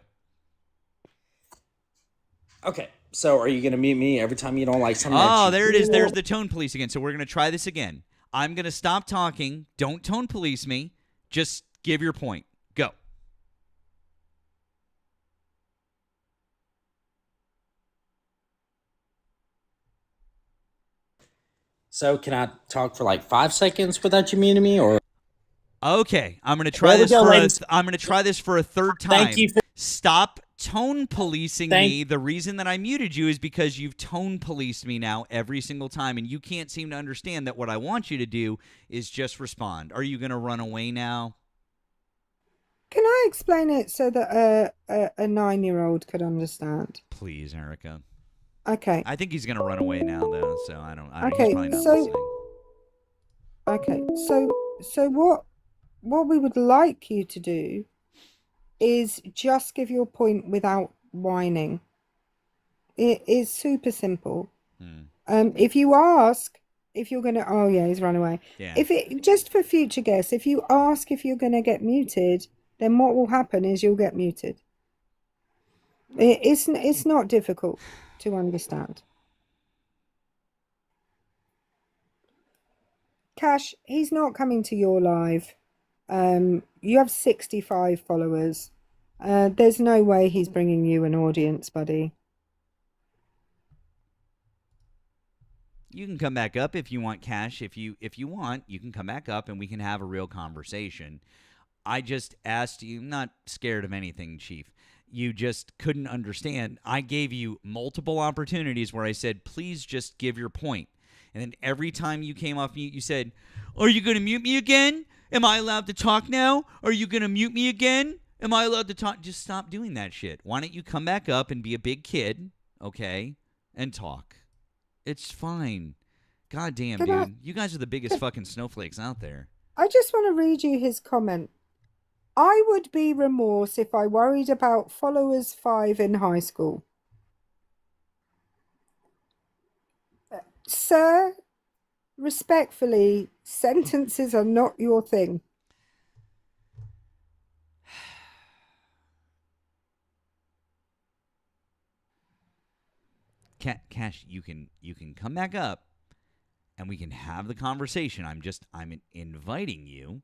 Speaker 13: Okay. So are you going to mute me every time you don't like something?
Speaker 1: Oh, there it is. There's the tone police again. So we're going to try this again. I'm going to stop talking. Don't tone police me. Just give your point. Go.
Speaker 13: So can I talk for like 5 seconds without you muting me, or?
Speaker 1: Okay, I'm going to try this for a third time.
Speaker 13: Thank you.
Speaker 1: Stop tone policing me. The reason that I muted you is because you've tone policed me now every single time, and you can't seem to understand that what I want you to do is just respond. Are you going to run away now?
Speaker 2: I explain it so that a 9-year-old could understand?
Speaker 1: Please, Erika.
Speaker 2: Okay.
Speaker 1: I think he's gonna run away now, though. So I don't.
Speaker 2: Okay,
Speaker 1: he's probably not
Speaker 2: so
Speaker 1: listening.
Speaker 2: okay, so what we would like you to do is just give your point without whining. It is super simple. If you ask if you're gonna, oh yeah, he's run away.
Speaker 1: Yeah.
Speaker 2: If it just for future guests, if you ask if you're gonna get muted, then what will happen is you'll get muted. It's not difficult to understand. Cash, he's not coming to your live. You have 65 followers. There's no way he's bringing you an audience, buddy.
Speaker 1: You can come back up if you want, Cash. If you want, you can come back up and we can have a real conversation. I just asked you, I'm not scared of anything, Chief. You just couldn't understand. I gave you multiple opportunities where I said, please just give your point. And then every time you came off mute, you said, are you going to mute me again? Am I allowed to talk now? Are you going to mute me again? Am I allowed to talk? Just stop doing that shit. Why don't you come back up and be a big kid, okay, and talk? It's fine. God damn, dude. You guys are the biggest fucking snowflakes out there.
Speaker 2: I just want to read you his comment. I would be remorse if I worried about followers 5 in high school. Sir, respectfully, sentences are not your thing.
Speaker 1: Cash, you can come back up and we can have the conversation. I'm inviting you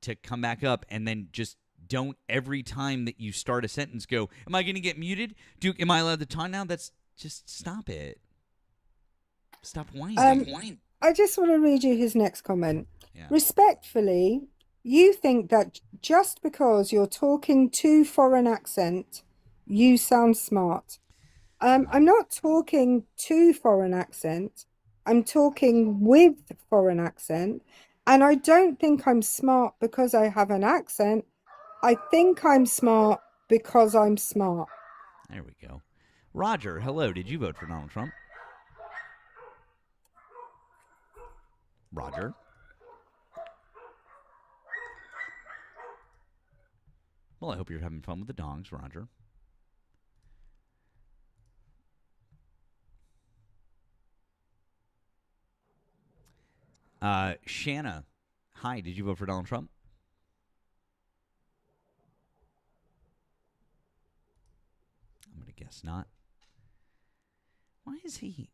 Speaker 1: to come back up, and then just don't every time that you start a sentence go, am I going to get muted? Am I allowed to talk now? That's just stop it. Stop whining.
Speaker 2: I just want to read you his next comment.
Speaker 1: Yeah.
Speaker 2: Respectfully, you think that just because you're talking to foreign accent, you sound smart. I'm not talking to foreign accent. I'm talking with foreign accent. And I don't think I'm smart because I have an accent. I think I'm smart because I'm smart.
Speaker 1: There we go. Roger, hello. Did you vote for Donald Trump? Roger? Well, I hope you're having fun with the dongs, Roger. Shanna, hi. Did you vote for Donald Trump? I'm going to guess not. Why is he?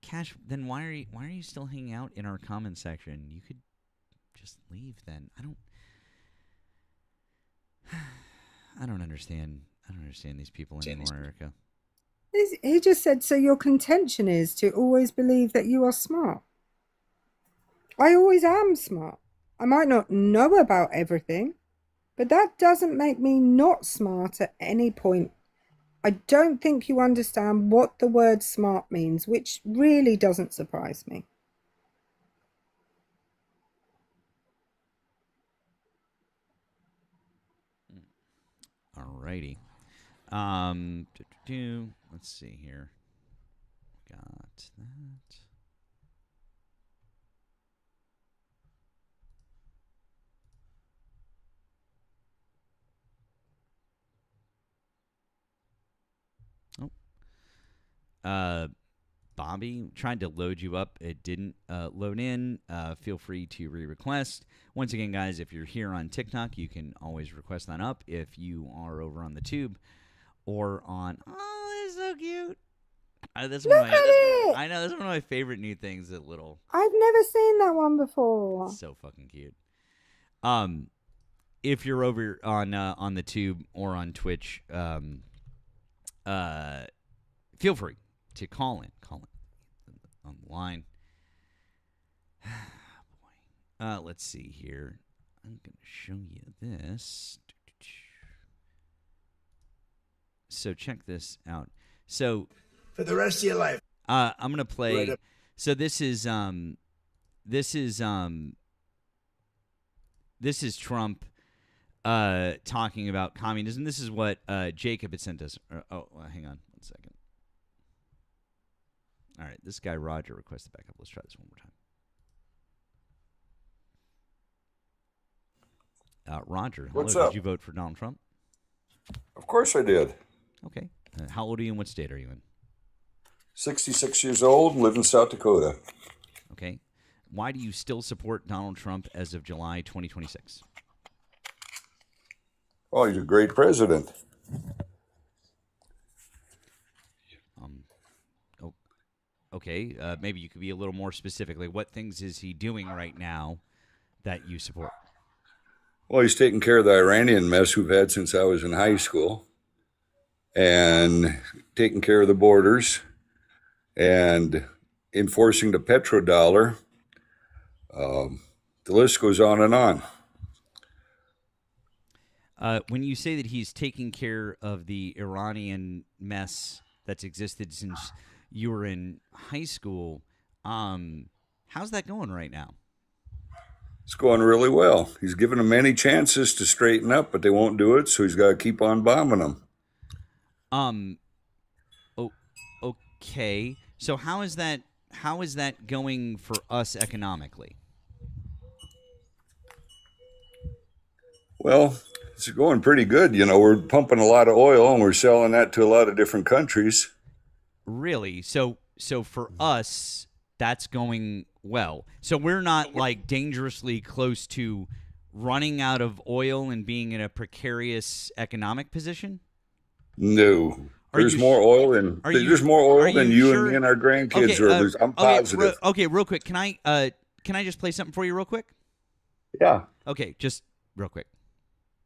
Speaker 1: Cash, then why are you still hanging out in our comment section? You could just leave then. I don't understand. I don't understand these people anymore, Erika.
Speaker 2: He just said, so your contention is to always believe that you are smart. I always am smart. I might not know about everything, but that doesn't make me not smart at any point. I don't think you understand what the word smart means, which really doesn't surprise me.
Speaker 1: Alrighty. Let's see here. Got that. Bobby tried to load you up. It didn't load in. Feel free to re-request. Once again, guys, if you're here on TikTok, you can always request that up. If you are over on the tube or on... Oh, that's so cute. I know, that's one of my favorite new things, that little...
Speaker 2: I've never seen that one before.
Speaker 1: So fucking cute. If you're over on the tube or on Twitch, feel free to call in on the line. Boy. Let's see here. I'm going to show you this. So check this out. So
Speaker 14: for the rest of your life,
Speaker 1: I'm going to play.
Speaker 14: Right.
Speaker 1: So this is Trump talking about communism. This is what Jacob had sent us. Hang on 1 second. All right, this guy Roger requested backup. Let's try this one more time. Roger, hello.
Speaker 14: What's up?
Speaker 1: Did you vote for Donald Trump?
Speaker 14: Of course I did.
Speaker 1: Okay. How old are you and what state are you in?
Speaker 14: 66 years old, live in South Dakota.
Speaker 1: Okay. Why do you still support Donald Trump as of July 2026?
Speaker 14: Oh, he's a great president.
Speaker 1: Okay. Maybe you could be a little more specific. Like, what things is he doing right now that you support?
Speaker 14: Well, he's taking care of the Iranian mess we've had since I was in high school, and taking care of the borders, and enforcing the petrodollar. The list goes on and on.
Speaker 1: When you say that he's taking care of the Iranian mess that's existed since you were in high school, how's that going right now?
Speaker 14: It's going really well. He's given them many chances to straighten up, but they won't do it, so he's got to keep on bombing them.
Speaker 1: Okay. So how is that going for us economically?
Speaker 14: Well, it's going pretty good. You know, we're pumping a lot of oil and we're selling that to a lot of different countries.
Speaker 1: Really? So for us, that's going well. So we're not like dangerously close to running out of oil and being in a precarious economic position?
Speaker 14: No. There's more oil than you and me and our grandkids are. I'm positive.
Speaker 1: Real quick. Can I just play something for you real quick?
Speaker 14: Yeah.
Speaker 1: Okay, just real quick.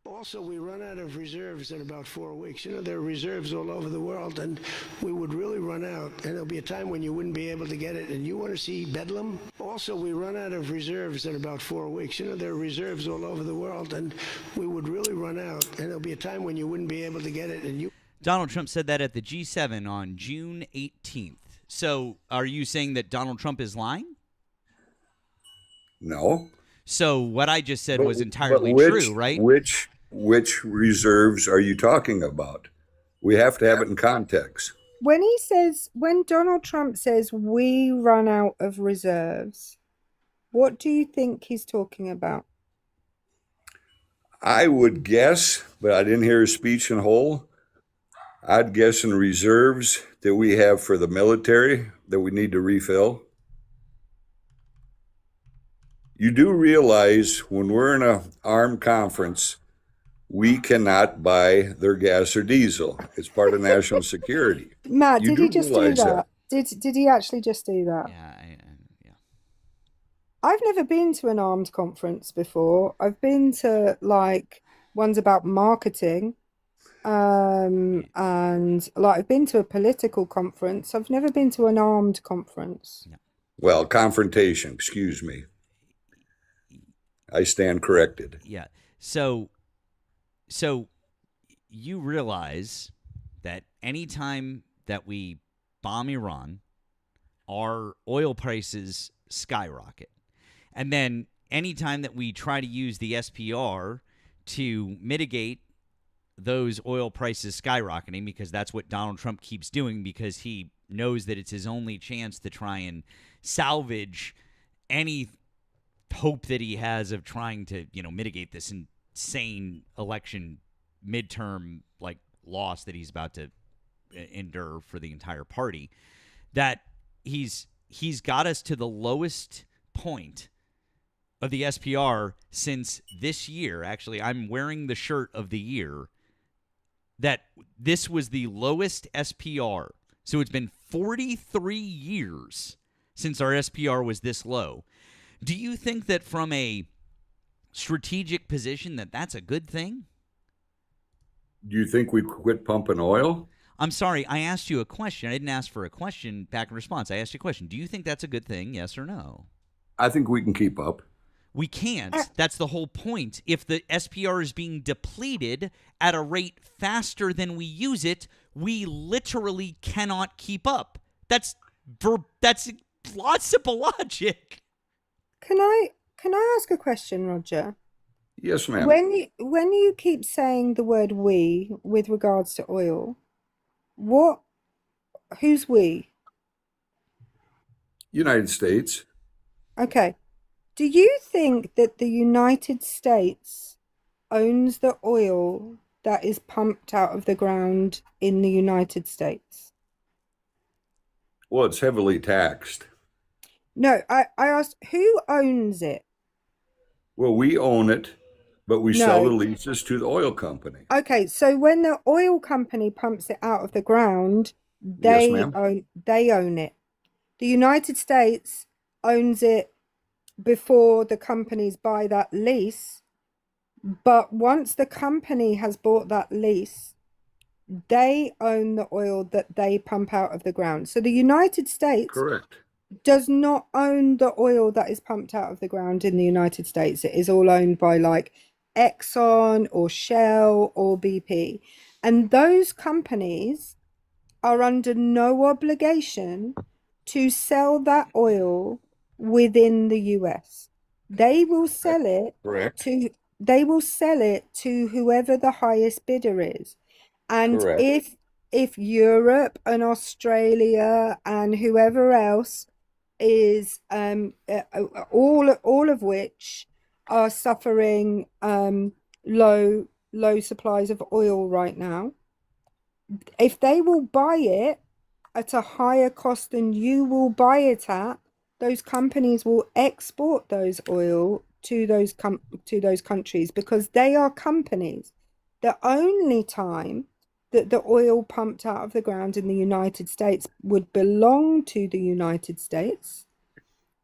Speaker 15: Also, we run out of reserves in about 4 weeks. You know, there are reserves all over the world, and we would really run out, and there'll be a time when you wouldn't be able to get it, and you want to see bedlam? Also, we run out of reserves in about 4 weeks. You know, there are reserves all over the world, and we would really run out, and there'll be a time when you wouldn't be able to get it, and you...
Speaker 1: Donald Trump said that at the G7 on June 18th. So are you saying that Donald Trump is lying?
Speaker 14: No.
Speaker 1: So what I just said was entirely true, right?
Speaker 14: Which reserves are you talking about? We have to have it in context.
Speaker 2: When Donald Trump says we run out of reserves, what do you think he's talking about?
Speaker 14: I would guess, but I didn't hear his speech in whole. I'd guess in reserves that we have for the military that we need to refill. You do realize when we're in an armed conference, we cannot buy their gas or diesel. It's part of national security.
Speaker 2: Matt, did he just do that? Did he actually just do that?
Speaker 1: Yeah.
Speaker 2: I've never been to an armed conference before. I've been to like ones about marketing, and like I've been to a political conference. I've never been to an armed conference.
Speaker 1: Yeah.
Speaker 14: Well, confrontation. Excuse me. I stand corrected.
Speaker 1: Yeah. So you realize that anytime that we bomb Iran, our oil prices skyrocket. And then anytime that we try to use the SPR to mitigate those oil prices skyrocketing, because that's what Donald Trump keeps doing, because he knows that it's his only chance to try and salvage any hope that he has of trying to, mitigate this insane election midterm loss that he's about to endure for the entire party, that he's got us to the lowest point of the SPR since this year. Actually, I'm wearing the shirt of the year that this was the lowest SPR. So it's been 43 years since our SPR was this low. Do you think that from a strategic position that's a good thing?
Speaker 14: Do you think we quit pumping oil?
Speaker 1: I'm sorry, I asked you a question. I didn't ask for a question back in response. I asked you a question. Do you think that's a good thing, yes or no?
Speaker 14: I think we can keep up.
Speaker 1: We can't. That's the whole point. If the SPR is being depleted at a rate faster than we use it, we literally cannot keep up. That's simple logic.
Speaker 2: Can I ask a question, Roger?
Speaker 14: Yes, ma'am.
Speaker 2: When you keep saying the word we with regards to oil, who's we?
Speaker 14: United States.
Speaker 2: Okay. Do you think that the United States owns the oil that is pumped out of the ground in the United States?
Speaker 14: Well, it's heavily taxed.
Speaker 2: No, I asked who owns it?
Speaker 14: Well, we own it, but we sell the
Speaker 2: No.
Speaker 14: leases to the oil company.
Speaker 2: Okay, so when the oil company pumps it out of the ground,
Speaker 14: Yes,
Speaker 2: they
Speaker 14: ma'am.
Speaker 2: own it. The United States owns it before the companies buy that lease, but once the company has bought that lease, they own the oil that they pump out of the ground. So the United States
Speaker 14: Correct.
Speaker 2: does not own the oil that is pumped out of the ground in the United States. It is all owned by like Exxon or Shell or BP. And those companies are under no obligation to sell that oil within the US. They will sell it
Speaker 14: Correct.
Speaker 2: to whoever the highest bidder is. And
Speaker 14: Correct.
Speaker 2: if Europe and Australia and whoever else is all of which are suffering low supplies of oil right now, if they will buy it at a higher cost than you will buy it at, those companies will export those oil to those countries because they are companies. The only time that the oil pumped out of the ground in the United States would belong to the United States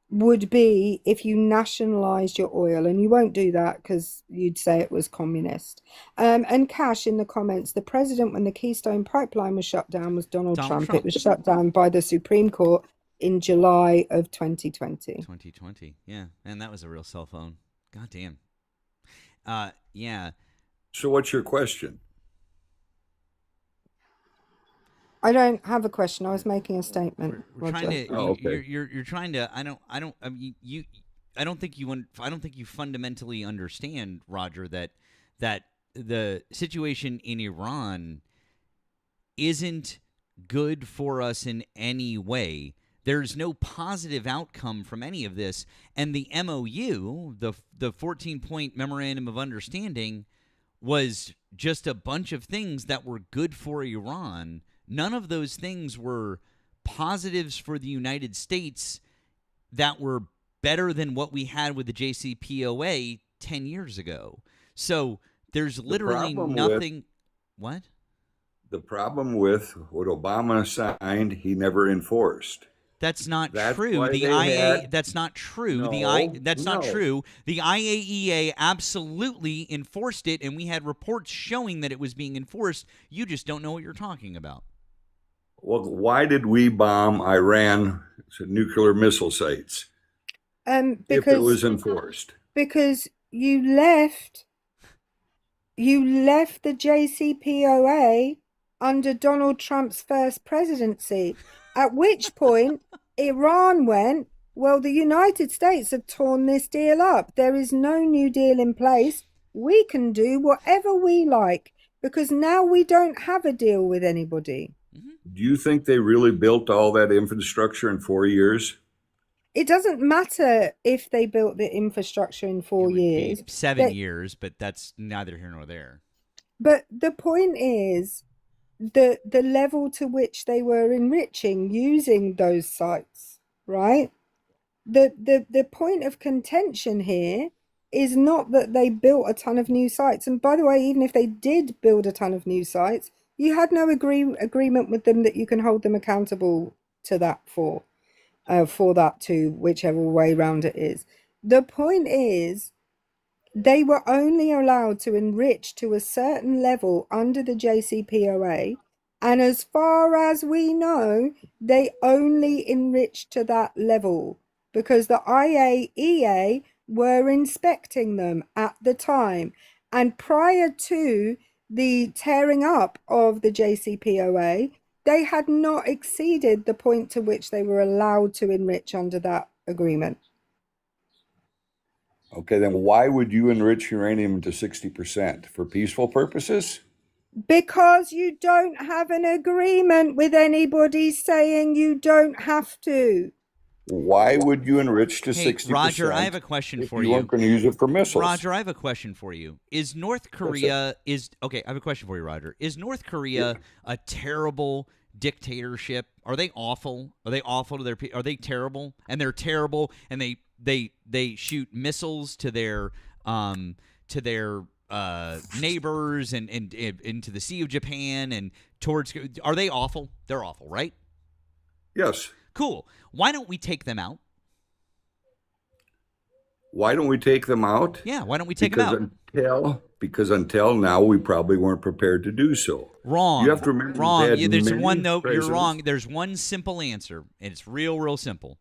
Speaker 2: would be if you nationalized your oil, and you won't do that because you'd say it was communist. And Cash in the comments, the president when the Keystone Pipeline was shut down was Donald Trump. It was shut down by the Supreme Court in July of 2020.
Speaker 1: 2020, yeah, and that was a real cell phone. God damn. Yeah.
Speaker 14: So what's your question?
Speaker 2: I don't have a question. I was making a statement.
Speaker 1: We're trying to.
Speaker 14: Oh, okay.
Speaker 1: You're trying to. I don't. I mean, you. I don't think you. I don't think you fundamentally understand, Roger, that the situation in Iran isn't good for us in any way. There's no positive outcome from any of this, and the MOU, the 14-point memorandum of understanding, was just a bunch of things that were good for Iran. None of those things were positives for the United States that were better than what we had with the JCPOA 10 years ago. So there's literally nothing. What?
Speaker 14: The problem with what Obama signed, he never enforced.
Speaker 1: That's not
Speaker 14: That's
Speaker 1: true.
Speaker 14: why
Speaker 1: The
Speaker 14: they
Speaker 1: IA.
Speaker 14: had-
Speaker 1: That's not true.
Speaker 14: No,
Speaker 1: That's not
Speaker 14: no.
Speaker 1: true. The IAEA absolutely enforced it, and we had reports showing that it was being enforced. You just don't know what you're talking about.
Speaker 14: Well, why did we bomb Iran nuclear missile sites if it was enforced?
Speaker 2: Because you left the JCPOA under Donald Trump's first presidency, at which point Iran went, well, the United States have torn this deal up. There is no new deal in place. We can do whatever we like because now we don't have a deal with anybody.
Speaker 14: Do you think they really built all that infrastructure in 4 years?
Speaker 2: It doesn't matter if they built the infrastructure in 4 years.
Speaker 1: 7 years, but that's neither here nor there.
Speaker 2: But the point is the level to which they were enriching using those sites, right? The point of contention here is not that they built a ton of new sites. And by the way, even if they did build a ton of new sites, you had no agreement with them that you can hold them accountable to that for that too, whichever way round it is. The point is they were only allowed to enrich to a certain level under the JCPOA. And as far as we know, they only enriched to that level because the IAEA were inspecting them at the time. And prior to the tearing up of the JCPOA, they had not exceeded the point to which they were allowed to enrich under that agreement.
Speaker 14: Okay, then why would you enrich uranium to 60%? For peaceful purposes?
Speaker 2: Because you don't have an agreement with anybody saying you don't have to.
Speaker 14: Why would you enrich to 60%?
Speaker 1: Roger, I have a question for you.
Speaker 14: If you weren't going to use it for missiles.
Speaker 1: Roger, I have a question for you. Is North Korea okay? I have a question for you, Roger. Is North Korea a terrible dictatorship? Are they awful? Are they awful to their people? Are they terrible? And they're terrible, and they shoot missiles to their neighbors and into the Sea of Japan and towards. Are they awful? They're awful, right?
Speaker 14: Yes.
Speaker 1: Cool. Why don't we take them out?
Speaker 14: Why don't we take them out?
Speaker 1: Yeah, why don't we take them out?
Speaker 14: Because until now, we probably weren't prepared to do so.
Speaker 1: Wrong.
Speaker 14: You have to remember.
Speaker 1: Wrong.
Speaker 14: Yeah,
Speaker 1: there's one. No, you're wrong. There's one simple answer, and it's real simple.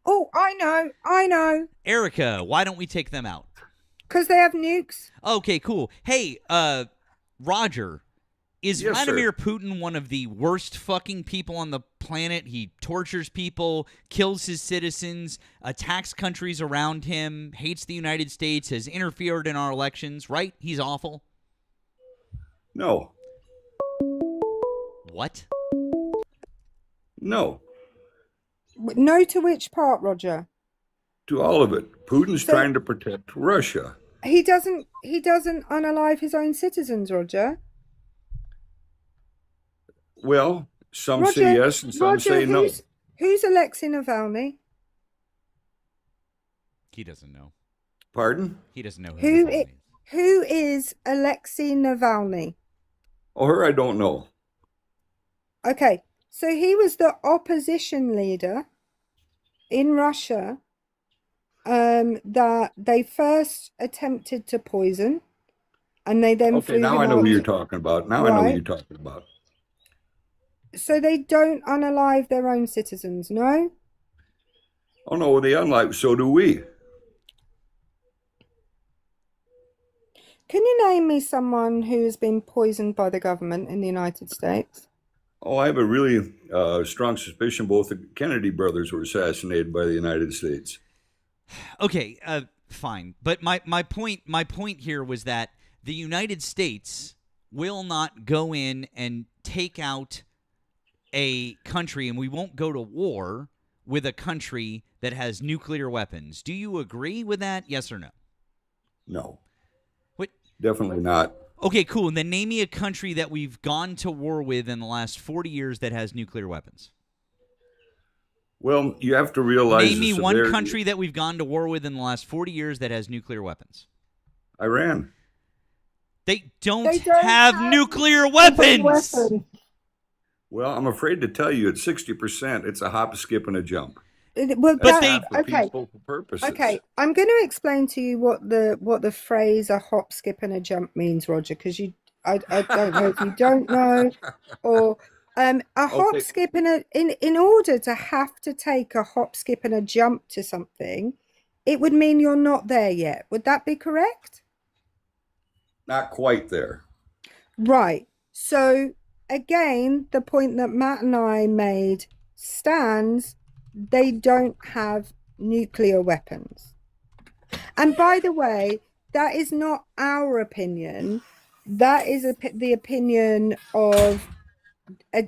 Speaker 2: Oh, I know.
Speaker 1: Erika, why don't we take them out?
Speaker 2: Because they have nukes.
Speaker 1: Okay, cool. Hey, Roger, is Vladimir Putin one of the worst fucking people on the planet? He tortures people, kills his citizens, attacks countries around him, hates the United States, has interfered in our elections, right? He's awful.
Speaker 14: No.
Speaker 1: What?
Speaker 14: No.
Speaker 2: No to which part, Roger?
Speaker 14: To all of it. Putin's trying to protect Russia.
Speaker 2: He doesn't unalive his own citizens, Roger.
Speaker 14: Well, some say yes and some say no.
Speaker 2: Who's Alexei Navalny?
Speaker 1: He doesn't know.
Speaker 14: Pardon?
Speaker 1: He doesn't know
Speaker 2: who is Alexei Navalny?
Speaker 14: Oh, her I don't know.
Speaker 2: Okay, so he was the opposition leader in Russia that they first attempted to poison, and they then
Speaker 14: Okay, now I know who you're talking about. Now I know who you're talking about.
Speaker 2: So they don't unalive their own citizens, no?
Speaker 14: Oh, no, they unalive. So do we.
Speaker 2: Can you name me someone who has been poisoned by the government in the United States?
Speaker 14: Oh, I have a really strong suspicion both the Kennedy brothers were assassinated by the United States.
Speaker 1: Okay, fine. But my point here was that the United States will not go in and take out a country, and we won't go to war with a country that has nuclear weapons. Do you agree with that? Yes or no?
Speaker 14: No.
Speaker 1: What?
Speaker 14: Definitely not.
Speaker 1: Okay, cool. And then name me a country that we've gone to war with in the last 40 years that has nuclear weapons.
Speaker 14: Well, you have to realize...
Speaker 1: Name me one country that we've gone to war with in the last 40 years that has nuclear weapons.
Speaker 14: Iran.
Speaker 1: They don't have nuclear weapons!
Speaker 14: Well, I'm afraid to tell you, at 60%, it's a hop, skip, and a jump.
Speaker 2: Well,
Speaker 14: peaceful purposes.
Speaker 2: Okay, I'm going to explain to you what the phrase "a hop, skip, and a jump" means, Roger, because I don't know if you don't know, or a hop, skip, and in order to have to take a hop, skip, and a jump to something, it would mean you're not there yet. Would that be correct?
Speaker 14: Not quite there.
Speaker 2: Right. So again, the point that Matt and I made stands. They don't have nuclear weapons. And by the way, that is not our opinion. That is the opinion of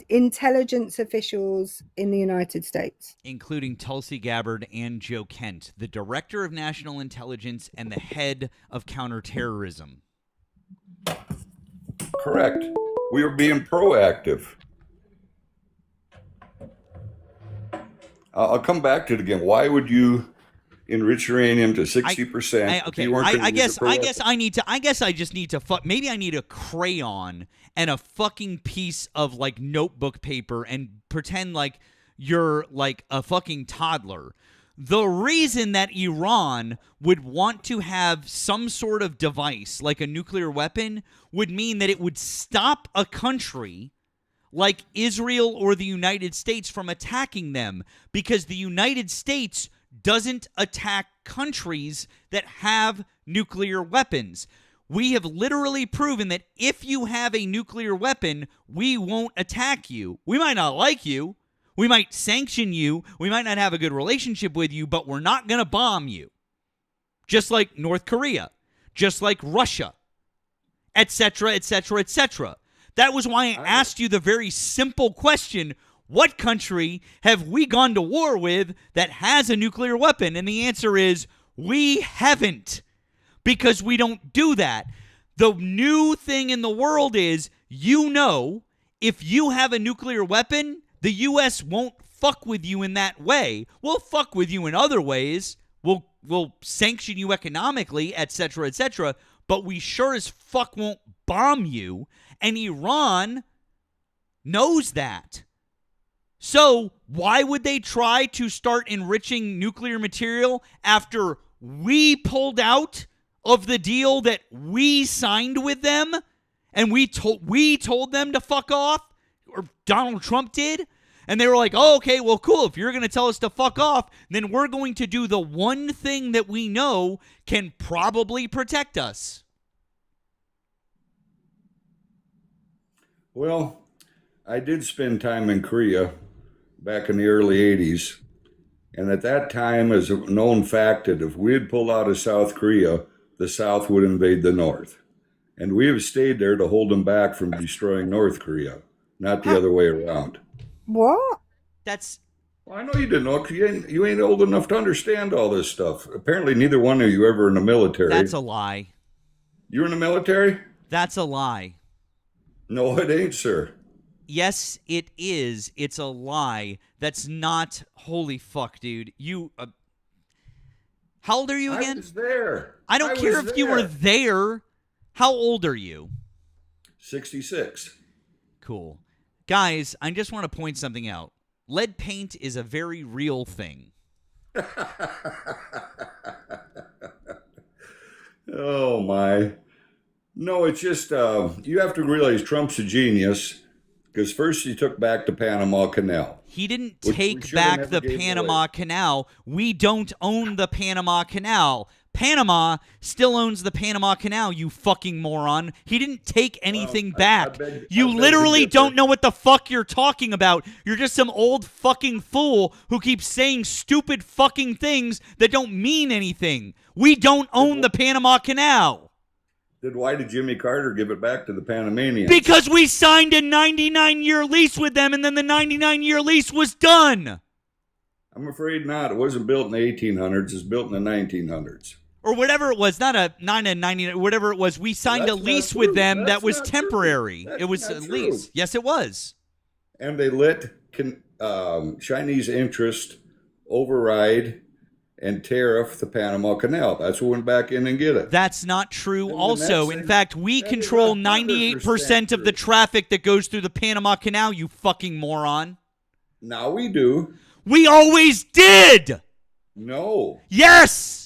Speaker 2: intelligence officials in the United States.
Speaker 1: Including Tulsi Gabbard and Joe Kent, the Director of National Intelligence and the head of counterterrorism.
Speaker 14: Correct. We are being proactive. I'll come back to it again. Why would you enrich uranium to 60%?
Speaker 1: Okay, I guess I just need to maybe I need a crayon and a fucking piece of like notebook paper and pretend like you're like a fucking toddler. The reason that Iran would want to have some sort of device like a nuclear weapon would mean that it would stop a country like Israel or the United States from attacking them, because the United States doesn't attack countries that have nuclear weapons. We have literally proven that if you have a nuclear weapon, we won't attack you. We might not like you. We might sanction you. We might not have a good relationship with you, but we're not going to bomb you. just like North Korea, just like Russia, etc., etc., etc. That was why I asked you the very simple question, what country have we gone to war with that has a nuclear weapon? And the answer is, we haven't, because we don't do that. The new thing in the world is, if you have a nuclear weapon, the U.S. won't fuck with you in that way. We'll fuck with you in other ways. We'll sanction you economically, etc., etc., but we sure as fuck won't bomb you, and Iran knows that. So why would they try to start enriching nuclear material after we pulled out of the deal that we signed with them, and we told them to fuck off, or Donald Trump did? And they were like, oh, okay, well, cool. If you're going to tell us to fuck off, then we're going to do the one thing that we know can probably protect us.
Speaker 14: Well, I did spend time in Korea back in the early 80s. And at that time, as a known fact that if we had pulled out of South Korea, the South would invade the North. And we have stayed there to hold them back from destroying North Korea, not the other way around.
Speaker 2: What?
Speaker 14: Well, I know you didn't know, because you ain't old enough to understand all this stuff. Apparently, neither one of you ever in the military.
Speaker 1: That's a lie.
Speaker 14: You were in the military?
Speaker 1: That's a lie.
Speaker 14: No, it ain't, sir.
Speaker 1: Yes, it is. It's a lie. That's not. Holy fuck, dude. You. How old are you again?
Speaker 14: I was there.
Speaker 1: I don't care if you were there. How old are you?
Speaker 14: 66.
Speaker 1: Cool. Guys, I just want to point something out. Lead paint is a very real thing.
Speaker 14: Oh, my. No, it's just, you have to realize Trump's a genius, because first he took back the Panama Canal.
Speaker 1: He didn't take back the Panama Canal. We don't own the Panama Canal. Panama still owns the Panama Canal, you fucking moron. He didn't take anything back. You literally don't know what the fuck you're talking about. You're just some old fucking fool who keeps saying stupid fucking things that don't mean anything. We don't own the Panama Canal.
Speaker 14: Then why did Jimmy Carter give it back to the Panamanians?
Speaker 1: Because we signed a 99-year lease with them, and then the 99-year lease was done.
Speaker 14: I'm afraid not. It wasn't built in the 1800s. It was built in the 1900s.
Speaker 1: Or whatever it was, not a 99, whatever it was. We signed a lease with them that was temporary. It was a lease. Yes, it was.
Speaker 14: And they let Chinese interest override and tariff the Panama Canal. That's what went back in and get it.
Speaker 1: That's not true also. In fact, we control 98% of the traffic that goes through the Panama Canal, you fucking moron.
Speaker 14: Now we do.
Speaker 1: We always did.
Speaker 14: No.
Speaker 1: Yes.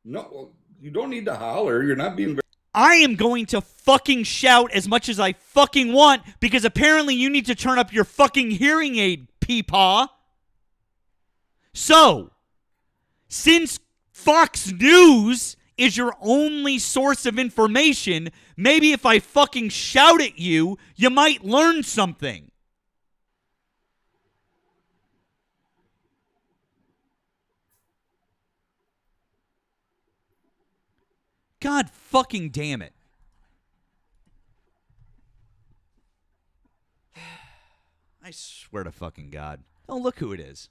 Speaker 14: No, you don't need to holler. You're not being very...
Speaker 1: I am going to fucking shout as much as I fucking want, because apparently you need to turn up your fucking hearing aid, peepaw. So, since Fox News is your only source of information, maybe if I fucking shout at you, you might learn something. God fucking damn it. I swear to fucking God. Oh, look who it is.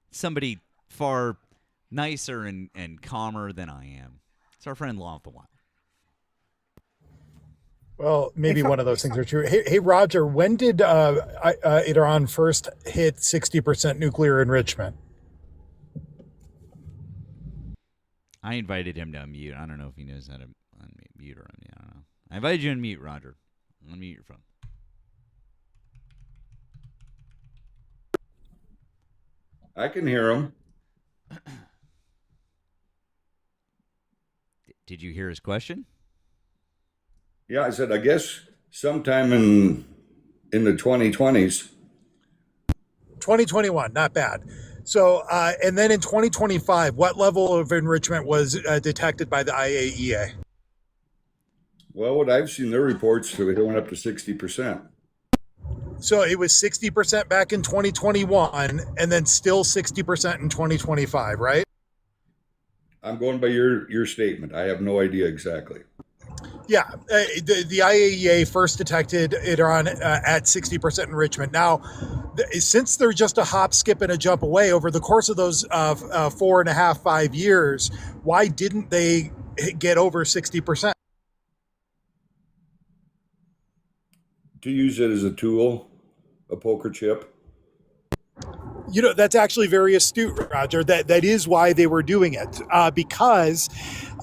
Speaker 1: Somebody far nicer and calmer than I am. It's our friend Law of the Wild.
Speaker 16: Well, maybe one of those things are true. Hey, Roger, when did Iran first hit 60% nuclear enrichment?
Speaker 1: I invited him to unmute. I don't know if he knows how to unmute or unmute. I don't know. I invited you to unmute, Roger. Unmute your phone.
Speaker 14: I can hear him.
Speaker 1: Did you hear his question?
Speaker 14: Yeah, I said, I guess sometime in the 2020s.
Speaker 16: 2021, not bad. So, and then in 2025, what level of enrichment was detected by the IAEA?
Speaker 14: Well, what I've seen their reports, it went up to 60%.
Speaker 16: So it was 60% back in 2021 and then still 60% in 2025, right?
Speaker 14: I'm going by your statement. I have no idea exactly.
Speaker 16: Yeah, the IAEA first detected Iran at 60% enrichment. Now, since they're just a hop, skip, and a jump away over the course of those 4.5, 5 years, why didn't they get over 60%?
Speaker 14: To use it as a tool, a poker chip.
Speaker 16: You know, that's actually very astute, Roger. That is why they were doing it, because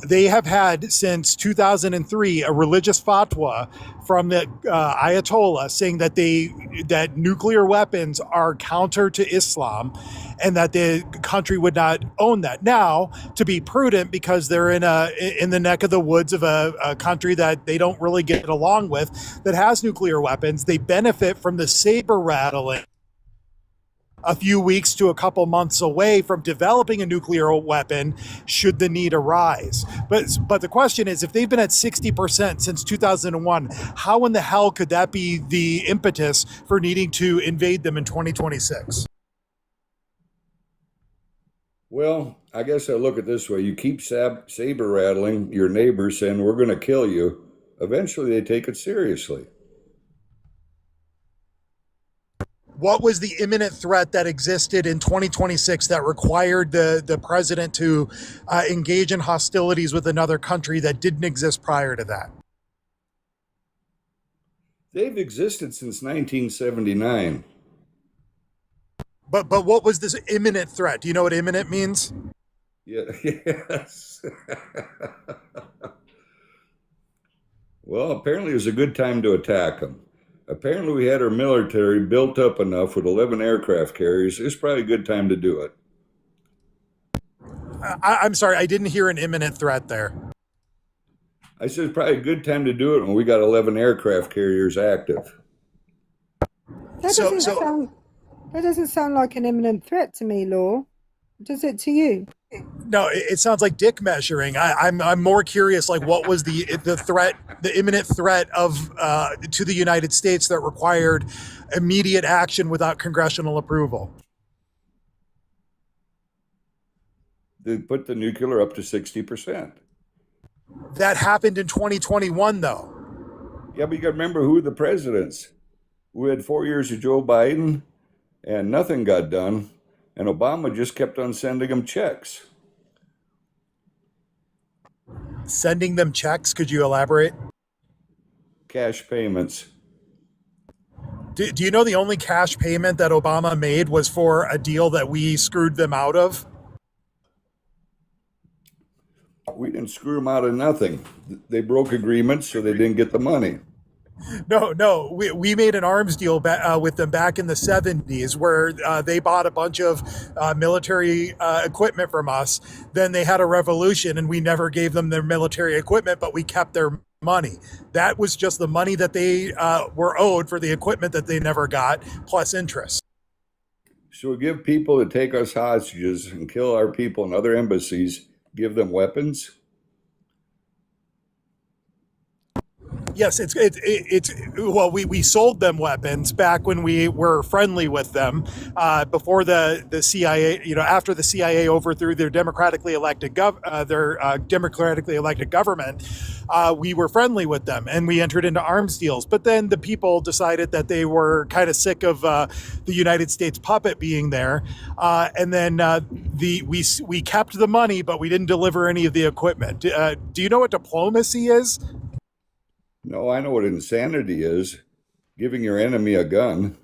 Speaker 16: they have had since 2003 a religious fatwa from the Ayatollah saying that nuclear weapons are counter to Islam, and that the country would not own that. Now, to be prudent, because they're in the neck of the woods of a country that they don't really get along with, that has nuclear weapons, they benefit from the saber rattling a few weeks to a couple months away from developing a nuclear weapon should the need arise. But the question is, if they've been at 60% since 2001, how in the hell could that be the impetus for needing to invade them in 2026?
Speaker 14: Well, I guess I look at it this way. You keep saber rattling your neighbors saying, we're going to kill you. Eventually they take it seriously.
Speaker 16: What was the imminent threat that existed in 2026 that required the president to engage in hostilities with another country that didn't exist prior to that?
Speaker 14: They've existed since 1979.
Speaker 16: But what was this imminent threat? Do you know what imminent means?
Speaker 14: Yeah, yes. Well, apparently it was a good time to attack them. Apparently we had our military built up enough with 11 aircraft carriers. It's probably a good time to do it.
Speaker 16: I'm sorry, I didn't hear an imminent threat there.
Speaker 14: I said it's probably a good time to do it when we got 11 aircraft carriers active.
Speaker 2: That doesn't sound like an imminent threat to me, Law. Does it to you?
Speaker 16: No, it sounds like dick measuring. I'm more curious, like, what was the threat, the imminent threat of to the United States that required immediate action without congressional approval?
Speaker 14: They put the nuclear up to 60%.
Speaker 16: That happened in 2021, though.
Speaker 14: Yeah, but you got to remember who the presidents. We had 4 years of Joe Biden, and nothing got done. And Obama just kept on sending them checks.
Speaker 16: Sending them checks? Could you elaborate?
Speaker 14: Cash payments.
Speaker 16: Do you know the only cash payment that Obama made was for a deal that we screwed them out of?
Speaker 14: We didn't screw them out of nothing. They broke agreements, so they didn't get the money.
Speaker 16: No. We made an arms deal with them back in the 70s where they bought a bunch of military equipment from us. Then they had a revolution and we never gave them their military equipment, but we kept their money. That was just the money that they were owed for the equipment that they never got, plus interest.
Speaker 14: So we give people to take us hostages and kill our people in other embassies, give them weapons?
Speaker 16: Yes, it's well, we sold them weapons back when we were friendly with them, before the CIA, after the CIA overthrew their democratically elected government. We were friendly with them and we entered into arms deals. But then the people decided that they were kind of sick of the United States puppet being there, and then we kept the money, but we didn't deliver any of the equipment. Do you know what diplomacy is?
Speaker 14: No, I know what insanity is. Giving your enemy a gun.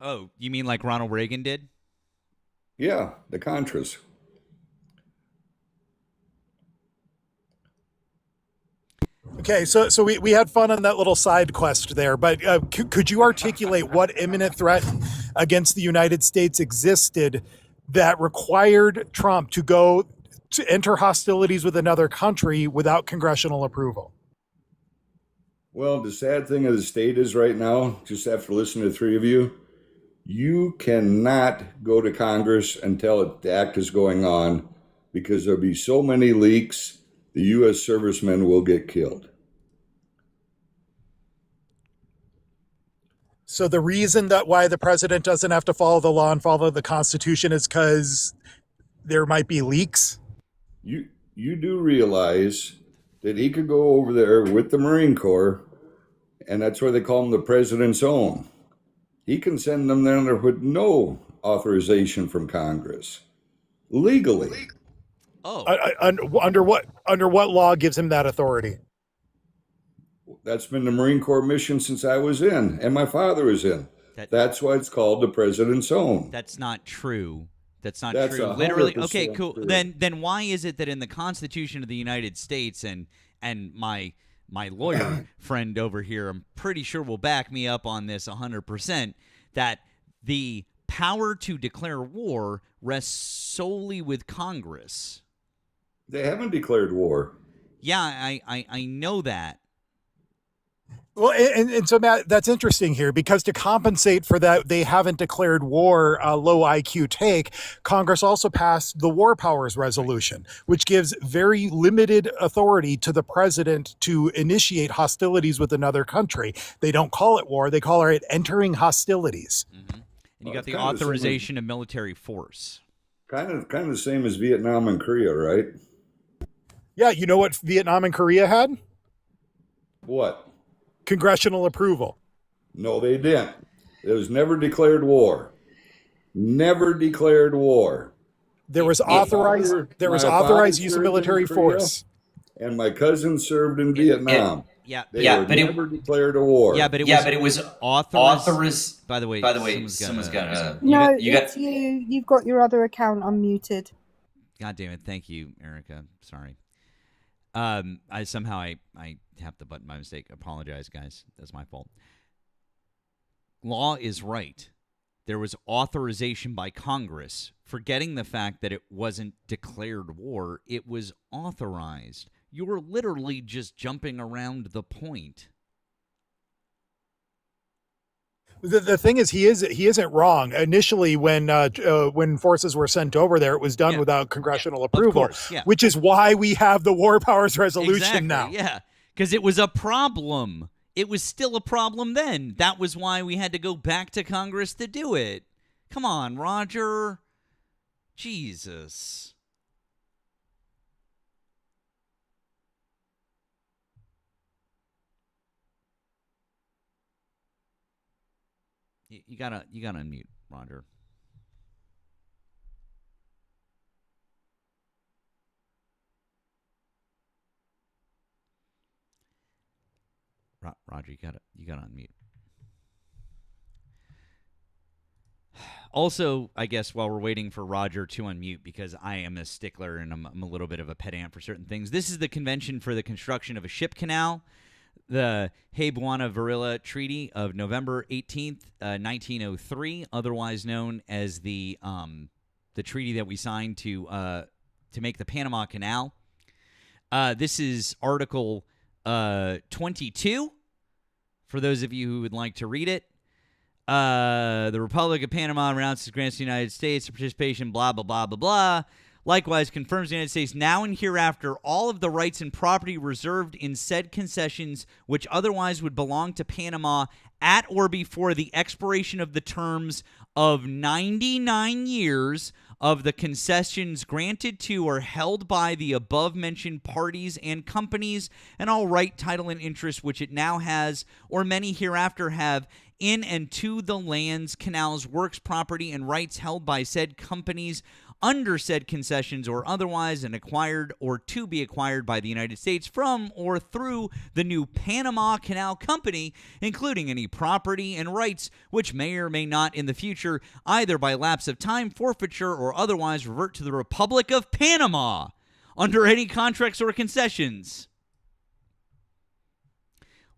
Speaker 1: Oh, you mean like Ronald Reagan did?
Speaker 14: Yeah, the Contras.
Speaker 16: Okay, so we had fun on that little side quest there, but could you articulate what imminent threat against the United States existed that required Trump to enter hostilities with another country without congressional approval?
Speaker 14: Well, the sad thing of the state is right now, just after listening to the three of you, you cannot go to Congress and tell the act is going on because there'll be so many leaks, the U.S. servicemen will get killed.
Speaker 16: So the reason that why the president doesn't have to follow the law and follow the Constitution is because there might be leaks?
Speaker 14: You do realize that he could go over there with the Marine Corps, and that's why they call him the president's own. He can send them down there with no authorization from Congress, legally.
Speaker 1: Oh,
Speaker 16: under what law gives him that authority?
Speaker 14: That's been the Marine Corps mission since I was in, and my father was in. That's why it's called the president's own.
Speaker 1: That's not true. That's not
Speaker 14: That's
Speaker 1: true.
Speaker 14: 100%
Speaker 1: Literally. Okay, cool.
Speaker 14: true.
Speaker 1: Then why is it that in the Constitution of the United States and my lawyer friend over here, I'm pretty sure will back me up on this 100%, that the power to declare war rests solely with Congress.
Speaker 14: They haven't declared war.
Speaker 1: Yeah, I know that.
Speaker 16: Well, and so, Matt, that's interesting here, because to compensate for that, they haven't declared war, low IQ take. Congress also passed the War Powers Resolution, which gives very limited authority to the president to initiate hostilities with another country. They don't call it war. They call it entering hostilities.
Speaker 1: Mm-hmm. And you got the authorization of military force.
Speaker 14: Kind of the same as Vietnam and Korea, right?
Speaker 16: Yeah, you know what Vietnam and Korea had?
Speaker 14: What?
Speaker 16: Congressional approval.
Speaker 14: No, they didn't. It was never declared war. Never declared war.
Speaker 16: There was authorized use of military force.
Speaker 14: And my cousin served in Vietnam.
Speaker 1: But
Speaker 14: never declared a war.
Speaker 1: Yeah, but it was authorized. By the way, someone's got
Speaker 2: No, you've got your other account unmuted.
Speaker 1: God damn it! Thank you, Erica. Sorry. I tapped the button by mistake. Apologize, guys. That's my fault. Law is right. There was authorization by Congress, forgetting the fact that it wasn't declared war. It was authorized. You were literally just jumping around the point.
Speaker 16: The thing is, he isn't wrong. Initially, when forces were sent over there, it was done without congressional approval,
Speaker 1: of course,
Speaker 16: which is why we have the War Powers Resolution now.
Speaker 1: Yeah, because it was a problem. It was still a problem then. That was why we had to go back to Congress to do it. Come on, Roger. Jesus. You gotta unmute, Roger. Roger, you gotta unmute. Also, I guess while we're waiting for Roger to unmute, because I am a stickler and I'm a little bit of a pedant for certain things. This is the convention for the construction of a ship canal. The Buena-Varilla Treaty of November 18th, 1903, otherwise known as the treaty that we signed to make the Panama Canal. This is Article 22, for those of you who would like to read it. The Republic of Panama renounces grants to the United States for participation, blah, blah, blah, blah, blah. Likewise, confirms the United States now and hereafter all of the rights and property reserved in said concessions which otherwise would belong to Panama at or before the expiration of the terms of 99 years of the concessions granted to or held by the above-mentioned parties and companies, and all right, title, and interest which it now has or many hereafter have in and to the lands, canals, works, property, and rights held by said companies under said concessions or otherwise, and acquired or to be acquired by the United States from or through the new Panama Canal Company, including any property and rights which may or may not in the future, either by lapse of time, forfeiture, or otherwise revert to the Republic of Panama under any contracts or concessions.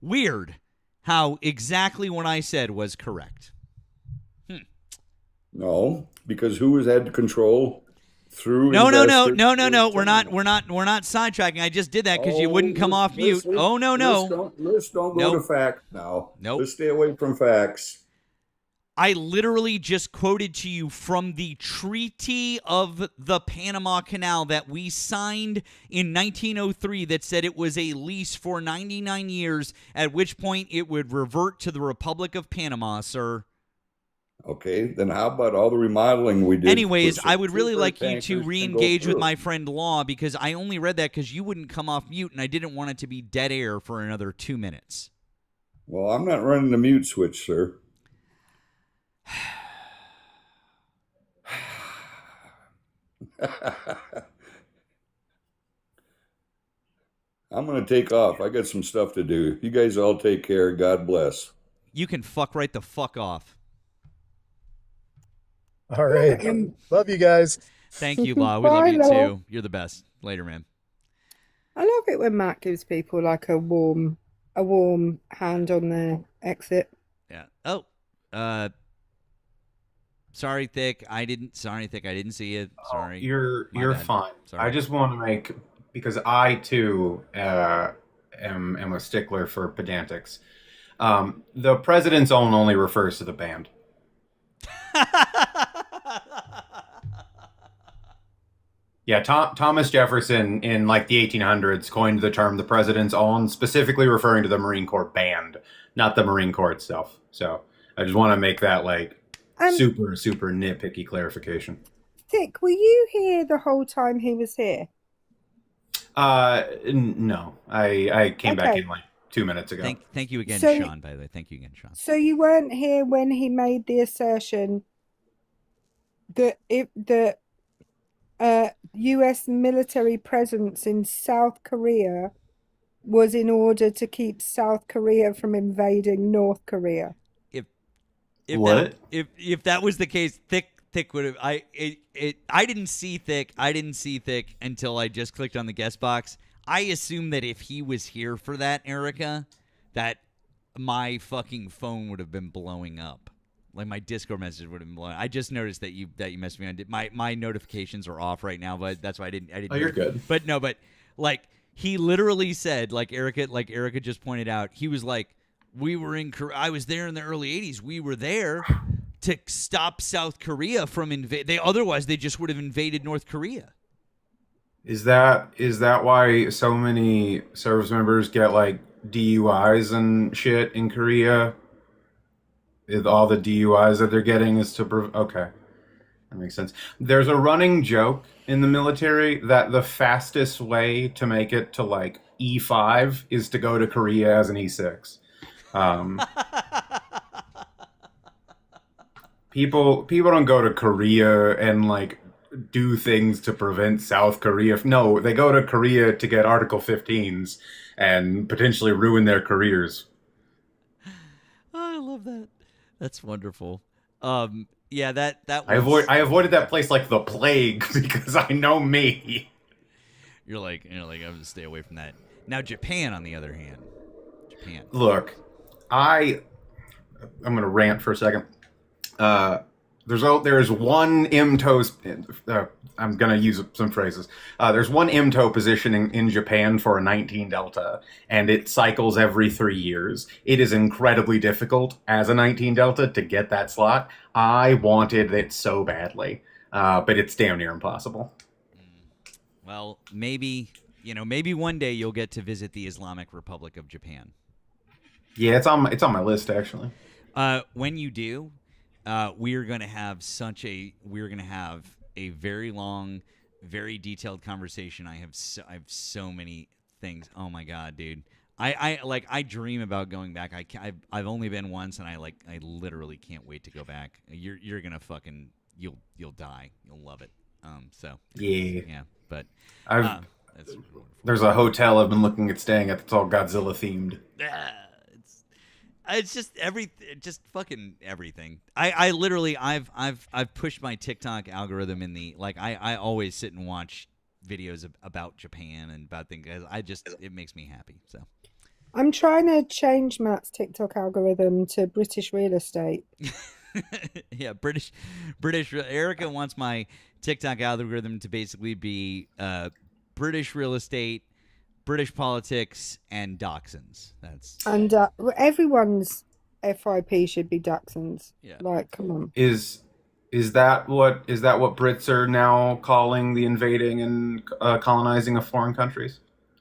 Speaker 1: Weird how exactly what I said was correct.
Speaker 14: No, because who has had control through?
Speaker 1: No. We're not sidetracking. I just did that because you wouldn't come off mute.
Speaker 14: Let's don't go to facts now.
Speaker 1: Nope.
Speaker 14: Let's stay away from facts.
Speaker 1: I literally just quoted to you from the Treaty of the Panama Canal that we signed in 1903 that said it was a lease for 99 years, at which point it would revert to the Republic of Panama, sir.
Speaker 14: Okay, then how about all the remodeling we did?
Speaker 1: Anyways, I would really like you to re-engage with my friend Law, because I only read that because you wouldn't come off mute, and I didn't want it to be dead air for another 2 minutes.
Speaker 14: Well, I'm not running the mute switch, sir. I'm going to take off. I got some stuff to do. You guys all take care. God bless.
Speaker 1: You can fuck right the fuck off.
Speaker 16: All right. Love you guys.
Speaker 1: Thank you, Law. We love you too. You're the best. Later, man.
Speaker 2: I love it when Matt gives people like a warm hand on their exit.
Speaker 1: Yeah. Oh. Sorry, Thick. I didn't see it. Sorry.
Speaker 17: You're fine.
Speaker 1: Sorry.
Speaker 17: I just want to make, because I too am a stickler for pedantics. The president's own only refers to the band. Yeah, Thomas Jefferson in like the 1800s coined the term the president's own, specifically referring to the Marine Corps band, not the Marine Corps itself. So I just want to make that like super nitpicky clarification.
Speaker 2: Thick, were you here the whole time he was here?
Speaker 17: No, I came back in like 2 minutes ago.
Speaker 1: Thank you again, Sean, by the way. Thank you again, Sean.
Speaker 2: So you weren't here when he made the assertion that the U.S. military presence in South Korea was in order to keep South Korea from invading North Korea.
Speaker 1: If that was the case, Thick would have. I didn't see Thick. I didn't see Thick until I just clicked on the guest box. I assume that if he was here for that, Erika, that my fucking phone would have been blowing up. Like my Discord message would have been blowing. I just noticed that you messaged me on. My notifications are off right now, but that's why I didn't.
Speaker 17: Oh, you're good.
Speaker 1: But like he literally said, like Erika just pointed out, he was like, we were in. I was there in the early '80s. We were there to stop South Korea from otherwise they just would have invaded North Korea.
Speaker 17: Is that why so many service members get like DUIs and shit in Korea? All the DUIs that they're getting is to okay, that makes sense. There's a running joke in the military that the fastest way to make it to like E5 is to go to Korea as an E6. People don't go to Korea and like do things to prevent South Korea. No, they go to Korea to get Article 15s and potentially ruin their careers.
Speaker 1: Oh, I love that. That's wonderful. Yeah, that
Speaker 17: was... I avoided that place like the plague because I know me.
Speaker 1: You're like I'm gonna stay away from that. Now Japan, on the other hand,
Speaker 17: Look, I'm gonna rant for a second. There's one MTO. I'm gonna use some phrases. There's one MTO positioning in Japan for a 19 Delta, and it cycles every 3 years. It is incredibly difficult as a 19 Delta to get that slot. I wanted it so badly, but it's damn near impossible.
Speaker 1: Well, maybe one day you'll get to visit the Islamic Republic of Japan.
Speaker 17: Yeah, it's on my list actually.
Speaker 1: When you do, we're gonna have a very long, very detailed conversation. I have so many things. Oh my god, dude! I dream about going back. I've only been once, and I literally can't wait to go back. You're gonna fucking you'll die. You'll love it. Yeah. But
Speaker 17: there's a hotel I've been looking at staying at that's all Godzilla themed.
Speaker 1: It's just fucking everything. I literally I've pushed my TikTok algorithm in the I always sit and watch videos about Japan and about things. It makes me happy. So
Speaker 2: I'm trying to change Matt's TikTok algorithm to British real estate.
Speaker 1: Yeah, British. Erika wants my TikTok algorithm to basically be British real estate, British politics, and dachshunds. And
Speaker 2: FIP should be Dachshunds.
Speaker 1: Yeah.
Speaker 2: Like, come on.
Speaker 17: Is that what Brits are now calling the invading and colonizing of foreign countries?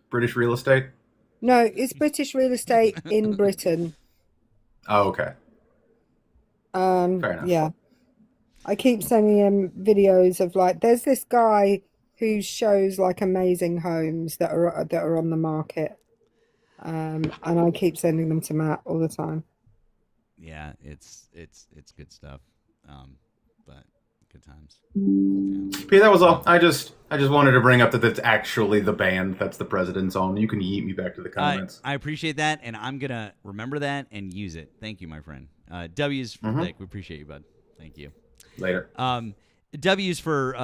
Speaker 17: British real estate?
Speaker 2: No, it's British real estate in Britain.
Speaker 17: Oh, okay. Fair enough.
Speaker 2: Yeah. I keep sending him videos of like, there's this guy who shows like amazing homes that are on the market, and I keep sending them to Matt all the time.
Speaker 1: Yeah, it's good stuff. But good times.
Speaker 17: Yeah, that was all. I just wanted to bring up that that's actually the band that's the president's own. You can yeet me back to the comments.
Speaker 1: I appreciate that, and I'm gonna remember that and use it. Thank you, my friend. W's for Dick. We appreciate you, bud. Thank you.
Speaker 17: Later.
Speaker 1: W's for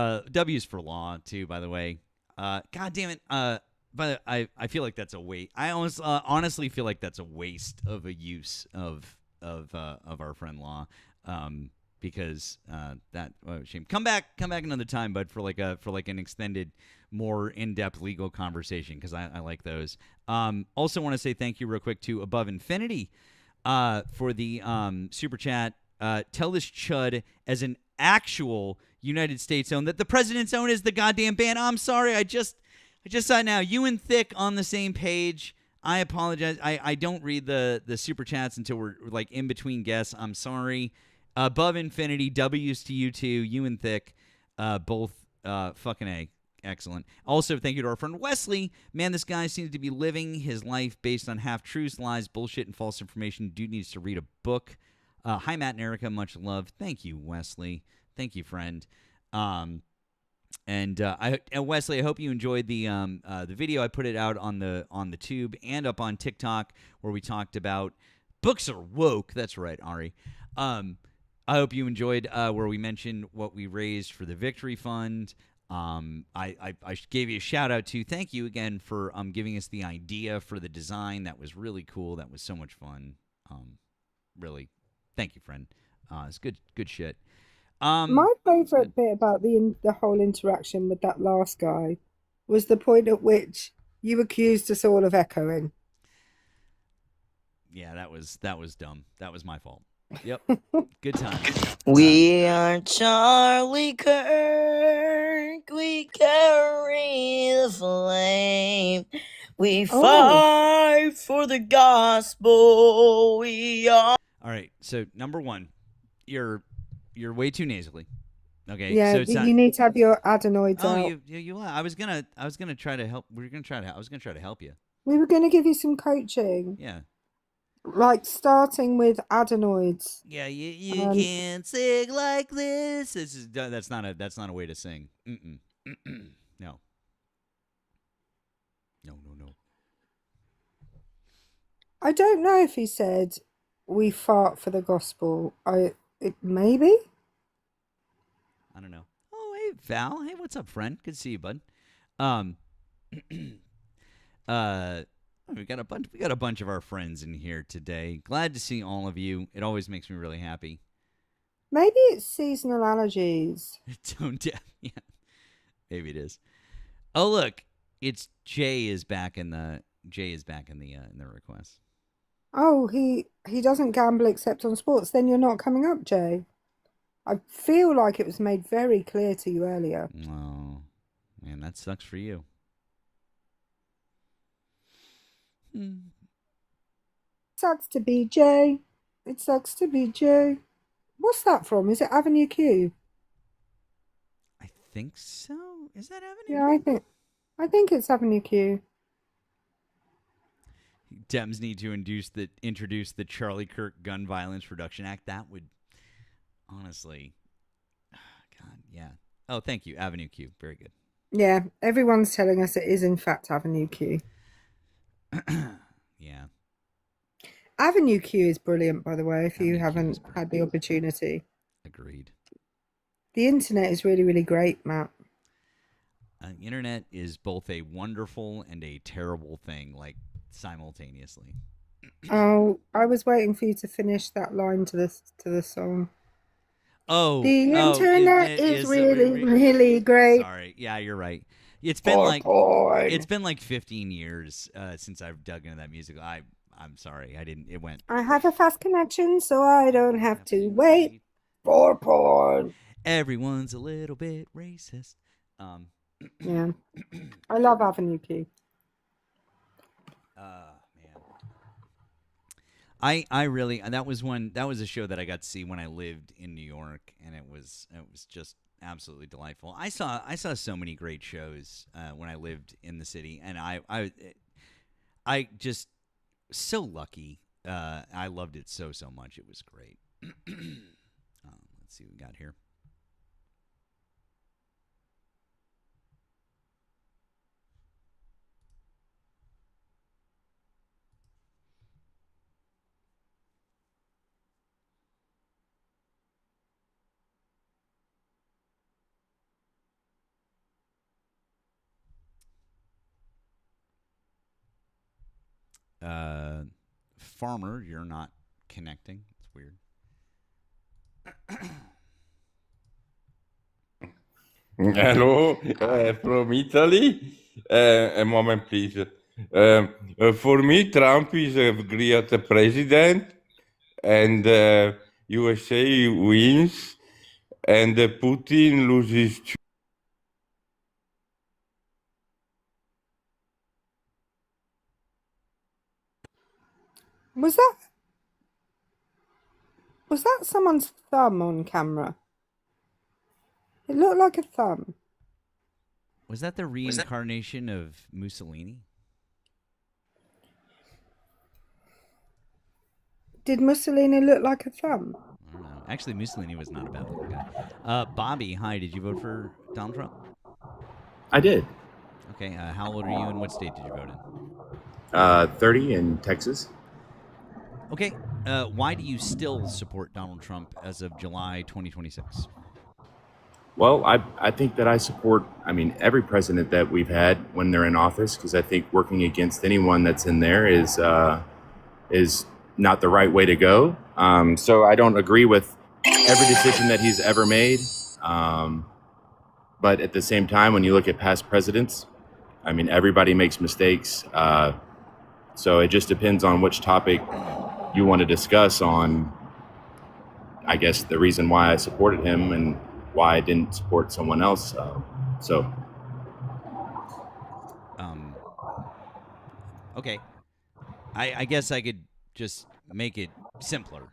Speaker 1: law too. By the way, God damn it. But I feel like that's a waste. I honestly feel like that's a waste of a use of our friend Law. Because that shame. Come back another time, bud, for like an extended, more in-depth legal conversation, because I like those. Also want to say thank you real quick to Above Infinity for the super chat. Tell this chud as an actual United States own that the president's own is the goddamn band. I'm sorry, I just saw it now. You and Thick on the same page. I apologize. I don't read the super chats until we're like in between guests. I'm sorry. Above Infinity, W's to you two, you and Thick, both fucking A. Excellent. Also, thank you to our friend Wesley. Man, this guy seems to be living his life based on half-truths, lies, bullshit, and false information. Dude needs to read a book. Hi, Matt and Erika. Much love. Thank you, Wesley. Thank you, friend. And Wesley, I hope you enjoyed the video. I put it out on the tube and up on TikTok where we talked about books are woke. That's right, Ari. I hope you enjoyed where we mentioned what we raised for the Victory Fund. I gave you a shout out to. Thank you again for giving us the idea for the design. That was really cool. That was so much fun. Really, thank you, friend. It's good shit.
Speaker 2: My favorite bit about the whole interaction with that last guy was the point at which you accused us all of echoing.
Speaker 1: Yeah, that was dumb. That was my fault. Yep. Good time.
Speaker 18: We are Charlie Kirk. We carry the flame. We fight for the gospel. We are.
Speaker 1: All right. So number one, you're way too nasally. Okay.
Speaker 2: Yeah,
Speaker 1: so it's
Speaker 2: you need to have your adenoids out.
Speaker 1: You. I was gonna try to help. I was gonna try to help you.
Speaker 2: We were going to give you some coaching.
Speaker 1: Yeah.
Speaker 2: Like starting with adenoids.
Speaker 1: Yeah, you can't sing like this. That's not a way to sing. No. No.
Speaker 2: I don't know if he said we fart for the gospel. Maybe.
Speaker 1: I don't know. Oh, hey Val. Hey, what's up, friend? Good to see you, bud. We got a bunch of our friends in here today. Glad to see all of you. It always makes me really happy.
Speaker 2: Maybe it's seasonal allergies.
Speaker 1: Yeah, maybe it is. Oh, look, it's Jay is back in the request.
Speaker 2: Oh, he doesn't gamble except on sports. Then you're not coming up, Jay. I feel like it was made very clear to you earlier.
Speaker 1: Oh, man, that sucks for you.
Speaker 2: Sucks to be Jay. It sucks to be Jay. What's that from? Is it Avenue Q?
Speaker 1: I think so. Is that Avenue
Speaker 2: Yeah,
Speaker 1: Q?
Speaker 2: I think it's Avenue Q.
Speaker 1: Dems need to introduce the Charlie Kirk Gun Violence Reduction Act. That would honestly, God, yeah. Oh, thank you, Avenue Q. Very good.
Speaker 2: Yeah, everyone's telling us it is in fact Avenue Q.
Speaker 1: Yeah.
Speaker 2: Avenue Q is brilliant, by the way, if you haven't had the opportunity.
Speaker 1: Agreed.
Speaker 2: The internet is really, really great, Matt.
Speaker 1: Internet is both a wonderful and a terrible thing, like simultaneously.
Speaker 2: Oh, I was waiting for you to finish that line to the song.
Speaker 1: Oh,
Speaker 2: the internet is really, really great.
Speaker 1: Sorry, yeah, you're right. It's been like 15 years since I've dug into that music. I I'm sorry, I didn't. It went.
Speaker 2: I have a fast connection, so I don't have to wait for porn.
Speaker 1: Everyone's a little bit racist.
Speaker 2: Yeah, I love Avenue Q.
Speaker 1: Man, I really that was a show that I got to see when I lived in New York, and it was just absolutely delightful. I saw so many great shows when I lived in the city, and I just so lucky. I loved it so much. It was great. Let's see what we got here. Farmer, you're not connecting. It's weird.
Speaker 19: Hello, from Italy. A moment, please. For me, Trump is a great president, and USA wins, and Putin loses too.
Speaker 2: Was that someone's thumb on camera? It looked like a thumb.
Speaker 1: Was that the reincarnation of Mussolini?
Speaker 2: Did Mussolini look like a thumb?
Speaker 1: I don't know. Actually, Mussolini was not a bad looking guy. Bobby, hi. Did you vote for Donald Trump?
Speaker 20: I did.
Speaker 1: Okay. How old are you, and what state did you vote in?
Speaker 20: 30 in Texas.
Speaker 1: Okay. Why do you still support Donald Trump as of July 2026?
Speaker 20: Well, I think that I support, every president that we've had when they're in office, because I think working against anyone that's in there is not the right way to go. So I don't agree with every decision that he's ever made. But at the same time, when you look at past presidents, everybody makes mistakes. So it just depends on which topic you want to discuss on, I guess, the reason why I supported him and why I didn't support someone else.
Speaker 1: Okay. I guess I could just make it simpler.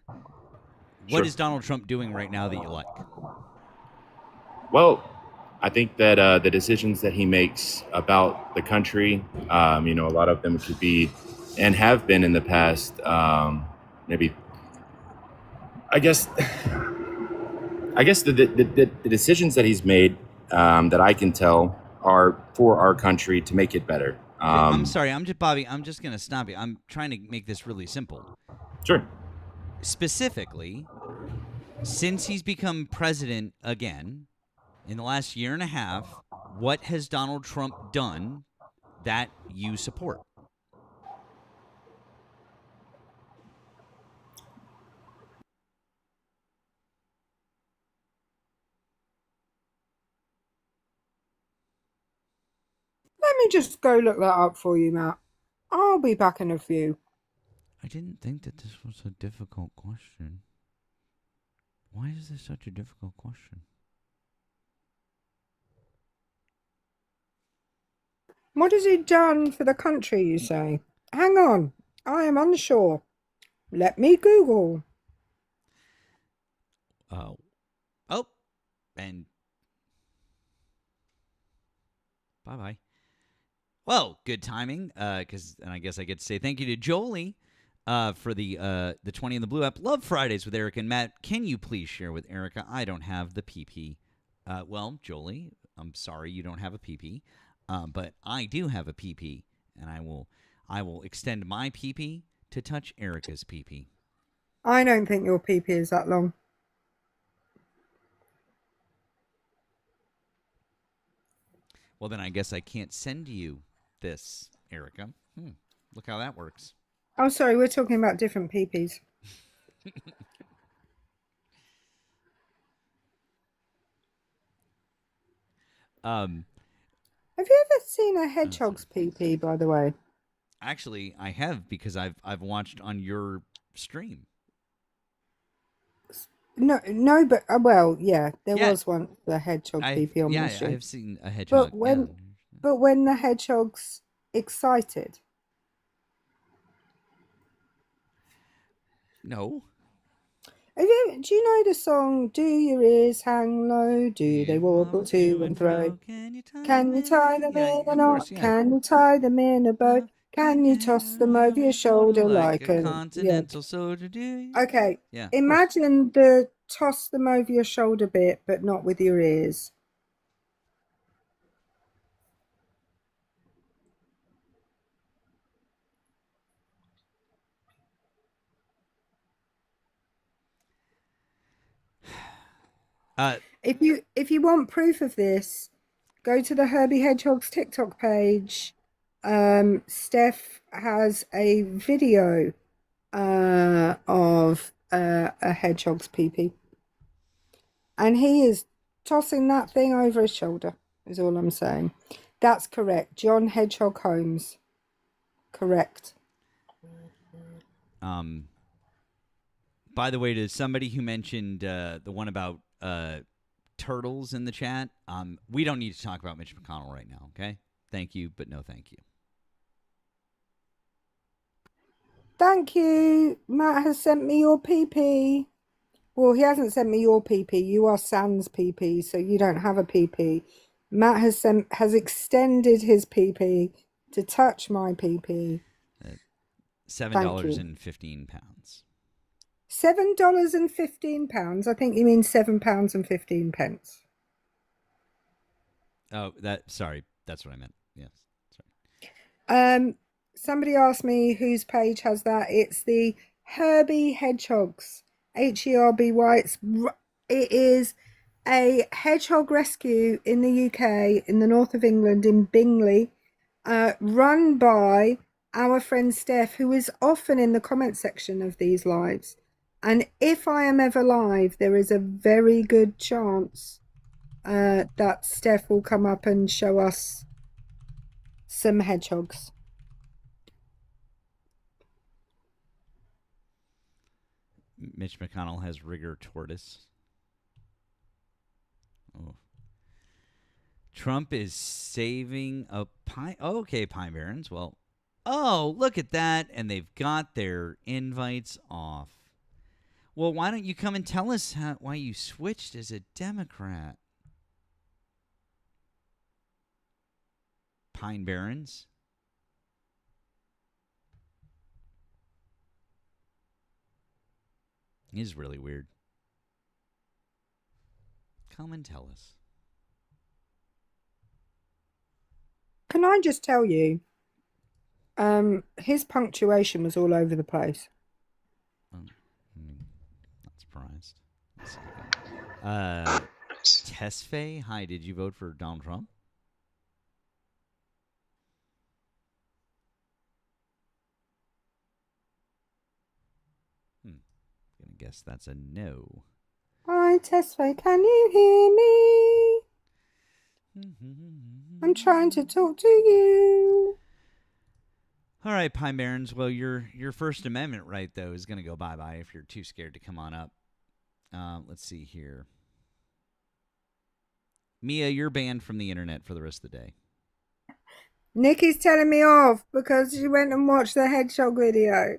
Speaker 1: What is Donald Trump doing right now that you like?
Speaker 20: Well, I think that the decisions that he makes about the country, a lot of them could be and have been in the past, maybe, I guess the decisions that he's made that I can tell are for our country to make it better.
Speaker 1: I'm sorry. Bobby, I'm just going to stop you. I'm trying to make this really simple.
Speaker 20: Sure.
Speaker 1: Specifically, since he's become president again in the last year and a half, what has Donald Trump done that you support?
Speaker 2: Let me just go look that up for you, Matt. I'll be back in a few.
Speaker 1: I didn't think that this was a difficult question. Why is this such a difficult question?
Speaker 2: What has he done for the country, you say? Hang on. I am unsure. Let me Google.
Speaker 1: And bye-bye. Well, good timing, and I guess I get to say thank you to Jolie for the 20 in the Blue app. Love Fridays with Erika and Matt. Can you please share with Erika? I don't have the PP. Well, Jolie, I'm sorry you don't have a PP, but I do have a PP, and I will extend my PP to touch Erika's PP.
Speaker 2: I don't think your PP is that long.
Speaker 1: Well, then I guess I can't send you this, Erika. Look how that works.
Speaker 2: Oh, sorry, we're talking about different PPs. Have you ever seen a hedgehog's PP, by the way?
Speaker 1: Actually, I have because I've watched on your stream.
Speaker 2: No, but well, yeah, there
Speaker 1: Yeah.
Speaker 2: was one the hedgehog pee on my stream.
Speaker 1: I've seen a hedgehog.
Speaker 2: But when the hedgehog's excited.
Speaker 1: No.
Speaker 2: Do you know the song "Do Your Ears Hang Low? Do They Wobble to and Fro? Can you tie them in a knot? Can you tie them in a bow? Can you toss them over your shoulder like a
Speaker 1: continental soldier? Do you?
Speaker 2: Okay.
Speaker 1: Yeah.
Speaker 2: Imagine the toss them over your shoulder bit, but not with your ears. If you want proof of this, go to the Herbie Hedgehog's TikTok page. Steph has a video of a hedgehog's pee-pee, and he is tossing that thing over his shoulder. Is all I'm saying. That's correct, John Hedgehog Holmes. Correct.
Speaker 1: By the way, to somebody who mentioned the one about turtles in the chat, we don't need to talk about Mitch McConnell right now, okay? Thank you, but no thank you.
Speaker 2: Thank you. Matt has sent me your PP. Well, he hasn't sent me your PP. You are Sans PP, so you don't have a PP. Matt has extended his PP to touch my PP.
Speaker 1: $7.15.
Speaker 2: £7.15. I think you mean £7.15.
Speaker 1: Oh, sorry. That's what I meant. Yes. Sorry.
Speaker 2: Somebody asked me whose page has that. It's the Herbie Hedgehogs. HERBY. It is a hedgehog rescue in the UK, in the north of England, in Bingley, run by our friend Steph, who is often in the comment section of these lives. And if I am ever live, there is a very good chance that Steph will come up and show us some hedgehogs.
Speaker 1: Mitch McConnell has rigor tortoise. Oh. Trump is saving a pine. Oh, okay, Pine Barrens. Well, oh, look at that. And they've got their invites off. Well, why don't you come and tell us why you switched as a Democrat? Pine Barrens. It is really weird. Come and tell us.
Speaker 2: Can I just tell you, his punctuation was all over the place.
Speaker 1: Not surprised. Tesfaye, hi, did you vote for Donald Trump? Gonna guess that's a no.
Speaker 2: Hi, Tesfaye, can you hear me? I'm trying to talk to you.
Speaker 1: All right, Pine Barrens. Well, your First Amendment right, though, is going to go bye-bye if you're too scared to come on up. Let's see here. Mia, you're banned from the internet for the rest of the day.
Speaker 2: Nikki's telling me off because she went and watched the hedgehog video.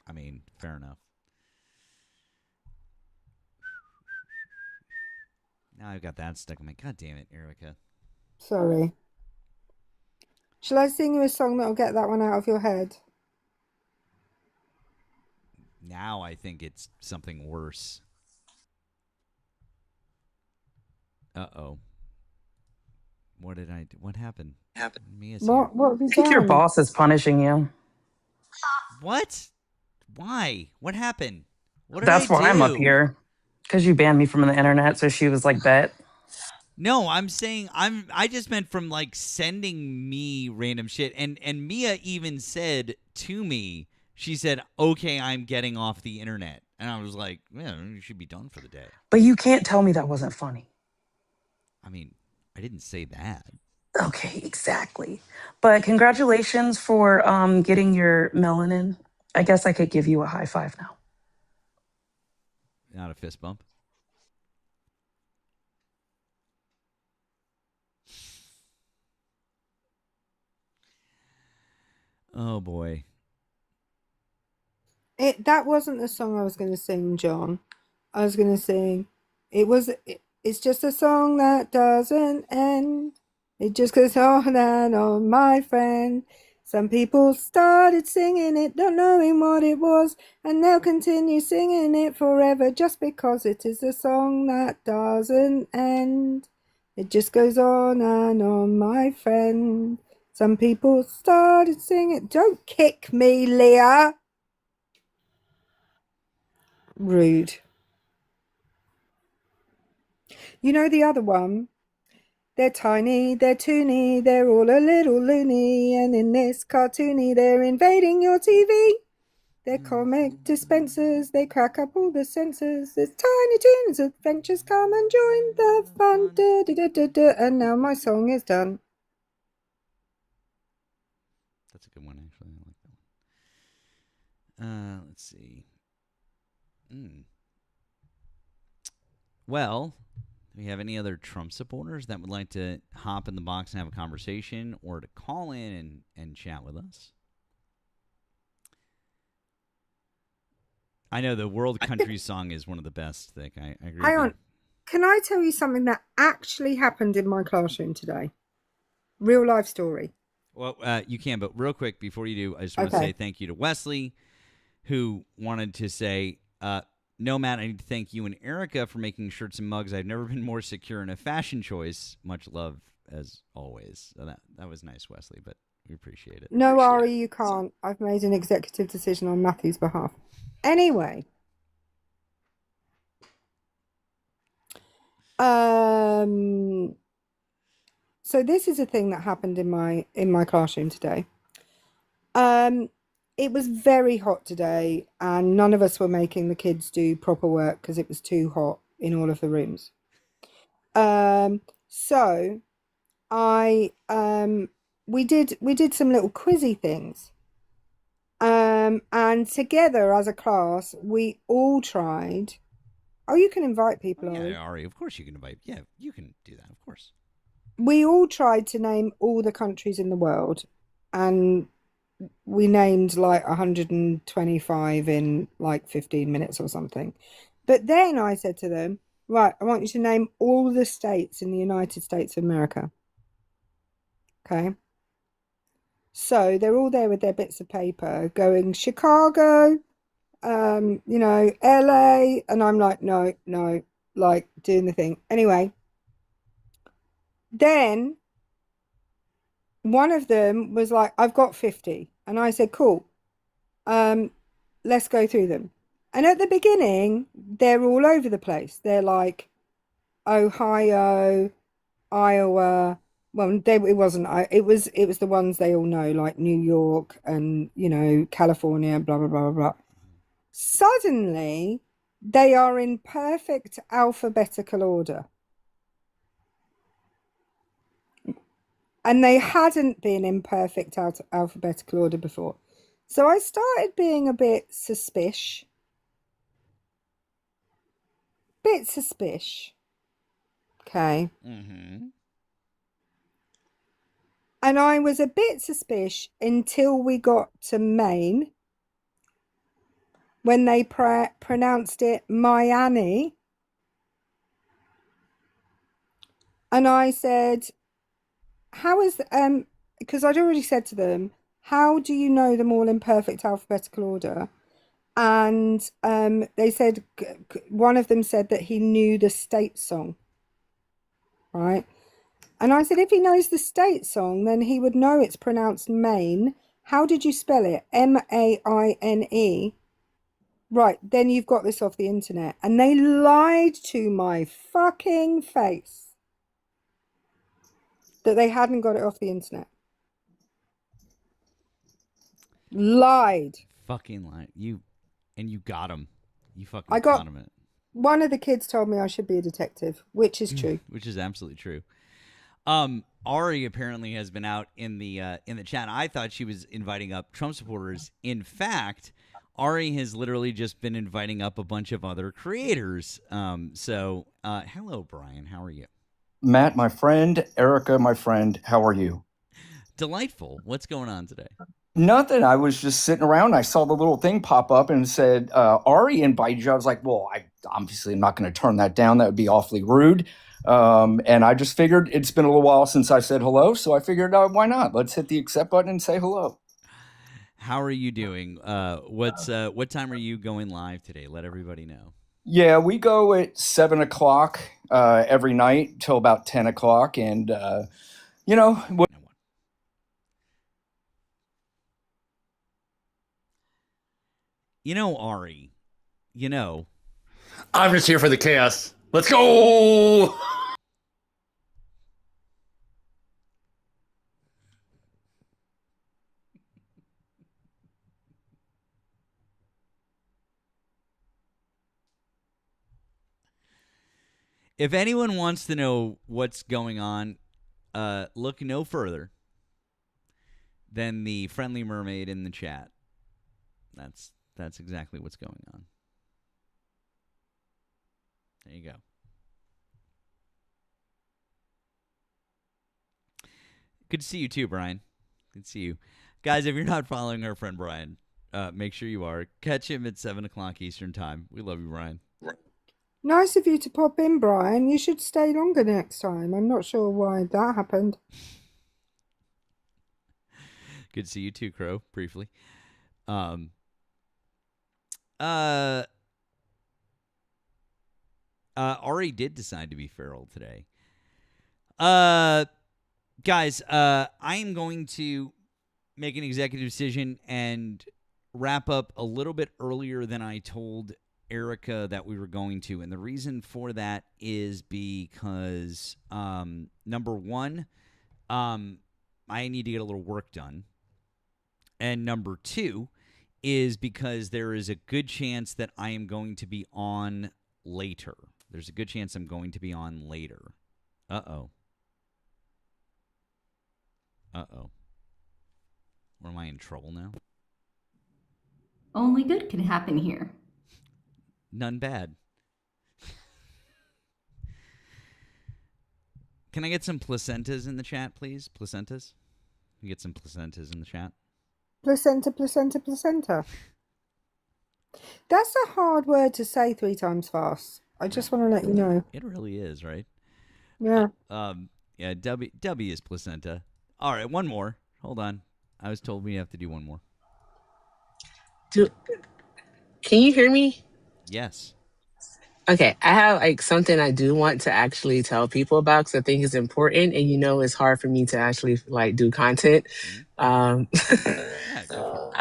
Speaker 1: I mean, fair enough. Now I've got that stuck in my... God damn it, Erika.
Speaker 2: Sorry. Shall I sing you a song that'll get that one out of your head?
Speaker 1: Now I think it's something worse. Uh-oh. What did I do? What happened? Mia's here.
Speaker 2: What have you
Speaker 21: I think your boss is punishing you.
Speaker 1: What? Why? What happened? What did
Speaker 21: That's
Speaker 1: I
Speaker 21: why
Speaker 1: do?
Speaker 21: I'm up here. Because you banned me from the internet, so she was like, bet.
Speaker 1: No, I'm saying I just meant from like sending me random shit. And Mia even said to me, she said, okay, I'm getting off the internet. And I was like, yeah, you should be done for the day.
Speaker 21: But you can't tell me that wasn't funny.
Speaker 1: I mean, I didn't say that.
Speaker 21: Okay, exactly. But congratulations for getting your melanin. I guess I could give you a high five now.
Speaker 1: Not a fist bump. Oh boy.
Speaker 2: That wasn't the song I was going to sing, John. I was going to sing. It's just a song that doesn't end. It just goes on and on, my friend. Some people started singing it, not knowing what it was, and they'll continue singing it forever just because it is a song that doesn't end. It just goes on and on, my friend. Some people started singing. Don't kick me, Leah. Rude. You know the other one? They're tiny, they're toony, they're all a little loony, and in this cartoony, they're invading your TV. They're comic dispensers, they crack up all the sensors. There's Tiny Toons Adventures, come and join the fun. Da, da, da, da, da. And now my song is done.
Speaker 1: That's a good one, actually. I like that one. Let's see. Well, do we have any other Trump supporters that would like to hop in the box and have a conversation or to call in and chat with us? I know the World Country song is one of the best, Thick. I agree.
Speaker 2: Hang on. Can I tell you something that actually happened in my classroom today? Real life story.
Speaker 1: Well, you can, but real quick before you do, I just want to say thank you to Wesley, who wanted to say, no, Matt, I need to thank you and Erika for making shirts and mugs. I've never been more secure in a fashion choice. Much love, as always. So that was nice, Wesley, but we appreciate it.
Speaker 2: No, Ari, you can't. I've made an executive decision on Matthew's behalf. Anyway. So this is a thing that happened in my classroom today. It was very hot today, and none of us were making the kids do proper work because it was too hot in all of the rooms. So we did some little quizzy things. And together as a class, we all tried. Oh, you can invite people, Ari.
Speaker 1: Yeah, Ari, of course you can invite. Yeah, you can do that, of course.
Speaker 2: We all tried to name all the countries in the world, and we named like 125 in like 15 minutes or something. But then I said to them, right, I want you to name all the states in the United States of America. Okay. So they're all there with their bits of paper going Chicago, LA, and I'm like, no, like doing the thing. Anyway, then one of them was like, I've got 50. And I said, cool. Let's go through them. And at the beginning, they're all over the place. They're like Ohio, Iowa. Well, it wasn't. It was the ones they all know, like New York and, California, blah, blah, blah, blah, blah. Suddenly, they are in perfect alphabetical order. And they hadn't been in perfect alphabetical order before. So I started being a bit suspicious. Okay.
Speaker 1: Mm-hmm.
Speaker 2: And I was a bit suspicious until we got to Maine, when they pronounced it Miami. And I said, how is, because I'd already said to them, how do you know them all in perfect alphabetical order? And they said, one of them said that he knew the state song, right? And I said, if he knows the state song, then he would know it's pronounced Maine. How did you spell it? M-A-I-N-E. Right, then you've got this off the internet. And they lied to my fucking face that they hadn't got it off the internet. Lied.
Speaker 1: Fucking lied. You got him. You fucking got him.
Speaker 2: One of the kids told me I should be a detective, which is true.
Speaker 1: Which is absolutely true. Ari apparently has been out in the chat. I thought she was inviting up Trump supporters. In fact, Ari has literally just been inviting up a bunch of other creators. So hello, Brian. How are you?
Speaker 4: Matt, my friend. Erika, my friend. How are you?
Speaker 1: Delightful. What's going on today?
Speaker 4: Nothing. I was just sitting around. I saw the little thing pop up and said, Ari invited you. I was like, well, I obviously am not going to turn that down. That would be awfully rude. And I just figured it's been a little while since I said hello. So I figured, why not? Let's hit the accept button and say hello.
Speaker 1: How are you doing? What time are you going live today? Let everybody know.
Speaker 4: Yeah, we go at 7 o'clock every night till about 10 o'clock. And,
Speaker 1: Ari,
Speaker 22: I'm just here for the chaos. Let's go!
Speaker 1: If anyone wants to know what's going on, look no further than the friendly mermaid in the chat. That's exactly what's going on. There you go. Good to see you too, Brian. Good to see you. Guys, if you're not following our friend Brian, make sure you are. Catch him at 7 o'clock Eastern time. We love you, Brian.
Speaker 2: Nice of you to pop in, Brian. You should stay longer next time. I'm not sure why that happened.
Speaker 1: Good to see you too, Crow, briefly. Ari did decide to be feral today. Guys, I am going to make an executive decision and wrap up a little bit earlier than I told Erika that we were going to. And the reason for that is because, number one, I need to get a little work done. And number two is because there is a good chance that I am going to be on later. There's a good chance I'm going to be on later. Uh-oh. Uh-oh. Or am I in trouble now?
Speaker 23: Only good can happen here.
Speaker 1: None bad. Can I get some placentas in the chat, please? Placentas? Can you get some placentas in the chat?
Speaker 2: Placenta, placenta, placenta. That's a hard word to say 3 times fast. I just want to let you know.
Speaker 1: It really is, right?
Speaker 2: Yeah.
Speaker 1: Yeah, W is placenta. All right, one more. Hold on. I was told we have to do one more.
Speaker 24: Can you hear me?
Speaker 1: Yes.
Speaker 24: Okay, I have something I do want to actually tell people about because I think it's important, and it's hard for me to actually do content.
Speaker 1: Yeah, go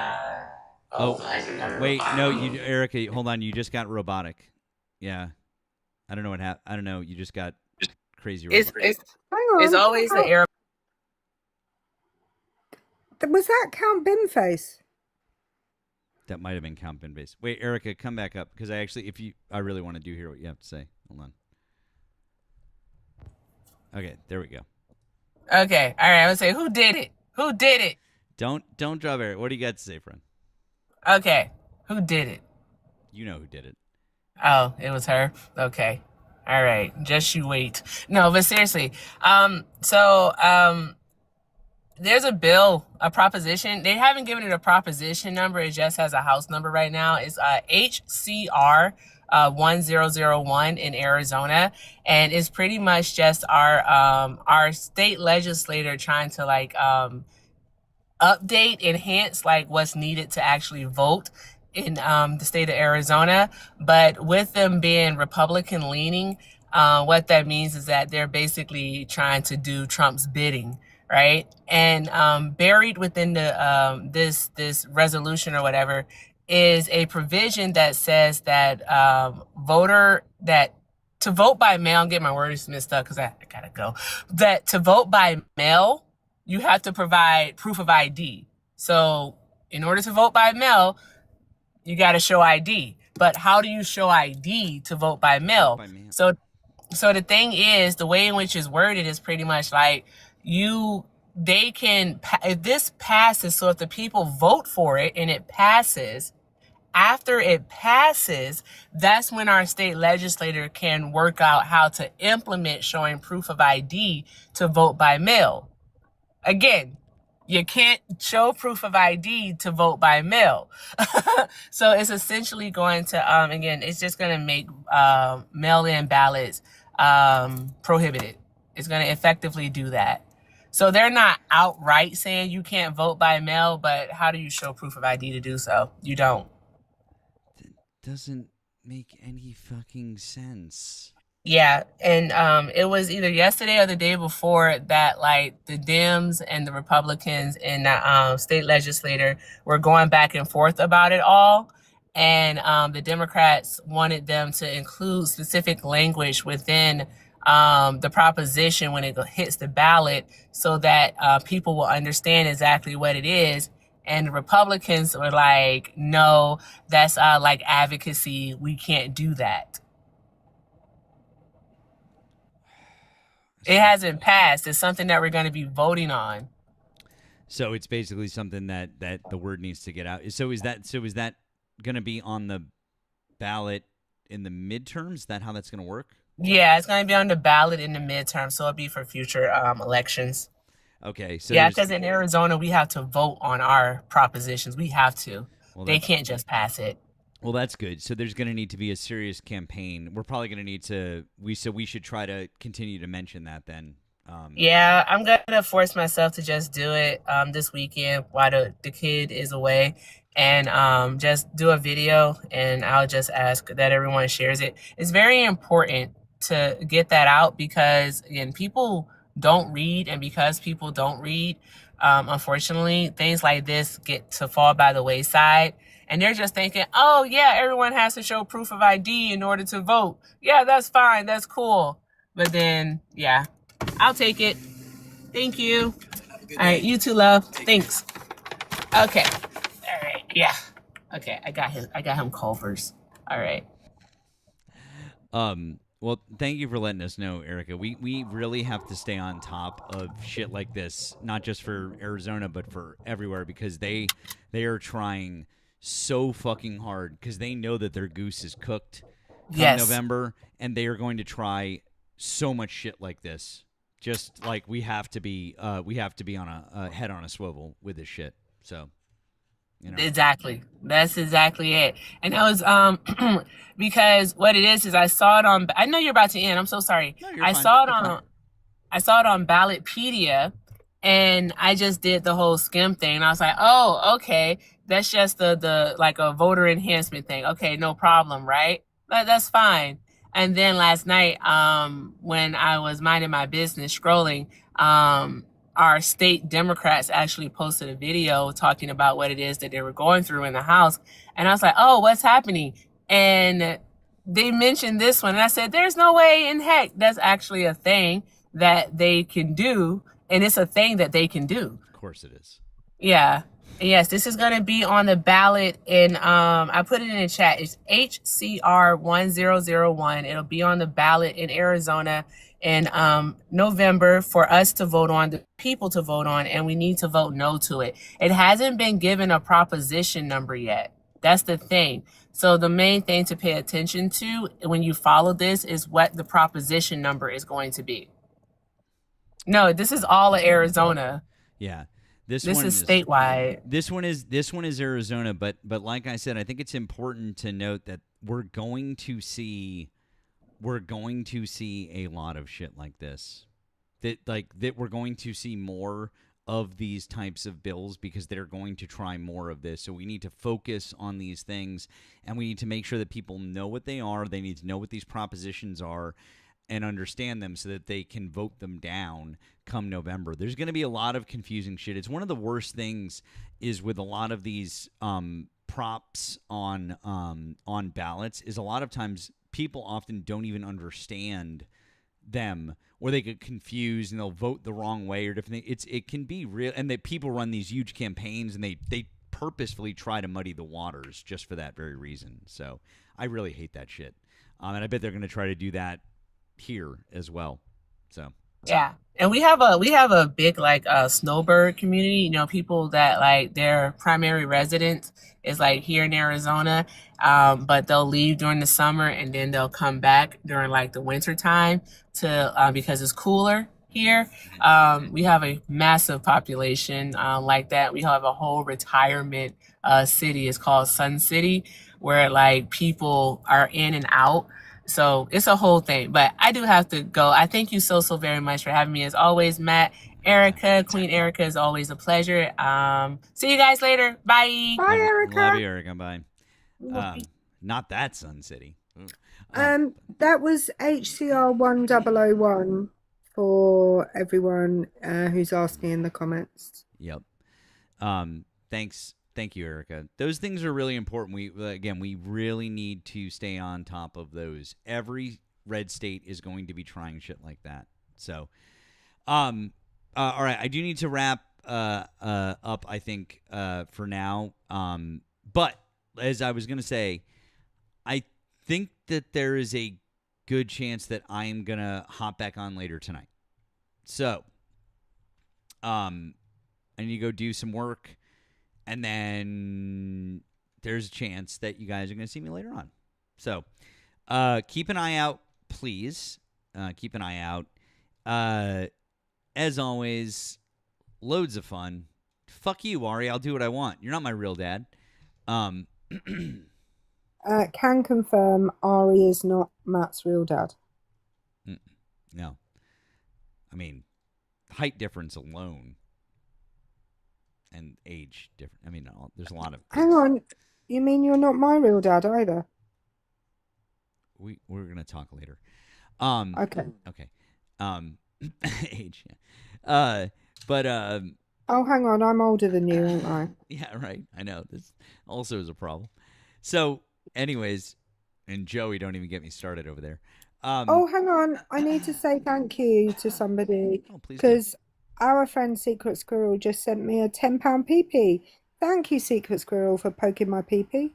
Speaker 1: for it. Wait, no, Erika, hold on. You just got robotic. Yeah, I don't know what happened. I don't know. You just got crazy.
Speaker 24: It's always the error.
Speaker 2: Was that Count Binface?
Speaker 1: That might have been Count Binbase. Wait, Erika, come back up because I really want to hear what you have to say. Hold on. Okay, there we go.
Speaker 24: Okay, all right. I would say, who did it? Who did it?
Speaker 1: Don't drop Erika. What do you got to say, friend?
Speaker 24: Okay, who did it?
Speaker 1: You know who did it.
Speaker 24: Oh, it was her. Okay, all right. Just you wait. No, but seriously. There's a bill, a proposition. They haven't given it a proposition number. It just has a house number right now. It's HCR 1001 in Arizona, and it's pretty much just our state legislator trying to update, enhance what's needed to actually vote in the state of Arizona. But with them being Republican leaning, what that means is that they're basically trying to do Trump's bidding. Right. And buried within the this resolution or whatever is a provision that says that to vote by mail, I'm getting my words mixed up because I gotta go. That to vote by mail, you have to provide proof of ID. So in order to vote by mail, you got to show ID. But how do you show ID to vote by mail? So the thing is, the way in which it's worded is pretty much like they can, if this passes, so if the people vote for it and it passes, after it passes, that's when our state legislator can work out how to implement showing proof of ID to vote by mail. Again, you can't show proof of ID to vote by mail. So it's essentially going to, again, it's just going to make mail-in ballots prohibited. It's going to effectively do that. So they're not outright saying you can't vote by mail, but how do you show proof of ID to do so? You don't.
Speaker 1: Doesn't make any fucking sense.
Speaker 24: Yeah, and it was either yesterday or the day before that, like, the Dems and the Republicans in the state legislature were going back and forth about it all. And the Democrats wanted them to include specific language within the proposition when it hits the ballot so that people will understand exactly what it is. And the Republicans were like, no, that's like advocacy. We can't do that. It hasn't passed. It's something that we're going to be voting on.
Speaker 1: So it's basically something that the word needs to get out. So is that going to be on the ballot in the midterms? Is that how that's going to work?
Speaker 24: Yeah, it's going to be on the ballot in the midterm, so it'll be for future elections.
Speaker 1: Okay. So
Speaker 24: yeah, because in Arizona, we have to vote on our propositions. We have to.
Speaker 1: Well,
Speaker 24: they can't just pass it.
Speaker 1: Well, that's good. So there's going to need to be a serious campaign. We're probably going to need to we should try to continue to mention that then.
Speaker 24: Yeah, I'm going to force myself to just do it this weekend while the kid is away and just do a video, and I'll just ask that everyone shares it. It's very important to get that out because, again, people don't read, and because people don't read, unfortunately, things like this get to fall by the wayside. And they're just thinking, oh, yeah, everyone has to show proof of ID in order to vote. Yeah, that's fine. That's cool. But then, yeah, I'll take it. Thank you. All right. You too, love. Thanks. Okay. All right. Yeah. Okay. I got him Culver's. All right.
Speaker 1: Well, thank you for letting us know, Erika. We really have to stay on top of shit like this, not just for Arizona, but for everywhere, because they are trying so fucking hard because they know that their goose is cooked come November, and they are going to try so much shit like this. Just like we have to be on a head on a swivel with this shit. So, you know.
Speaker 24: Exactly. That's exactly it. And that was because what it is I saw it on. I know you're about to end. I'm so sorry.
Speaker 1: No, you're
Speaker 24: I
Speaker 1: fine.
Speaker 24: saw it
Speaker 1: You're
Speaker 24: on.
Speaker 1: fine.
Speaker 24: I saw it on Ballotpedia, and I just did the whole skim thing. And I was like, oh, okay, that's just the like a voter enhancement thing. Okay, no problem, right? That's fine. And then last night, when I was minding my business, scrolling, our state Democrats actually posted a video talking about what it is that they were going through in the House. And I was like, oh, what's happening? And they mentioned this one. And I said, there's no way in heck that's actually a thing that they can do. And it's a thing that they can do.
Speaker 1: Of course it is.
Speaker 24: Yeah. Yes, this is going to be on the ballot in, I put it in the chat. It's HCR 1001. It'll be on the ballot in Arizona in November for us to vote on, the people to vote on, and we need to vote no to it. It hasn't been given a proposition number yet. That's the thing. So the main thing to pay attention to when you follow this is what the proposition number is going to be. No, this is all of Arizona.
Speaker 1: Yeah.
Speaker 24: This is statewide.
Speaker 1: This one is Arizona, but like I said, I think it's important to note that we're going to see a lot of shit like this. That we're going to see more of these types of bills because they're going to try more of this. So we need to focus on these things, and we need to make sure that people know what they are. They need to know what these propositions are and understand them so that they can vote them down come November. There's going to be a lot of confusing shit. It's one of the worst things is with a lot of these props on ballots is a lot of times people often don't even understand them, or they get confused and they'll vote the wrong way or different things. It can be real, and that people run these huge campaigns and they purposefully try to muddy the waters just for that very reason. So I really hate that shit. And I bet they're going to try to do that here as well. So
Speaker 24: yeah. And we have a big like snowbird community, you know, people that like their primary residence is like here in Arizona, but they'll leave during the summer and then they'll come back during like the winter time to because it's cooler here. We have a massive population like that. We have a whole retirement city. It's called Sun City, where like people are in and out. So it's a whole thing, but I do have to go. I thank you so very much for having me as always, Matt. Erika, Queen Erika, is always a pleasure. See you guys later. Bye.
Speaker 2: Bye, Erika.
Speaker 1: Love you, Erika. Bye. Not that Sun City.
Speaker 2: That was HCR 1001 for everyone who's asking in the comments.
Speaker 1: Yep. Thank you, Erika. Those things are really important. We really need to stay on top of those. Every red state is going to be trying shit like that. So, all right. I do need to wrap up, I think, for now. But as I was going to say, I think that there is a good chance that I am going to hop back on later tonight. So, I need to go do some work. And then there's a chance that you guys are going to see me later on. So keep an eye out, please. Keep an eye out. As always, loads of fun. Fuck you, Ari. I'll do what I want. You're not my real dad.
Speaker 2: Can confirm Ari is not Matt's real dad.
Speaker 1: No. I mean, height difference alone. And age different. I mean, there's a lot of.
Speaker 2: Hang on, you mean you're not my real dad either?
Speaker 1: We're gonna talk later.
Speaker 2: Okay.
Speaker 1: Age. Yeah. But
Speaker 2: Oh, hang on, I'm older than you, aren't I?
Speaker 1: Yeah, right. I know this also is a problem. So, anyways, and Joey, don't even get me started over there.
Speaker 2: Oh, hang on, I need to say thank you to somebody because. Our friend Secret Squirrel just sent me a £10 PP. Thank you, Secret Squirrel, for poking my PP.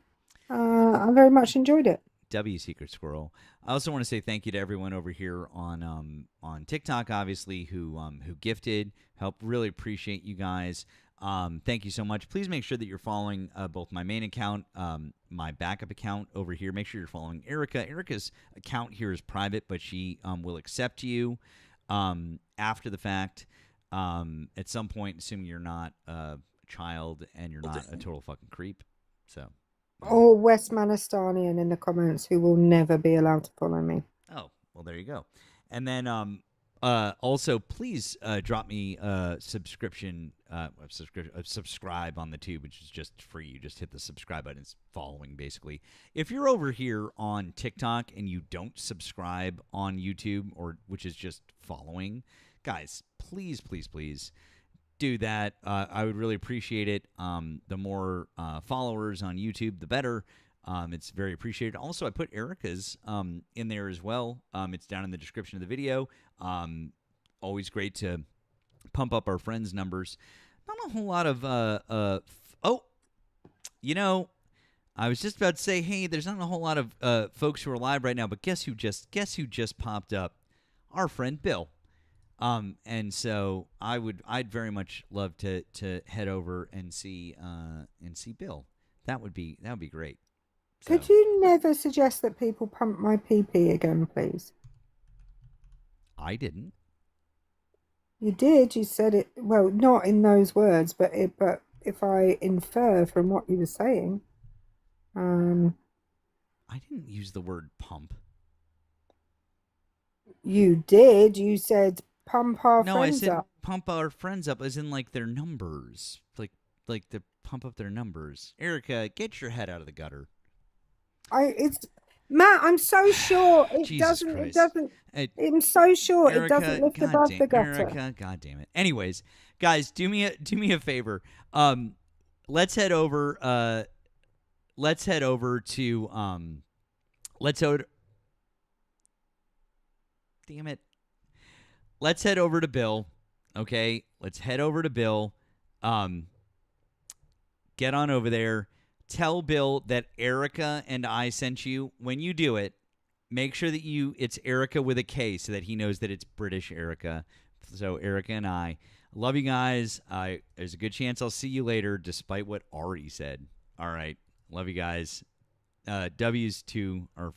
Speaker 2: I very much enjoyed it.
Speaker 1: W Secret Squirrel. I also want to say thank you to everyone over here on TikTok, obviously, who gifted, helped. Really appreciate you guys. Thank you so much. Please make sure that you're following both my main account, my backup account over here. Make sure you're following Erika. Erika's account here is private, but she will accept you after the fact. At some point, assuming you're not a child and you're not a total fucking creep. So,
Speaker 2: or West Manistanian in the comments who will never be allowed to follow me.
Speaker 1: Oh, well, there you go. And then also, please drop me a subscribe on the tube, which is just free. You just hit the subscribe button. It's following, basically. If you're over here on TikTok and you don't subscribe on YouTube, or which is just following, guys, please do that. I would really appreciate it. The more followers on YouTube, the better. It's very appreciated. Also, I put Erika's in there as well. It's down in the description of the video. Always great to pump up our friends' numbers. Not a whole lot of I was just about to say, hey, there's not a whole lot of folks who are live right now, but guess who just popped up? Our friend Bill. And so I'd very much love to head over and see Bill. That would be great. So.
Speaker 2: Could you never suggest that people pump my PP again, please?
Speaker 1: I didn't.
Speaker 2: You did. You said it. Well, not in those words, but if I infer from what you were saying,
Speaker 1: I didn't use the word pump.
Speaker 2: You did. You said pump our friends up.
Speaker 1: No, I said pump our friends up, as in like their numbers, like to pump up their numbers. Erika, get your head out of the gutter.
Speaker 2: Matt, I'm so sure it
Speaker 1: Jesus
Speaker 2: doesn't.
Speaker 1: Christ.
Speaker 2: It doesn't. I'm so sure
Speaker 1: Erika,
Speaker 2: it doesn't lift above the gutter.
Speaker 1: Erika, God damn it. Anyways, guys, do me a favor. Let's head over to damn it. Let's head over to Bill. Okay, let's head over to Bill. Get on over there. Tell Bill that Erika and I sent you. When you do it, Make sure that it's Erika with a K so that he knows that it's British Erika. So Erika and I love you guys. There's a good chance I'll see you later, despite what Ari said. All right. Love you guys. W's to our